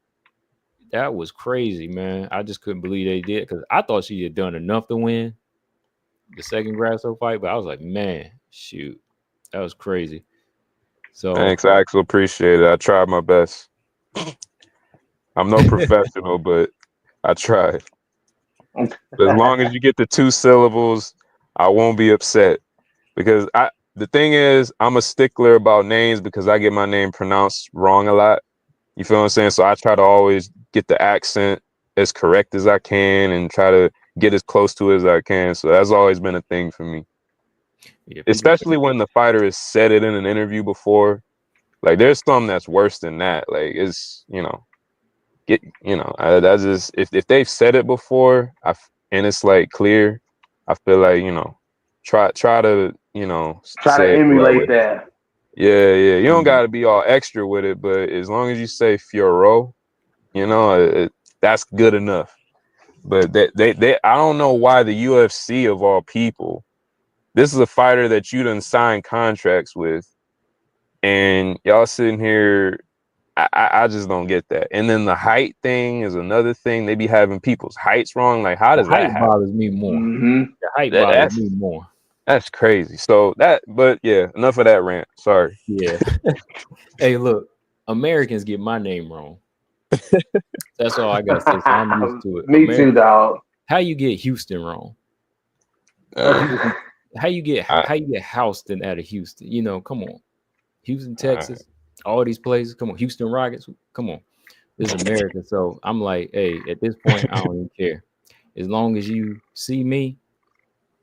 S1: That was crazy, man. I just couldn't believe they did because I thought she had done enough to win the second Grasso fight, but I was like, man, shoot, that was crazy. So
S2: Thanks, Axel. Appreciate it. I tried my best. I'm no professional, but I tried. As long as you get the 2 syllables, I won't be upset. Because the thing is, I'm a stickler about names because I get my name pronounced wrong a lot. You feel what I'm saying? So I try to always get the accent as correct as I can and try to get as close to it as I can. So that's always been a thing for me.
S1: yeah,
S2: Especially when the fighter has said it in an interview before. Like there's some that's worse than that. Like it's, that's just if they've said it before, and it's like clear, I feel like, try to,
S3: Try to
S2: say it the right way.
S3: emulate that.
S2: Yeah. You don't got to be all extra with it, but as long as you say Fiorot, that's good enough. But I don't know why the UFC of all people, this is a fighter that you done signed contracts with, and y'all sitting here. I just don't get that. And then the height thing is another thing. They be having people's heights wrong. Like, how
S1: the
S2: does that
S1: height
S2: happen?
S1: bothers me more.
S3: Mm-hmm.
S1: The height bothers me more.
S2: That's crazy. So but yeah, enough of that rant. Sorry.
S1: Yeah. Hey, look, Americans get my name wrong. That's all I got to say. So I'm used to it.
S3: Me too, dog.
S1: How you get Houston wrong? How you get Houston out of Houston? Come on. Houston, Texas, all these places. Come on, Houston Rockets. Come on. This is America. So I'm like, hey, at this point, I don't even care. As long as you see me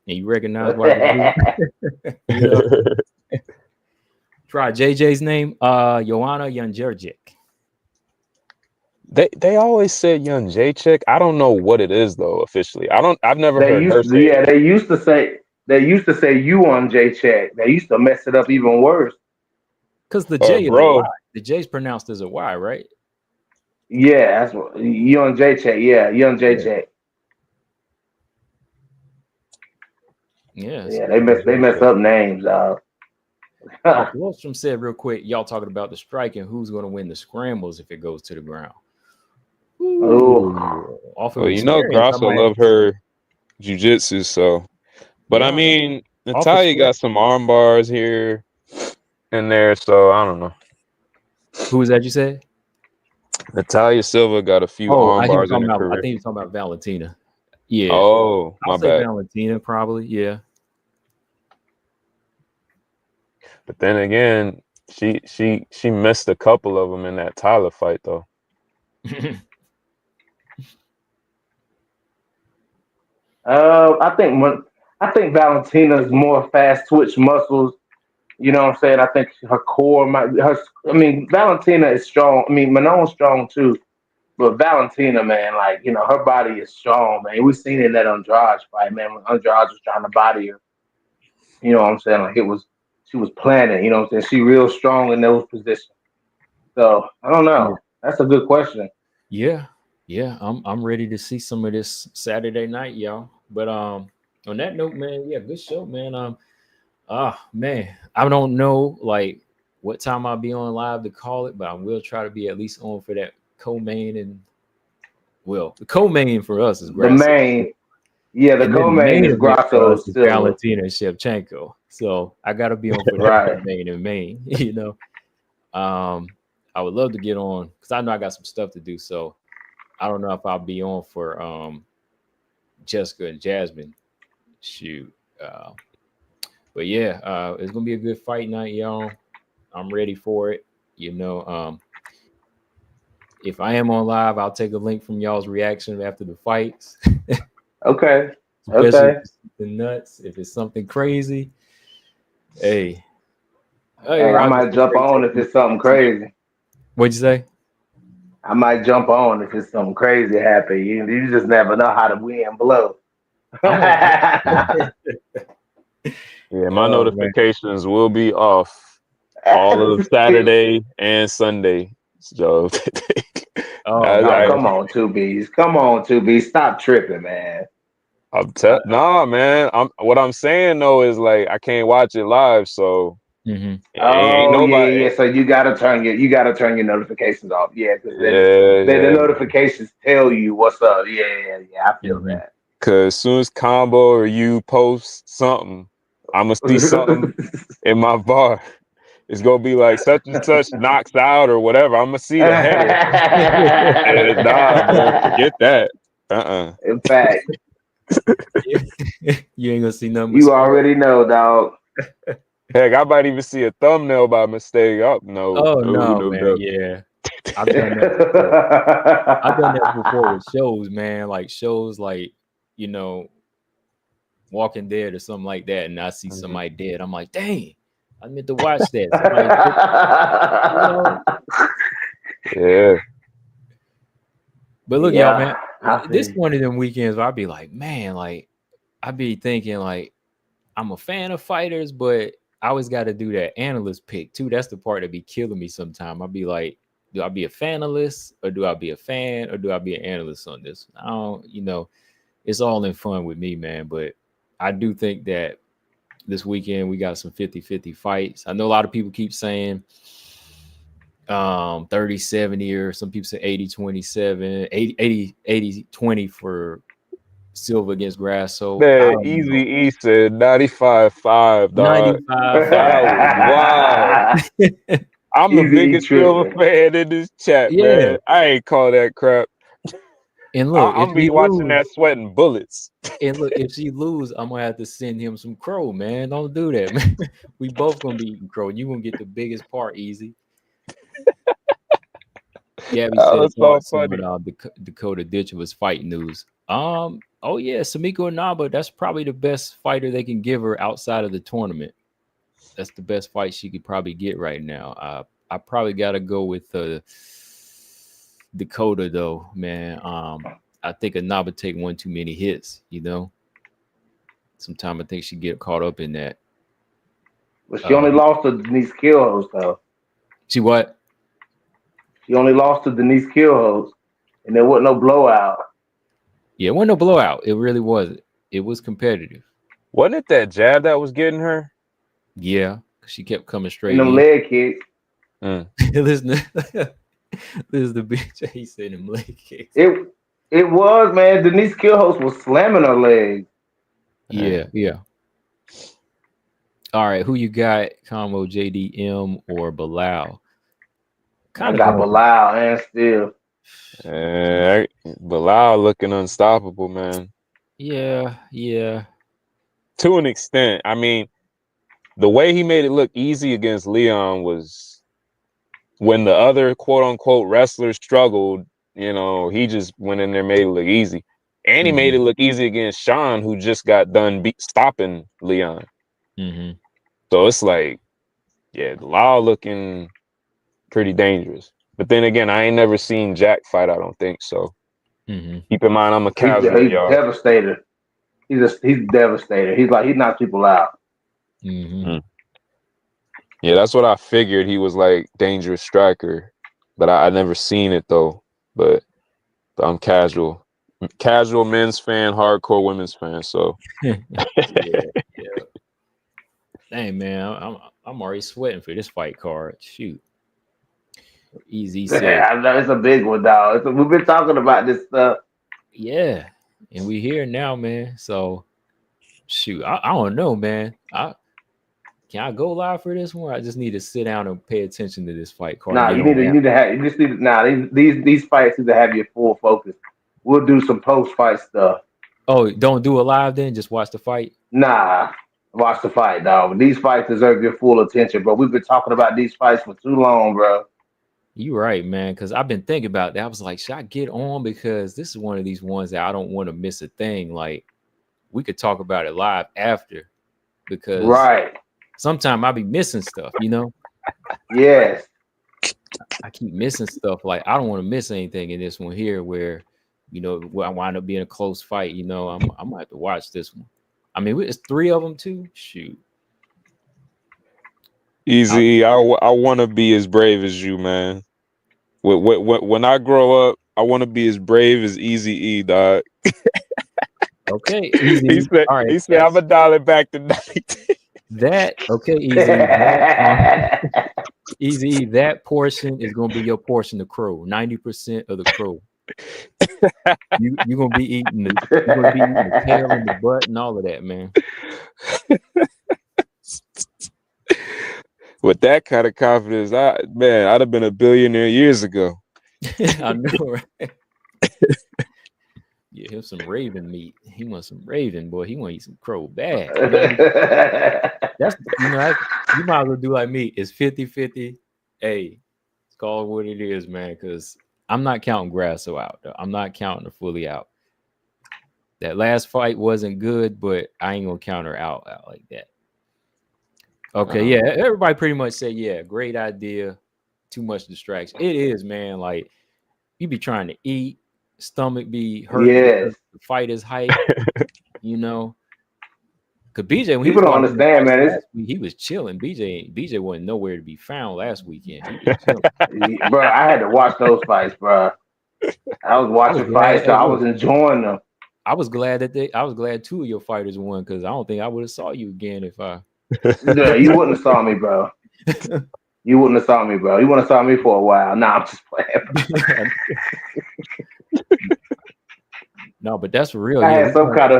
S1: and you recognize what I can do. Try JJ's name, Joanna Janjurjic.
S2: They always said Young Jacek. I don't know what it is though officially. I've never heard her say it.
S3: They used to say you on J check. They used to mess it up even worse.
S1: Because the J is a Y. The J is pronounced as a Y, right?
S3: Yeah, that's what Young J check. Yeah, Young J check.
S1: Yeah,
S3: they mess up names.
S1: Wallstrom said real quick, y'all talking about the striking, who's going to win the scrambles if it goes to the ground?
S2: Grasso love her jiu-jitsu, so. But I mean, Natalia got some arm bars here and there, so I don't know.
S1: Who was that you said?
S2: Natalia Silva got a few arm bars in her career.
S1: I think you're talking about Valentina. Yeah.
S2: Oh,
S1: I'll say bad. Valentina probably, yeah.
S2: But then again, she missed a couple of them in that Taila fight, though.
S3: I think Valentina's more fast twitch muscles. You know what I'm saying? I think her core Valentina is strong. I mean, Manon's strong too, But Valentina, man, like, you know, her body is strong, man. We seen it in that Andrade fight, man, when Andrade was trying to body her. You know what I'm saying? Like, she was planning, you know what I'm saying? She real strong in those positions. So, I don't
S1: Yeah.
S3: know. That's a good question.
S1: Yeah, yeah. I'm ready to see some of this Saturday night, y'all. But on that note, man, yeah, good show, man. Man, I don't know like what time I'll be on live to call it, but I will try to be at least on for that co-main. And well, the co-main for us is
S3: The
S1: Grasso,
S3: main, yeah, the
S1: and then the
S3: co-main
S1: main
S3: is
S1: event for
S3: Grasso
S1: us is
S3: Silva.
S1: Valentina and Shevchenko. So I got to be on for that
S3: Right.
S1: co-main and main. You know, I would love to get on because I know I got some stuff to do. So I don't know if I'll be on for Jessica and Jasmine. Shoot. Uh, but yeah, it's gonna be a good fight night, y'all. I'm ready for it. You know, if I am on live, I'll take a link from y'all's reaction after the fights,
S3: Okay.
S1: especially if
S3: Okay.
S1: it's something nuts. If it's something crazy, hey, hey,
S3: Hey, I
S1: Roger
S3: might
S1: said
S3: jump
S1: Ray
S3: on if
S1: taking
S3: it's something
S1: the
S3: crazy.
S1: What'd you say?
S3: I might jump on if it's something crazy happen. You just never know how the wind blows.
S1: I'm on.
S2: Yeah, my
S1: Oh man.
S2: notifications will be off all of Saturday and Sunday. So
S1: Oh
S3: Oh,
S2: I,
S1: man.
S3: come on, two B's. Come on, two B's. Stop tripping, man.
S1: I,
S2: nah, man. What I'm saying though is like I can't watch it live, so
S1: mhm.
S2: ain't
S3: Oh yeah,
S2: nobody.
S3: yeah. So you gotta turn your notifications off. Yeah, because then
S2: Yeah,
S3: the
S2: yeah, man.
S3: notifications tell you what's up. Yeah, yeah, yeah. I feel
S1: Mhm.
S3: that.
S2: Cause as soon as Combo or you post something, I'ma see something in my bar. It's gonna be like such and such knocks out or whatever. I'm gonna see the header. And nah, man, forget that.
S3: In fact,
S1: You ain't gonna see nothing but
S3: you
S1: smoke.
S3: already know, dog.
S2: Heck, I might even see a thumbnail by mistake. Oh no,
S1: Oh
S2: no,
S1: no,
S2: no,
S1: man.
S2: no.
S1: Yeah. I've done that before. I've done that before with shows, man. Like shows like, you know, Walking Dead or something like that, and I see
S2: Mhm.
S1: somebody dead. I'm like, dang, I meant to watch that. Somebody took, you know.
S2: Yeah.
S1: But look, y'all, man,
S3: Yeah, I
S1: this
S3: see.
S1: one of them weekends where I'd be like, man, like I'd be thinking like I'm a fan of fighters, but I always got to do that analyst pick too. That's the part that be killing me sometimes. I'll be like, do I be a fanalist or do I be a fan or do I be an analyst on this? I don't, you know, it's all in fun with me, man. But I do think that this weekend we got some 50-50 fights. I know a lot of people keep saying 30-70 or some people say 80-27, 80-20 for Silva against Grasso. I
S2: Man,
S1: don't
S2: Easy
S1: know.
S2: E said 95-5, dog.
S1: 95-5.
S2: That was wild. I'm the
S3: Easy E
S2: biggest Silver
S3: tripping.
S2: fan in this chat,
S1: Yeah.
S2: man. I ain't call that crap.
S1: And look, if
S2: I'm be
S1: he
S2: watching
S1: lose,
S2: that sweating bullets.
S1: and look, if she lose, I'm gonna have to send him some crow, man. Don't do that, man. We both gonna be eating crow. You gonna get the biggest part easy. Gabby
S2: That
S1: said
S2: was so
S1: thoughts on
S2: funny.
S1: Dakota Ditch was fight news. Oh yeah, Samiko Naba, that's probably the best fighter they can give her outside of the tournament. That's the best fight she could probably get right now. I probably gotta go with Dakota though, man. I think a Naba take one too many hits, you know. Sometimes I think she get caught up in that.
S3: But she
S1: Uh,
S3: only lost to Denise Killhouse, though.
S1: she what?
S3: She only lost to Denise Killhouse, and there wasn't no blowout.
S1: Yeah, it wasn't no blowout. It really wasn't. It was competitive.
S2: Wasn't it that jab that was getting her?
S1: Yeah, she kept coming
S3: And
S1: straight
S3: them
S1: in.
S3: leg kicks.
S2: Mm.
S1: listen, listen to bitch. He said them leg kicks.
S3: It it was, man. Denise Killhouse was slamming her legs.
S1: Yeah, yeah. All right, who you got? Combo JDM or Bilal?
S3: I
S1: Kind of
S3: got
S1: going for
S3: Bilal and still.
S2: Bilal looking unstoppable, man.
S1: yeah, yeah.
S2: To an extent. I mean, the way he made it look easy against Leon was when the other quote unquote wrestlers struggled, he just went in there and made it look easy. And he made
S1: Mm-hmm.
S2: it look easy against Sean, who just got done stopping Leon.
S1: Mm-hmm.
S2: So it's like, yeah, Bilal looking pretty dangerous. But then again, I ain't never seen Jack fight. I don't think so.
S1: Mm-hmm.
S2: Keep in mind, I'm a casual.
S3: He's
S2: y'all.
S3: devastated. He's devastated. He's like he knocks people out.
S1: Mm-hmm.
S2: Yeah, that's what I figured. He was like dangerous striker, but I never seen it though. But I'm casual men's fan, hardcore women's fan. So
S1: yeah. Dang, man, I'm already sweating for this fight card. Shoot. Easy said.
S3: I know it's a big one, dog. We've been talking about this stuff.
S1: Yeah. And we here now, man. So shoot, I don't know, man. Can I go live for this one? I just need to sit down and pay attention to this fight card.
S3: Nah, you need to have these fights need to have your full focus. We'll do some post fight stuff.
S1: Oh, don't do it live then. Just watch the fight.
S3: Nah, watch the fight, dog. These fights deserve your full attention, bro. We've been talking about these fights for too long, bro.
S1: You right, man. Because I've been thinking about that. I was like, should I get on? Because this is one of these ones that I don't want to miss a thing. Like, we could talk about it live after. Because
S3: right.
S1: Sometimes I be missing stuff, you know?
S3: Yes.
S1: I keep missing stuff. Like, I don't want to miss anything in this one here where, you know, where I wind up being a close fight. You know, I'm going to have to watch this one. I mean, it's 3 of them too. Shoot.
S2: Easy. I want to be as brave as you, man. When I grow up, I want to be as brave as Easy E, dog.
S1: Okay. Easy.
S2: He said,
S1: all right,
S2: he said I'm a dollar back tonight.
S1: That okay, Easy. That portion is gonna be your portion of crow. 90% of the crow. You're gonna be eating the tail and the butt and all of that, man.
S2: With that kind of confidence, I'd have been a billionaire years ago.
S1: I know, right? Yeah, him some raven meat. He wants some raven, boy. He want to eat some crow bad. You know? That's you might as well do like me. It's 50-50. Hey, it's called what it is, man. Because I'm not counting Grasso out. Though. I'm not counting her fully out. That last fight wasn't good, but I ain't gonna count her out like that. Okay, yeah. Everybody pretty much said, yeah, great idea. Too much distraction. It is, man. Like you be trying to eat. Stomach be hurt.
S3: Yes.
S1: The fight is hype, you know. Cause BJ, when
S3: people don't understand, man.
S1: He was chilling. BJ wasn't nowhere to be found last weekend.
S3: Bro, I had to watch those fights, bro. I was watching fights, so I was enjoying them.
S1: I was glad 2 of your fighters won because I don't think I would have saw you again if I.
S3: Yeah, you wouldn't have saw me, bro. You wouldn't have saw me, bro. You wouldn't have saw me for a while. Nah, I'm just playing.
S1: No, but that's real.
S3: I had some kind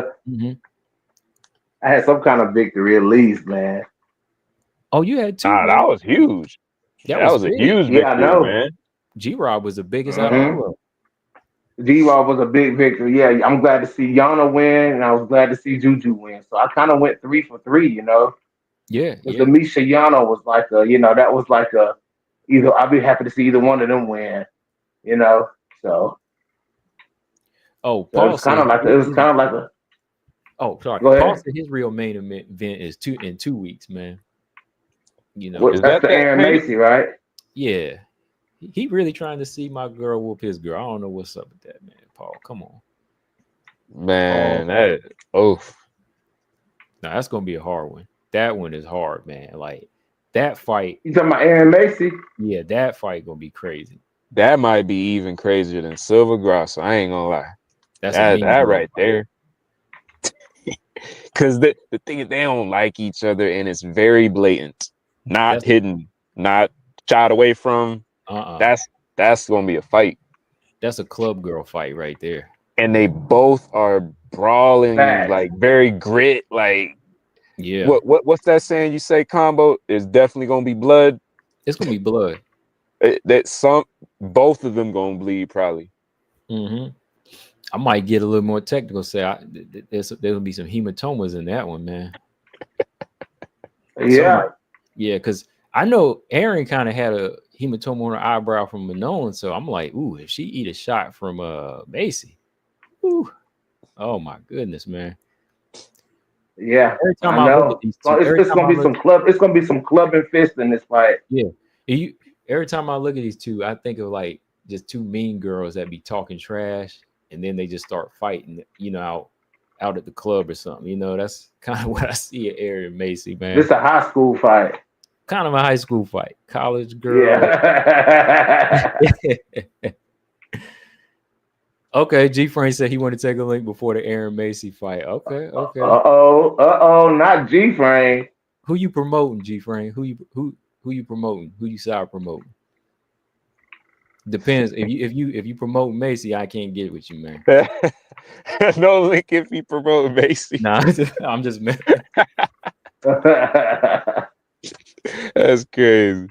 S3: of victory at least, man.
S1: Oh, you had 2.
S2: That was huge. That was a huge victory,
S3: I know.
S2: man.
S1: G-Rob was the biggest out of all of them.
S3: G-Rob was a big victory. Yeah, I'm glad to see Yana win, and I was glad to see Juju win. So I kind of went 3 for 3, you know.
S1: Yeah.
S3: The Misha Yana was like that was like either I'd be happy to see either one of them win, you know. So.
S1: Oh, Paul.
S3: It was kind of like a.
S1: Oh, sorry.
S3: Go ahead.
S1: Paul said his real main event is in 2 weeks, man. You know,
S3: that's the Aaron Macy, right?
S1: Yeah, he really trying to see my girl whoop his girl. I don't know what's up with that, man. Paul, come on,
S2: man.
S1: Now that's gonna be a hard one. That one is hard, man. Like that fight.
S3: You talking about Aaron Macy?
S1: Yeah, that fight gonna be crazy.
S2: That might be even crazier than Silva Grasso. I ain't gonna lie.
S1: That's
S2: that right there. Because the thing is, they don't like each other, and it's very blatant, not hidden, not shied away from. That's gonna be a fight.
S1: That's a club girl fight right there.
S2: And they both are brawling, like very grit. Like,
S1: yeah.
S2: What's that saying? You say combo? There's definitely gonna be blood.
S1: It's gonna be blood.
S2: Both of them gonna bleed probably.
S1: Mm-hmm. I might get a little more technical. Say there'll be some hematomas in that one, man.
S3: Yeah,
S1: yeah, because I know Aaron kind of had a hematoma on her eyebrow from Manon, so I'm like, ooh, if she eat a shot from Macy, ooh, oh my goodness, man.
S3: Yeah,
S1: every time I look at these two,
S3: it's gonna be some clubbing fist in this fight.
S1: Yeah, every time I look at these two, I think of like just two mean girls that be talking trash, and then they just start fighting, out at the club or something. That's kind of what I see at Aaron and Macy, man.
S3: This a high school fight.
S1: Kind of a high school fight, college girl.
S3: Yeah.
S1: Okay, G Frank said he wanted to take a link before the Aaron Macy fight. Okay.
S3: Not G Frame.
S1: Who you promoting, G Frank? Who you promoting? Who you side promoting? Depends. If you promote Macy, I can't get with you, man.
S2: No link if you promote Macy.
S1: Nah, I'm just messing.
S2: That's crazy.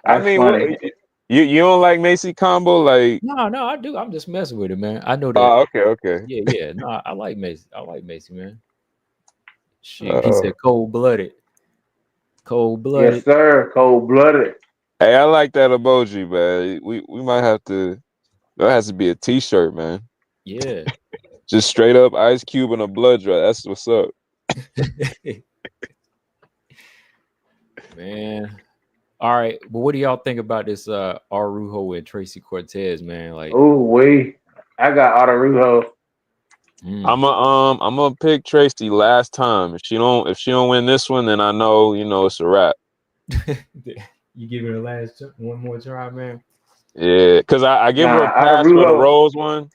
S2: I mean, what, you don't like Macy combo? Like,
S1: no, I do. I'm just messing with it, man. I know that.
S2: Oh, okay.
S1: Yeah. No, I like Macy. Man. Shit, he said cold blooded.
S3: Yes, sir. Cold blooded.
S2: Hey, I like that emoji, man. We might have to. That has to be a T-shirt, man.
S1: Yeah.
S2: Just straight up Ice Cube and a blood draw. That's what's up.
S1: Man. All right, but what do y'all think about this Arujo and Tracy Cortez, man? Like,
S3: I got Arujo.
S2: I'm gonna pick Tracy last time. If she don't win this one, then I know it's a wrap.
S1: You give her one more try, man.
S2: Yeah, because I give her a pass for the Rose one.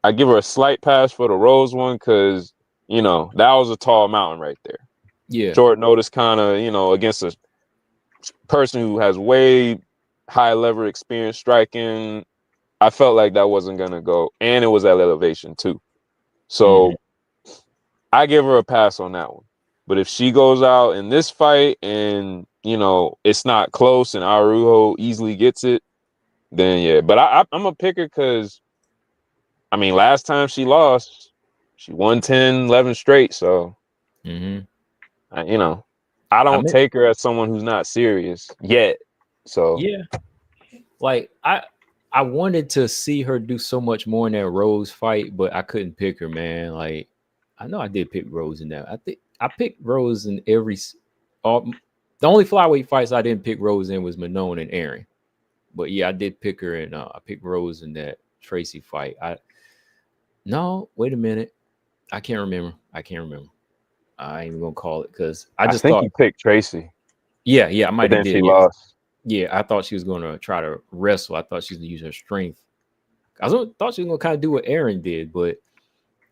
S2: I give her a slight pass for the Rose one because that was a tall mountain right there.
S1: Yeah,
S2: short notice, kind of against a person who has way high level experience striking. I felt like that wasn't gonna go, and it was at elevation too. So I give her a pass on that one. But if she goes out in this fight and it's not close and Arujo easily gets it, then yeah. But I'm gonna pick her because last time she lost, she won 10-11 straight. So I don't take her as someone who's not serious yet. So
S1: yeah, like I wanted to see her do so much more in that Rose fight, but I couldn't pick her, man. Like, I know I did pick Rose in that. I think I picked Rose in the only flyweight fights I didn't pick Rose in was Manon and Aaron. But yeah, I did pick her, and I picked Rose in that Tracy fight. No, wait a minute. I can't remember. I ain't even gonna call it because I think
S2: you picked Tracy.
S1: Yeah, I might have did.
S2: She lost.
S1: Yeah, I thought she was going to try to wrestle. I thought she was going to use her strength. I thought she was going to kind of do what Aaron did, but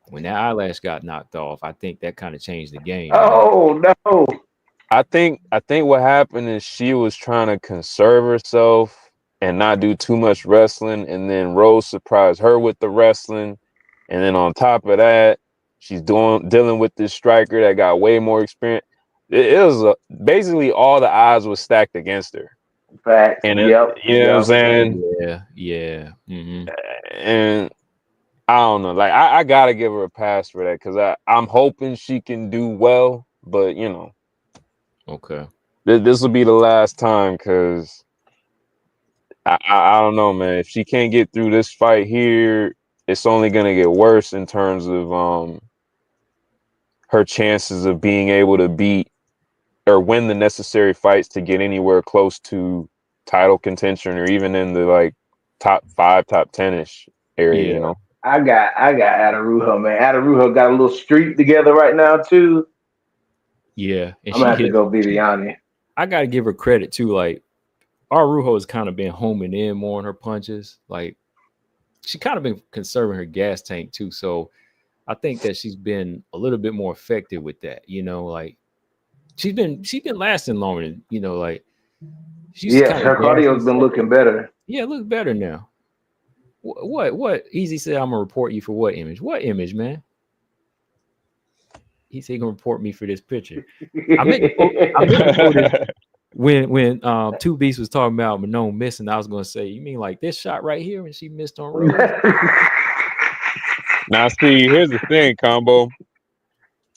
S1: when that eyelash got knocked off, I think that kind of changed the game.
S3: Oh, no.
S2: I think what happened is she was trying to conserve herself and not do too much wrestling, and then Rose surprised her with the wrestling, and then on top of that, she's dealing with this striker that got way more experience. It was basically all the odds was stacked against her.
S3: Facts.
S2: And you know what I'm saying?
S1: Yeah.
S2: And I don't know. Like I gotta give her a pass for that because I'm hoping she can do well, but
S1: okay.
S2: This will be the last time because I don't know, man. If she can't get through this fight here, it's only gonna get worse in terms of her chances of being able to beat or win the necessary fights to get anywhere close to title contention or even in the top 5, top 10-ish area,
S3: I got Arujo, man. Arujo got a little streak together right now too.
S1: Yeah. And
S3: I'm gonna have to go Bibiani.
S1: I gotta give her credit too. Like Arujo has kind of been homing in more on her punches. Like she kind of been conserving her gas tank too. So I think that she's been a little bit more effective with that, like she's been lasting longer than, like she's
S3: her cardio's been looking better.
S1: Yeah, it looks better now. What Easy said I'm gonna report you for what image? What image, man? He said he gonna report me for this picture. I meant to when Two Beasts was talking about Manon missing, I was gonna say, you mean like this shot right here when she missed on Rose?
S2: Now, see, here's the thing, Combo.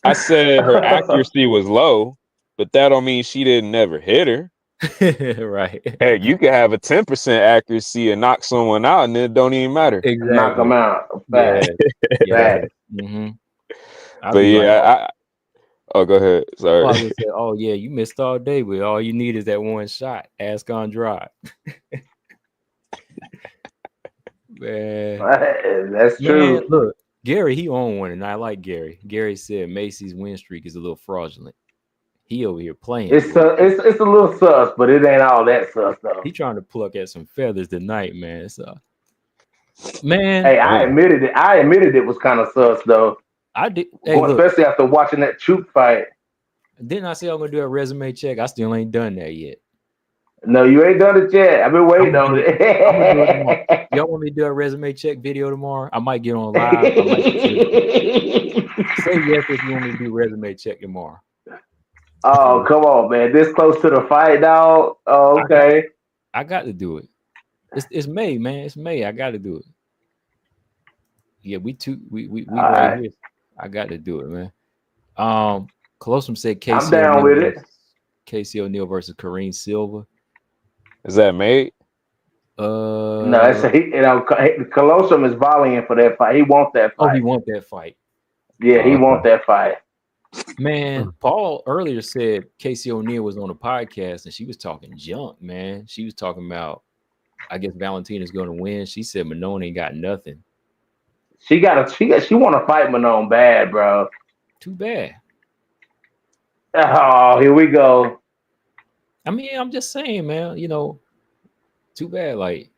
S2: I said her accuracy was low, but that don't mean she didn't never hit her.
S1: Right.
S2: Hey, you could have a 10% accuracy and knock someone out, and it don't even matter.
S3: Exactly. Knock them out.
S1: Yeah.
S3: Bad.
S1: Mm-hmm.
S2: But yeah, Oh, go ahead.
S1: I
S2: Sorry.
S1: was gonna say, oh yeah, you missed all day, but all you need is that one shot. Ask Andrade. Man,
S3: That's true.
S1: look, Gary, he on one, and I like Gary. Gary said Macy's win streak is a little fraudulent. He over here playing.
S3: It's a little sus, but it ain't all that sus though.
S1: He trying to pluck at some feathers tonight, man. So, man,
S3: Hey, I admitted it. I admitted it was kind of sus though.
S1: I did. Hey, look,
S3: especially after watching that Troop fight.
S1: Didn't I say I'm gonna do a resume check? I still ain't done that yet.
S3: No, you ain't done it yet. I've been waiting on it.
S1: Y'all want me to do a resume check video tomorrow? I might get on live. I might say yes if you want me to do resume check tomorrow.
S3: Oh, come on, man. This close to the fight, dog. Oh, okay.
S1: I got to do it. It's May, man. It's May. I got to do it. Yeah, we right here. I got to do it, man. Colosseum said Casey.
S3: I'm down with it.
S1: Casey O'Neill versus Kareem Silva.
S2: Is that made?
S3: No, it's Colosseum is volleying for that fight. He wants that fight.
S1: Oh, he wants that fight.
S3: Yeah, he wants that fight.
S1: Man, Paul earlier said Casey O'Neill was on a podcast and she was talking junk, man. She was talking about, I guess Valentina's going to win. She said Manon ain't got nothing.
S3: She want to fight Manon bad, bro.
S1: Too bad.
S3: Oh, here we go.
S1: I mean, I'm just saying, man, too bad. Like,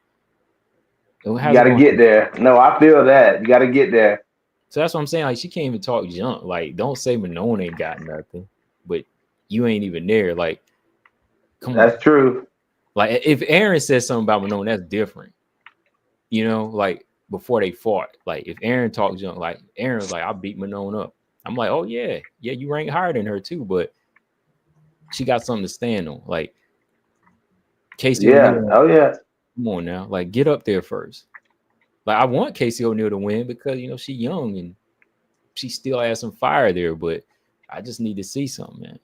S3: you got to get there. No, I feel that. You got to get there.
S1: So that's what I'm saying. Like, she can't even talk junk. Like, don't say Manon ain't got nothing, but you ain't even there. Like, come on.
S3: That's true.
S1: Like, if Aaron says something about Manon, that's different. Like, before they fought. Like, if Aaron talks junk, like, Aaron was like, I beat Manon up. I'm like, oh, yeah. Yeah, you rank higher than her, too, but she got something to stand on. Like, Casey O'Neill.
S3: Oh, yeah.
S1: Come on now. Like, get up there first. Like, I want Casey O'Neill to win because, she's young and she still has some fire there, but I just need to see something, man.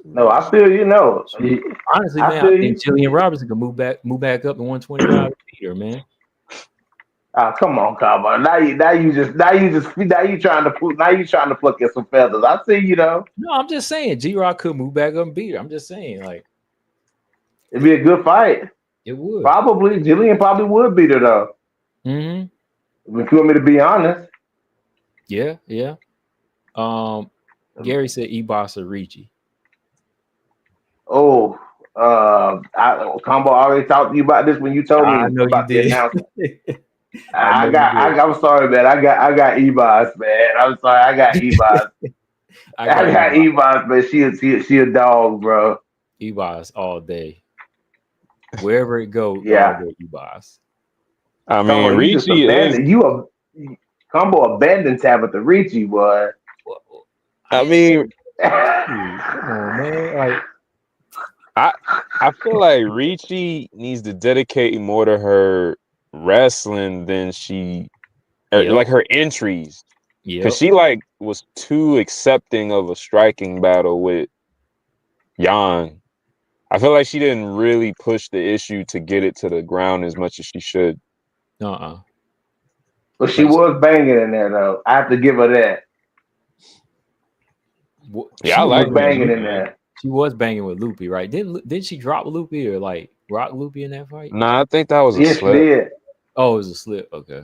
S3: No, I feel
S1: Honestly, man, I think Jillian Robertson can move back up to 125 here, man.
S3: Come on, Combo. Now you trying to pluck at some feathers. I see you though.
S1: No, I'm just saying G-Rock could move back up and beat her. I'm just saying, like,
S3: it'd be a good fight.
S1: It would.
S3: Probably. Jillian probably would beat her though.
S1: Mm-hmm.
S3: If you want me to be honest.
S1: Yeah. Gary said Ebos or Ricci.
S3: Oh, Combo already talked to you about this when you told me about the announcement. I'm sorry, man. I got Ebos, man. I'm sorry. I got Ebos. I got Ebos, man. She a dog, bro.
S1: Ebos all day. Wherever it goes,
S3: yeah.
S1: Ebos.
S2: I mean, Ricci is
S3: Combo abandoned Tabitha Ricci, boy.
S2: I mean,
S1: come on, man. Like,
S2: I feel like Ricci needs to dedicate more to her wrestling than like her entries. Yeah, because she was too accepting of a striking battle with Jan. I feel like she didn't really push the issue to get it to the ground as much as she should.
S3: But she was banging in there, though. I have to give her that.
S2: Yeah, I like
S3: banging in there.
S1: She was banging with Loopy, right? Did she drop Loopy or like rock Loopy in that fight?
S2: Nah, I think that was a slip.
S3: She did.
S1: Oh, it was a slip. Okay.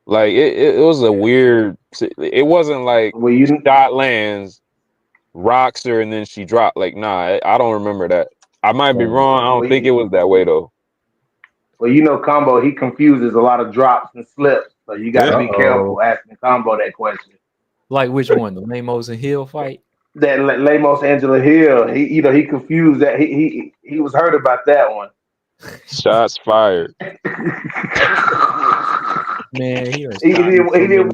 S2: Like it was a weird. It wasn't like shot lands, rocks her, and then she dropped. Like, nah, I don't remember that. I might be wrong. I don't think it was that way though.
S3: Well, Combo, he confuses a lot of drops and slips, so you got to be careful asking Combo that question.
S1: Like which one? The Lemos and Hill fight?
S3: That Lemos Angela Hill. He confused that. He was hurt about that one.
S2: Shots fired.
S1: Man, he
S3: didn't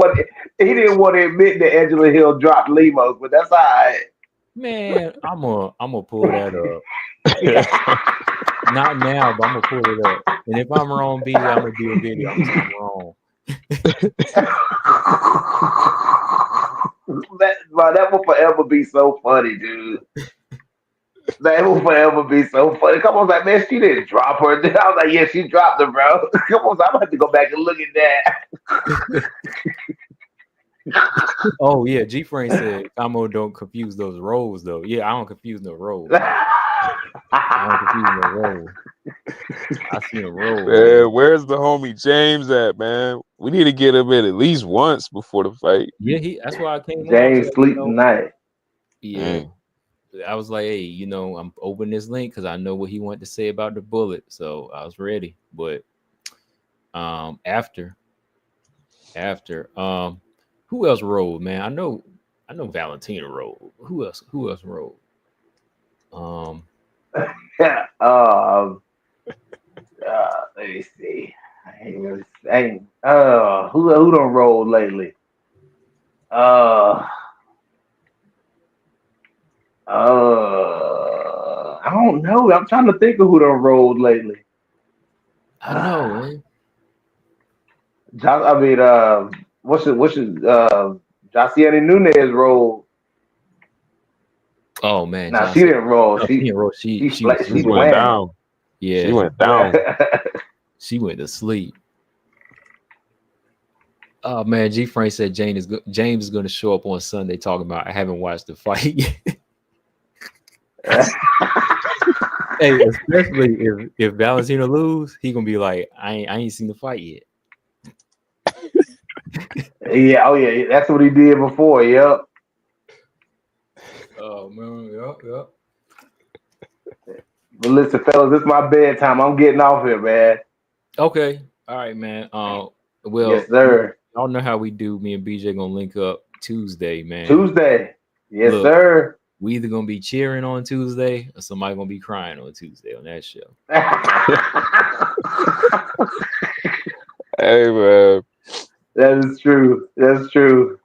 S3: want to admit that Angela Hill dropped Lemos, but that's all right.
S1: Man, I'm gonna pull that up. Not now, but I'm gonna pull it up. And if I'm wrong, I'm gonna do a video. I'm wrong.
S3: That will forever be so funny, dude. That will forever be so funny. Come on, like, man, she didn't drop her. I was like, yeah, she dropped her, bro. Come on, I'm gonna have to go back and look at that.
S1: Oh yeah, G Frame said Camo don't confuse those roles though. Yeah, I don't confuse no roles. I don't confuse no roles. I seen a roll.
S2: Man, where's the homie James at, man? We need to get him in at least once before the fight.
S1: Yeah, that's why I came
S3: James
S1: on.
S3: sleep tonight.
S1: Yeah.
S2: Man.
S1: I was like, hey, I'm opening this link because I know what he wanted to say about the bullet. So I was ready. But after who else rolled, man? I know Valentina rolled. Who else rolled?
S3: Let me see. Who don't roll lately? I don't know. I'm trying to think of who done rolled lately.
S1: I know, man.
S3: What's Josiane Nunez rolled?
S1: Oh man,
S3: Nah, she didn't roll.
S1: no, she didn't roll. She
S2: She went
S3: swam.
S2: down.
S1: Yeah,
S2: She went down.
S1: she went to sleep. Oh man, G Frank said James is going to show up on Sunday talking about I haven't watched the fight yet. Hey, especially if Valentina lose, he gonna be like, I ain't seen the fight yet.
S3: Yeah, oh yeah, that's what he did before. Yep.
S1: Oh man, yep.
S3: But listen, fellas, it's my bedtime. I'm getting off here, man.
S1: Okay, all right, man. Well,
S3: Yes, sir.
S1: y'all know how we do. Me and BJ gonna link up Tuesday, man.
S3: Tuesday. Yes,
S1: Look,
S3: sir.
S1: we either gonna be cheering on Tuesday or somebody gonna be crying on Tuesday on that show.
S2: Hey man.
S3: That is true. That's true.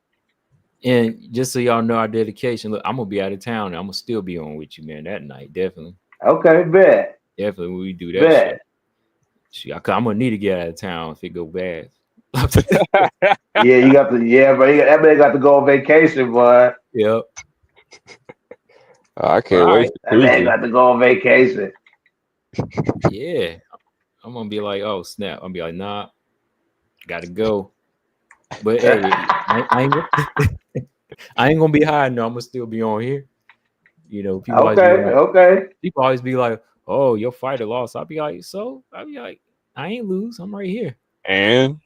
S1: And just so y'all know our dedication, look, I'm gonna be out of town and I'm gonna still be on with you, man, that night. Definitely.
S3: Okay, bet.
S1: Definitely when we do that
S3: Bet.
S1: shit. I'm gonna need to get out of town if it go bad.
S3: Yeah, you got to. Yeah, but that man got to go on vacation, boy.
S1: Yep.
S2: I can't wait.
S3: That man got to go on vacation.
S1: Yeah. I'm gonna be like, oh snap. I'm gonna be like, nah, gotta go. But hey, I ain't gonna be hiding. No, I'm gonna still be on here. People people always be like, oh, your fighter lost. I'll be like, I ain't lose. I'm right here.
S2: And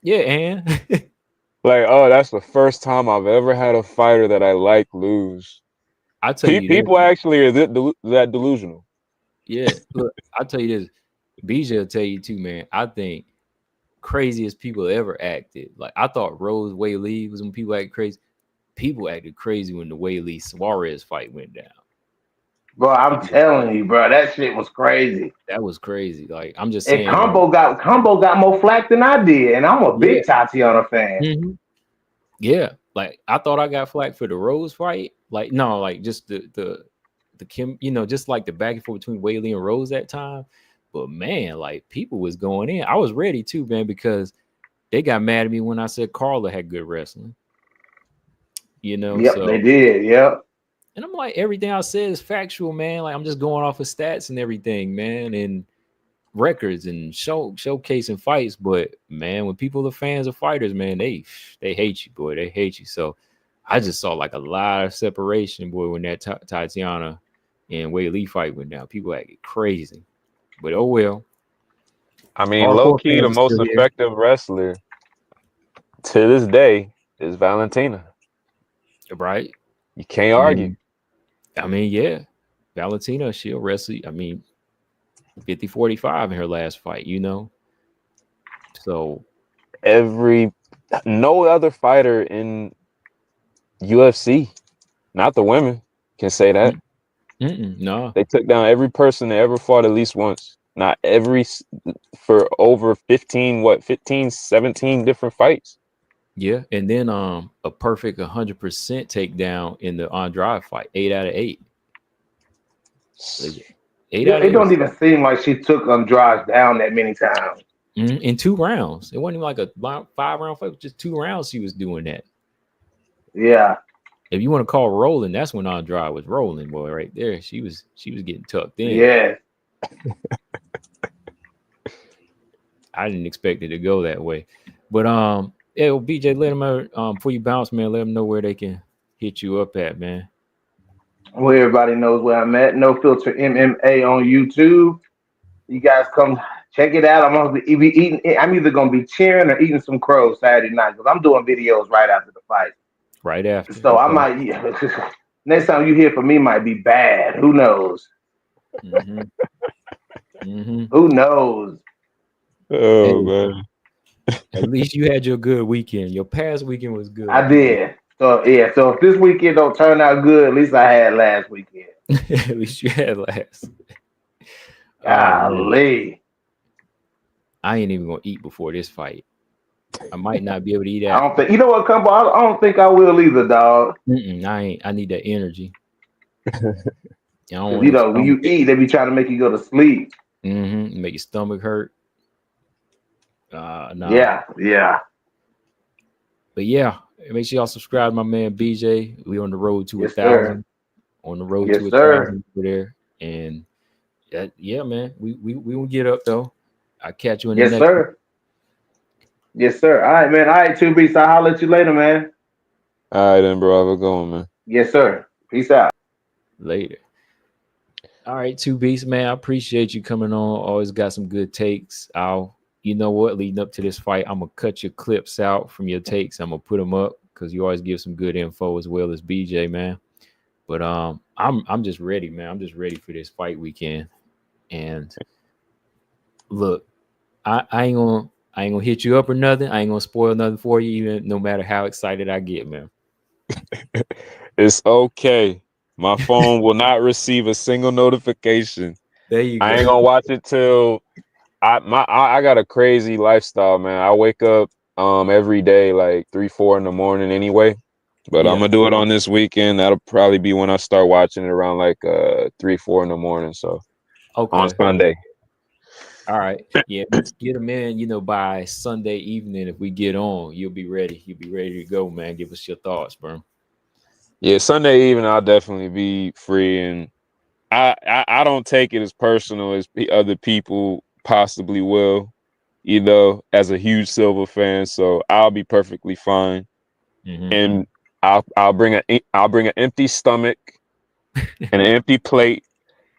S1: yeah, and
S2: like, oh, that's the first time I've ever had a fighter that I like lose.
S1: I tell you,
S2: people actually are that delusional.
S1: Yeah, look, I'll tell you this. BJ will tell you too, man. I think craziest people ever acted. Like I thought Rose Wei Lee was when people acted crazy. People acted crazy when the Wei Lee Suarez fight went down.
S3: Bro, I'm telling you, bro, that shit was crazy.
S1: That was crazy. Like I'm just saying.
S3: And Combo got more flack than I did, and I'm a big Tatiana fan.
S1: Mm-hmm. Yeah, like I thought I got flack for the Rose fight. Like no, like just the Kim, just like the back and forth between Wei Lee and Rose that time. But man, like people was going in. I was ready too, man, because they got mad at me when I said Carla had good wrestling.
S3: Yep,
S1: so
S3: they did. Yep.
S1: And I'm like, everything I said is factual, man. Like I'm just going off of stats and everything, man, and records and showcasing fights. But man, when people are fans of fighters, man, they hate you, boy. They hate you. So I just saw like a lot of separation, boy, when that Tatiana and Wei Lee fight went down. People acted crazy. But oh well.
S2: I mean, low key, the most effective wrestler to this day is Valentina.
S1: Right?
S2: You can't argue.
S1: I mean, yeah. Valentina, she'll wrestle. I mean, 50-45 in her last fight, So
S2: no other fighter in UFC, not the women, can say that.
S1: No.
S2: They took down every person they ever fought at least once. Not every, for over 15, 17 different fights.
S1: Yeah, and then a perfect 100% takedown in the Andrade fight, 8 out of 8.
S3: It don't even seem like she took Andrade down that many times.
S1: In 2 rounds. It wasn't even like a 5-round fight, just 2 rounds she was doing that.
S3: Yeah.
S1: If you want to call rolling, that's when Andrade was rolling, boy, right there. She was getting tucked in.
S3: Yeah.
S1: I didn't expect it to go that way. But Yeah, well, BJ, let them know before you bounce, man. Let them know where they can hit you up at, man.
S3: Well, everybody knows where I'm at. No Filter MMA on YouTube. You guys come check it out. I'm gonna be eating. I'm either gonna be cheering or eating some crows Saturday night because I'm doing videos right after the fight.
S1: Right after.
S3: So I
S1: Okay.
S3: might. Next time you hear from me might be bad. Who knows?
S1: Mm-hmm. Mm-hmm.
S3: Who knows?
S2: Oh
S1: Hey,
S2: man.
S1: at least you had your good weekend. Your past weekend was good,
S3: I
S1: BJ.
S3: did. So yeah. So if this weekend don't turn out good, at least I had last weekend.
S1: At least you had last. Oh man,
S3: Golly.
S1: I ain't even gonna eat before this fight. I might not be able to eat
S3: I don't
S1: after.
S3: think you know what, Combo. I don't think I will either, dog.
S1: Mm-mm, I ain't. I need that energy. I don't
S3: Because
S1: want
S3: you
S1: no
S3: know when
S1: stomach
S3: you eat,
S1: aches.
S3: they be trying to make you go to sleep.
S1: Mm-hmm. Make your stomach hurt. Nah.
S3: Yeah, yeah.
S1: But yeah, make sure y'all subscribe to my man BJ. We on the road to a
S3: Yes, sir.
S1: thousand. On the road to
S3: Yes,
S1: a
S3: sir.
S1: thousand over there. And yeah, man. We will get up though. I'll catch you in the
S3: Yes,
S1: next one
S3: sir. Yes, sir. All right, man. All right, two beats. I'll holler at you later, man.
S2: All right then, bro. Have a good one, man.
S3: Yes, sir. Peace out.
S1: later. All right, two beats, man. I appreciate you coming on. Always got some good takes. You know what? Leading up to this fight, I'm gonna cut your clips out from your takes. I'm gonna put them up because you always give some good info as well as BJ, man. But I'm just ready, man. I'm just ready for this fight weekend. And look, I ain't gonna hit you up or nothing. I ain't gonna spoil nothing for you, even no matter how excited I get, man.
S2: It's okay. My phone will not receive a single notification.
S1: There you
S2: I
S1: go.
S2: ain't gonna watch it till I got a crazy lifestyle, man. I wake up every day like 3, 4 in the morning anyway. But I'm
S1: Yeah.
S2: gonna do it on this weekend. That'll probably be when I start watching it around like 3, 4 in the morning. So on
S1: Okay.
S2: Sunday.
S1: All right. Yeah, get them in, by Sunday evening. If we get on, you'll be ready. You'll be ready to go, man. Give us your thoughts, bro.
S2: Yeah, Sunday evening I'll definitely be free, and I don't take it as personal as other people possibly will, as a huge Silva fan. So I'll be perfectly fine,
S1: Mm-hmm.
S2: and I'll bring an empty stomach and an empty plate,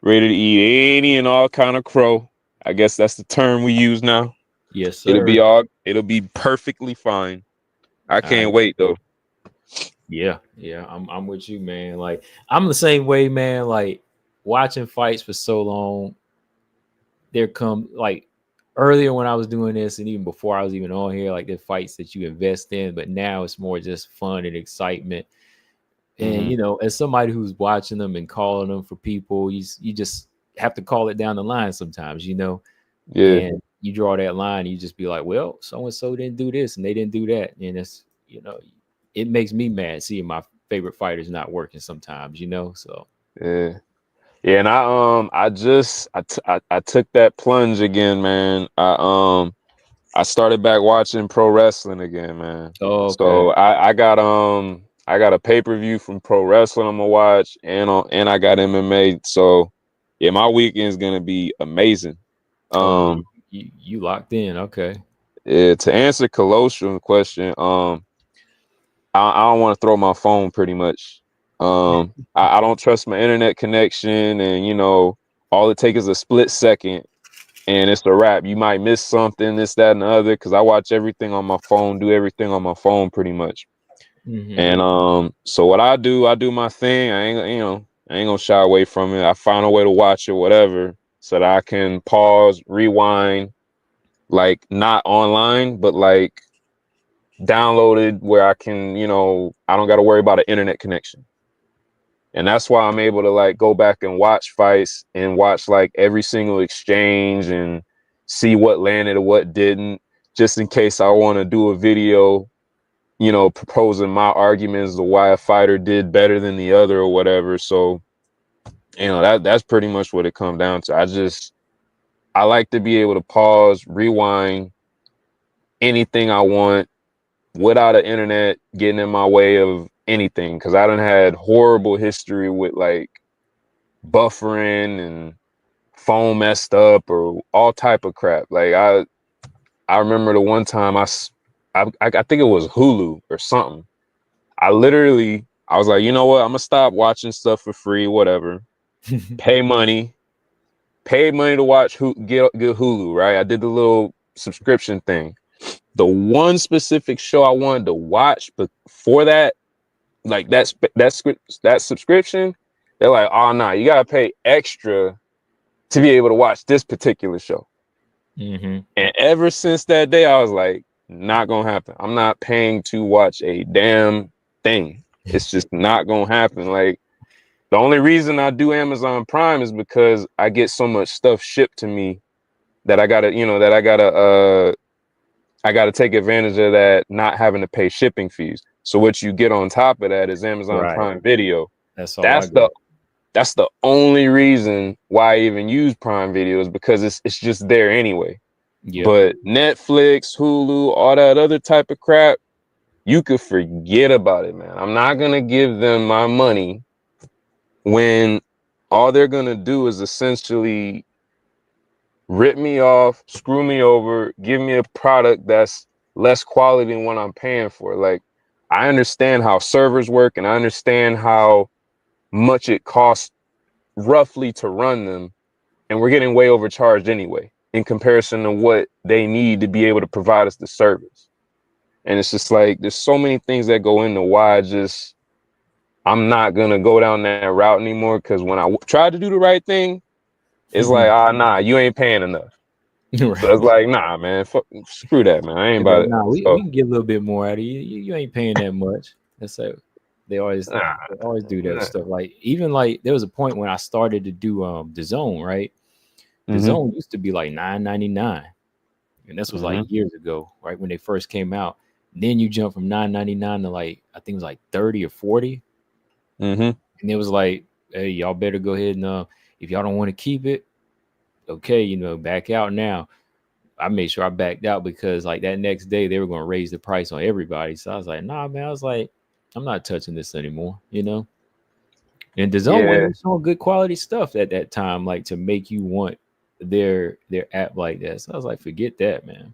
S2: ready to eat any and all kind of crow. I guess that's the term we use now.
S1: Yes,
S2: It'll
S1: sir.
S2: be all. It'll be perfectly fine. I
S1: All
S2: can't
S1: right.
S2: wait though.
S1: Yeah, yeah. I'm with you, man. Like I'm the same way, man. Like watching fights for so long, there come like earlier when I was doing this, and even before I was even on here, like the fights that you invest in, but now it's more just fun and excitement. And
S2: Hmm.
S1: as somebody who's watching them and calling them for people, you just have to call it down the line sometimes,
S2: Yeah,
S1: and you draw that line. You just be like, well, so and so didn't do this and they didn't do that, and it makes me mad seeing my favorite fighters not working sometimes. So
S2: yeah. Yeah, and I took that plunge again, man. I started back watching pro wrestling again, man.
S1: oh, okay.
S2: So I got a pay-per-view from pro wrestling I'm gonna watch, and I got MMA. So yeah, my weekend's gonna be amazing.
S1: Oh,
S2: Um
S1: you locked in. Okay.
S2: to answer Colosseum question, I don't want to throw my phone pretty much. I don't trust my internet connection, and all it takes is a split second and it's a wrap. You might miss something, this, that, and the other, because I watch everything on my phone, do everything on my phone pretty much.
S1: Mm-hmm.
S2: And so what I do my thing. I ain't gonna shy away from it. I find a way to watch it, whatever, so that I can pause, rewind, like not online, but like downloaded where I can, I don't got to worry about an internet connection. And that's why I'm able to like go back and watch fights and watch like every single exchange and see what landed or what didn't, just in case I want to do a video, proposing my arguments of why a fighter did better than the other or whatever. So, that's pretty much what it comes down to. I like to be able to pause, rewind anything I want without an internet getting in my way of anything. Cause I done had horrible history with like buffering and phone messed up or all type of crap. Like I remember the one time I think it was Hulu or something. I was like, you know what? I'm gonna stop watching stuff for free, whatever. Paid money to watch get Hulu, right? I did the little subscription thing. The one specific show I wanted to watch before that, like that subscription, they're like, oh no, you gotta pay extra to be able to watch this particular show.
S1: Mm-hmm.
S2: And ever since that day, I was like, not gonna happen. I'm not paying to watch a damn thing. It's just not gonna happen. Like, the only reason I do Amazon Prime is because I get so much stuff shipped to me that I gotta take advantage of that, not having to pay shipping fees. So what you get on top of that is Amazon Prime Video.
S1: That's all I got.
S2: That's the only reason why I even use Prime Video, is because it's just there anyway. Yep. But Netflix, Hulu, all that other type of crap, you could forget about it, man. I'm not gonna give them my money when all they're gonna do is essentially rip me off, screw me over, give me a product that's less quality than what I'm paying for. Like, I understand how servers work, and I understand how much it costs roughly to run them, and we're getting way overcharged anyway in comparison to what they need to be able to provide us the service. And it's just like, there's so many things that go into why I'm not gonna go down that route anymore, because when I tried to do the right thing, it's like, nah, you ain't paying enough. Right. So it's like, nah, man, screw that, man. I ain't about it.
S1: Nah, we can get a little bit more out of you. You ain't paying that much. That's like, they always do that stuff. Like, even like, there was a point when I started to do the Zone, right? The Zone used to be like $9.99, and this was like years ago, right, when they first came out. Then you jump from $9.99 to, like, I think it was like 30 or 40. And it was like, hey, y'all better go ahead and if y'all don't want to keep it, okay, back out now. I made sure I backed out, because like that next day they were going to raise the price on everybody. So I was like, nah, man. I was like, I'm not touching this anymore, And the Zone wasn't showing good quality stuff at that time, like to make you want their app like that. So I was like, forget that, man.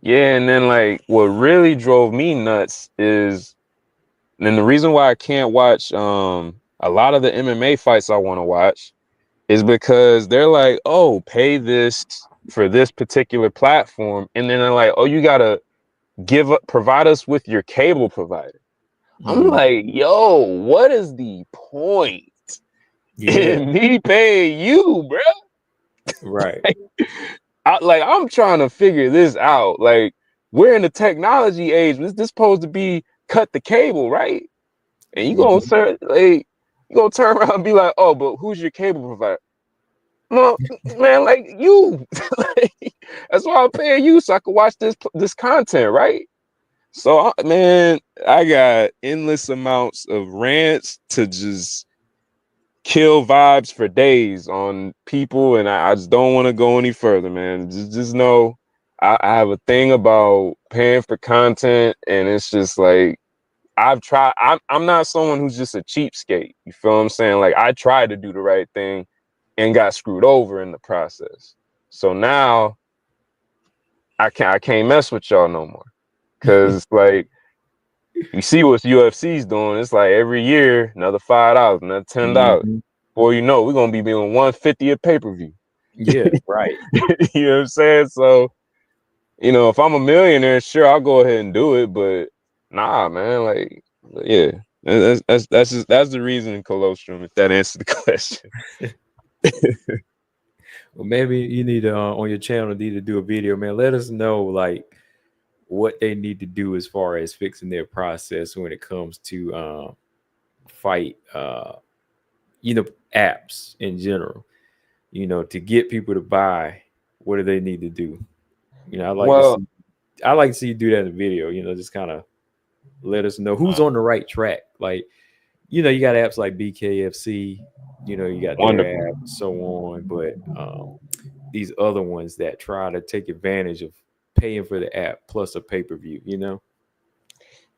S2: Yeah, and then like what really drove me nuts is, and then the reason why I can't watch a lot of the MMA fights I want to watch is because they're like, oh, pay this for this particular platform, and then they're like, oh, you gotta provide us with your cable provider. I'm like, yo, what is the point in me paying you, bro?
S1: Right.
S2: I'm trying to figure this out. Like, we're in the technology age. This supposed to be cut the cable, right? And you gonna turn around and be like, oh, but who's your cable provider? No, man, like you. Like, that's why I'm paying you, so I can watch this content, right? So, man, I got endless amounts of rants to just kill vibes for days on people, and I just don't want to go any further, man. Just know I have a thing about paying for content, and it's just like, I've tried. I'm not someone who's just a cheapskate. You feel what I'm saying? Like, I tried to do the right thing and got screwed over in the process. So now I can't mess with y'all no more, because it's like, you see what UFC's doing. It's like every year another $5, another $10. Boy, we're gonna be doing $150 a pay-per-view.
S1: Yeah, right.
S2: You know what I'm saying? So, if I'm a millionaire, sure, I'll go ahead and do it. But nah, man, like, yeah, that's the reason, Colostrum, if that answers the question.
S1: Well, maybe you need to on your channel need to do a video, man. Let us know like what they need to do as far as fixing their process when it comes to fight apps in general. To get people to buy, what do they need to do? I like to see you do that in the video, just kind of let us know who's on the right track. Like, you got apps like BKFC, you got their app and so on, but these other ones that try to take advantage of paying for the app plus a pay-per-view,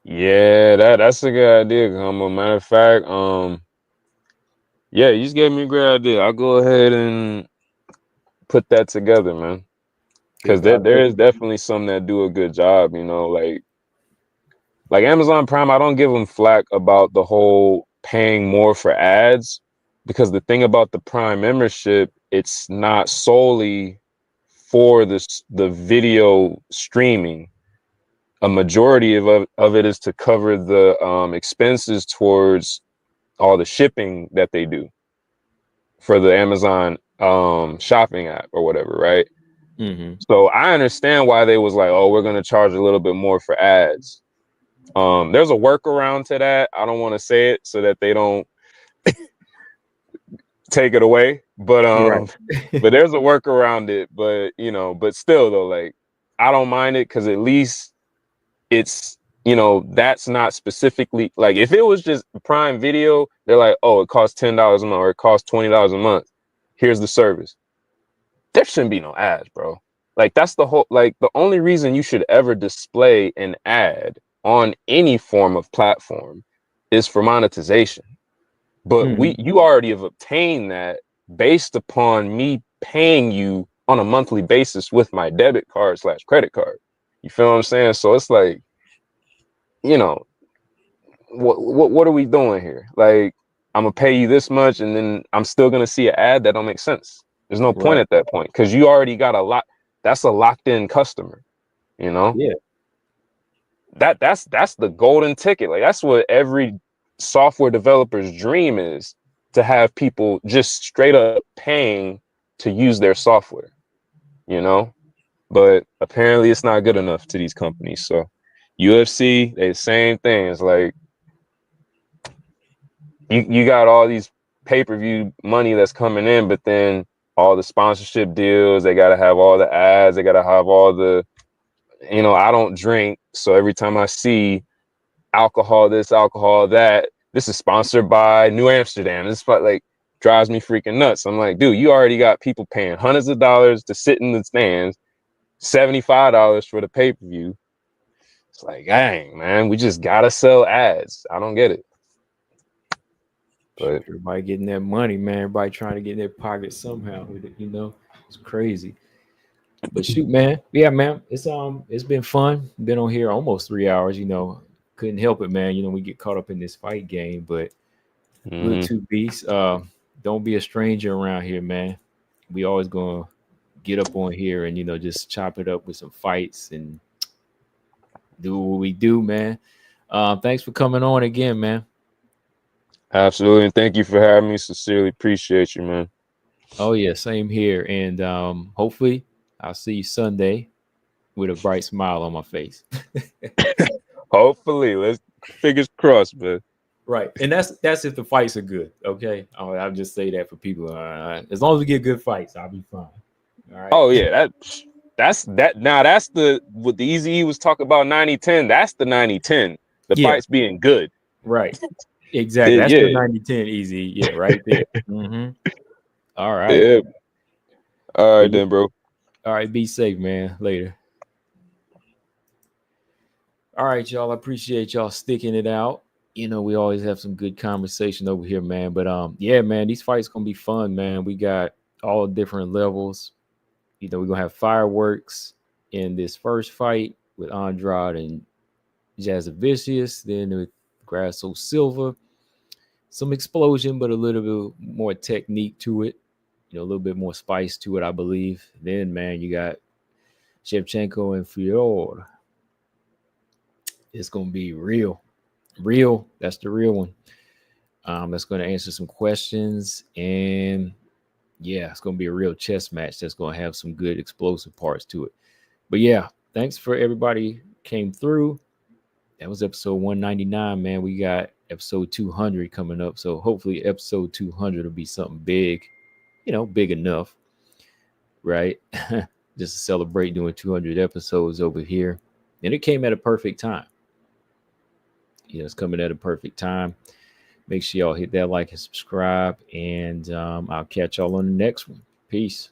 S2: Yeah, that's a good idea, Combo. Matter of fact, yeah, you just gave me a great idea. I'll go ahead and put that together, man. Because there is definitely some that do a good job, you know, like Amazon Prime. I don't give them flack about the whole paying more for ads, because the thing about the Prime membership, it's not solely for the video streaming. A majority of it is to cover the expenses towards all the shipping that they do for the Amazon shopping app or whatever, right?
S1: Mm-hmm.
S2: So I understand why they was like, oh, we're gonna charge a little bit more for ads. There's a workaround to that. I don't want to say it so that they don't take it away, but
S1: Right.
S2: but there's a workaround it. But you know, but still though, like I don't mind it, because at least it's, you know, that's not specifically like, if it was just Prime Video, they're like, oh, it costs $10 a month or it costs $20 a month. Here's the service. There shouldn't be no ads, bro. Like that's the whole, like the only reason you should ever display an ad on any form of platform is for monetization. But
S1: Mm-hmm.
S2: you already have obtained that based upon me paying you on a monthly basis with my debit card / credit card. You feel what I'm saying? So it's like, you know, what are we doing here? Like, I'm gonna pay you this much, and then I'm still gonna see an ad that don't make sense. There's no point
S1: Right.
S2: at that point, because you already got a lot. That's a locked in customer. You know,
S1: Yeah.
S2: that's the golden ticket. Like that's what every software developer's dream is, to have people just straight up paying to use their software. You know, but apparently it's not good enough to these companies. So UFC, they same thing. It's like you got all these pay-per-view money that's coming in, but then all the sponsorship deals, they got to have all the ads, they got to have all the, you know, I don't drink, so every time I see alcohol this, alcohol that, this is sponsored by New Amsterdam, this like drives me freaking nuts. I'm like, dude, you already got people paying hundreds of dollars to sit in the stands, $75 for the pay-per-view. It's like, dang, man, we just gotta sell ads. I don't get it. But
S1: Everybody getting that money, man. Everybody trying to get in their pocket somehow. You know, it's crazy. But shoot, man. Yeah, man. It's been fun. Been on here almost 3 hours. You know, couldn't help it, man. You know, we get caught up in this fight game, but good two beasts. Don't be a stranger around here, man. We always gonna get up on here and just chop it up with some fights and do what we do, man. Thanks for coming on again, man.
S2: absolutely, and thank you for having me. Sincerely appreciate you, man.
S1: Oh yeah, same here. And hopefully I'll see you Sunday with a bright smile on my face.
S2: Hopefully, let's fingers crossed, man.
S1: Right. And that's if the fights are good. Okay. I'll just say that for people. As long as we get good fights, I'll be fine. All right.
S2: Oh yeah, that's that. Now that's the what the Easy E was talking about 90-10. That's the 90-10. The
S1: Yeah.
S2: fights being good.
S1: Right. Exactly. That's
S2: Yeah.
S1: the 90-10 easy. Yeah, right there. Mm-hmm. All right.
S2: Yeah. All right then, bro.
S1: All right. Be safe, man. Later. All right, y'all. I appreciate y'all sticking it out. We always have some good conversation over here, man. But yeah, man, these fights gonna be fun, man. We got all different levels. We're gonna have fireworks in this first fight with Andrade and Jasudavicius, then with Grasso Silva. Some explosion, but a little bit more technique to it. A little bit more spice to it, I believe. Then, man, you got Shevchenko and Fiorot. It's gonna be real. That's the real one. That's going to answer some questions, and yeah, it's going to be a real chess match that's going to have some good explosive parts to it. But yeah, thanks for everybody came through. That was episode 199, man. We got episode 200 coming up, so hopefully episode 200 will be something big, big enough, right? Just to celebrate doing 200 episodes over here, and it came at a perfect time. It's coming at a perfect time. Make sure y'all hit that like and subscribe, and I'll catch y'all on the next one. Peace.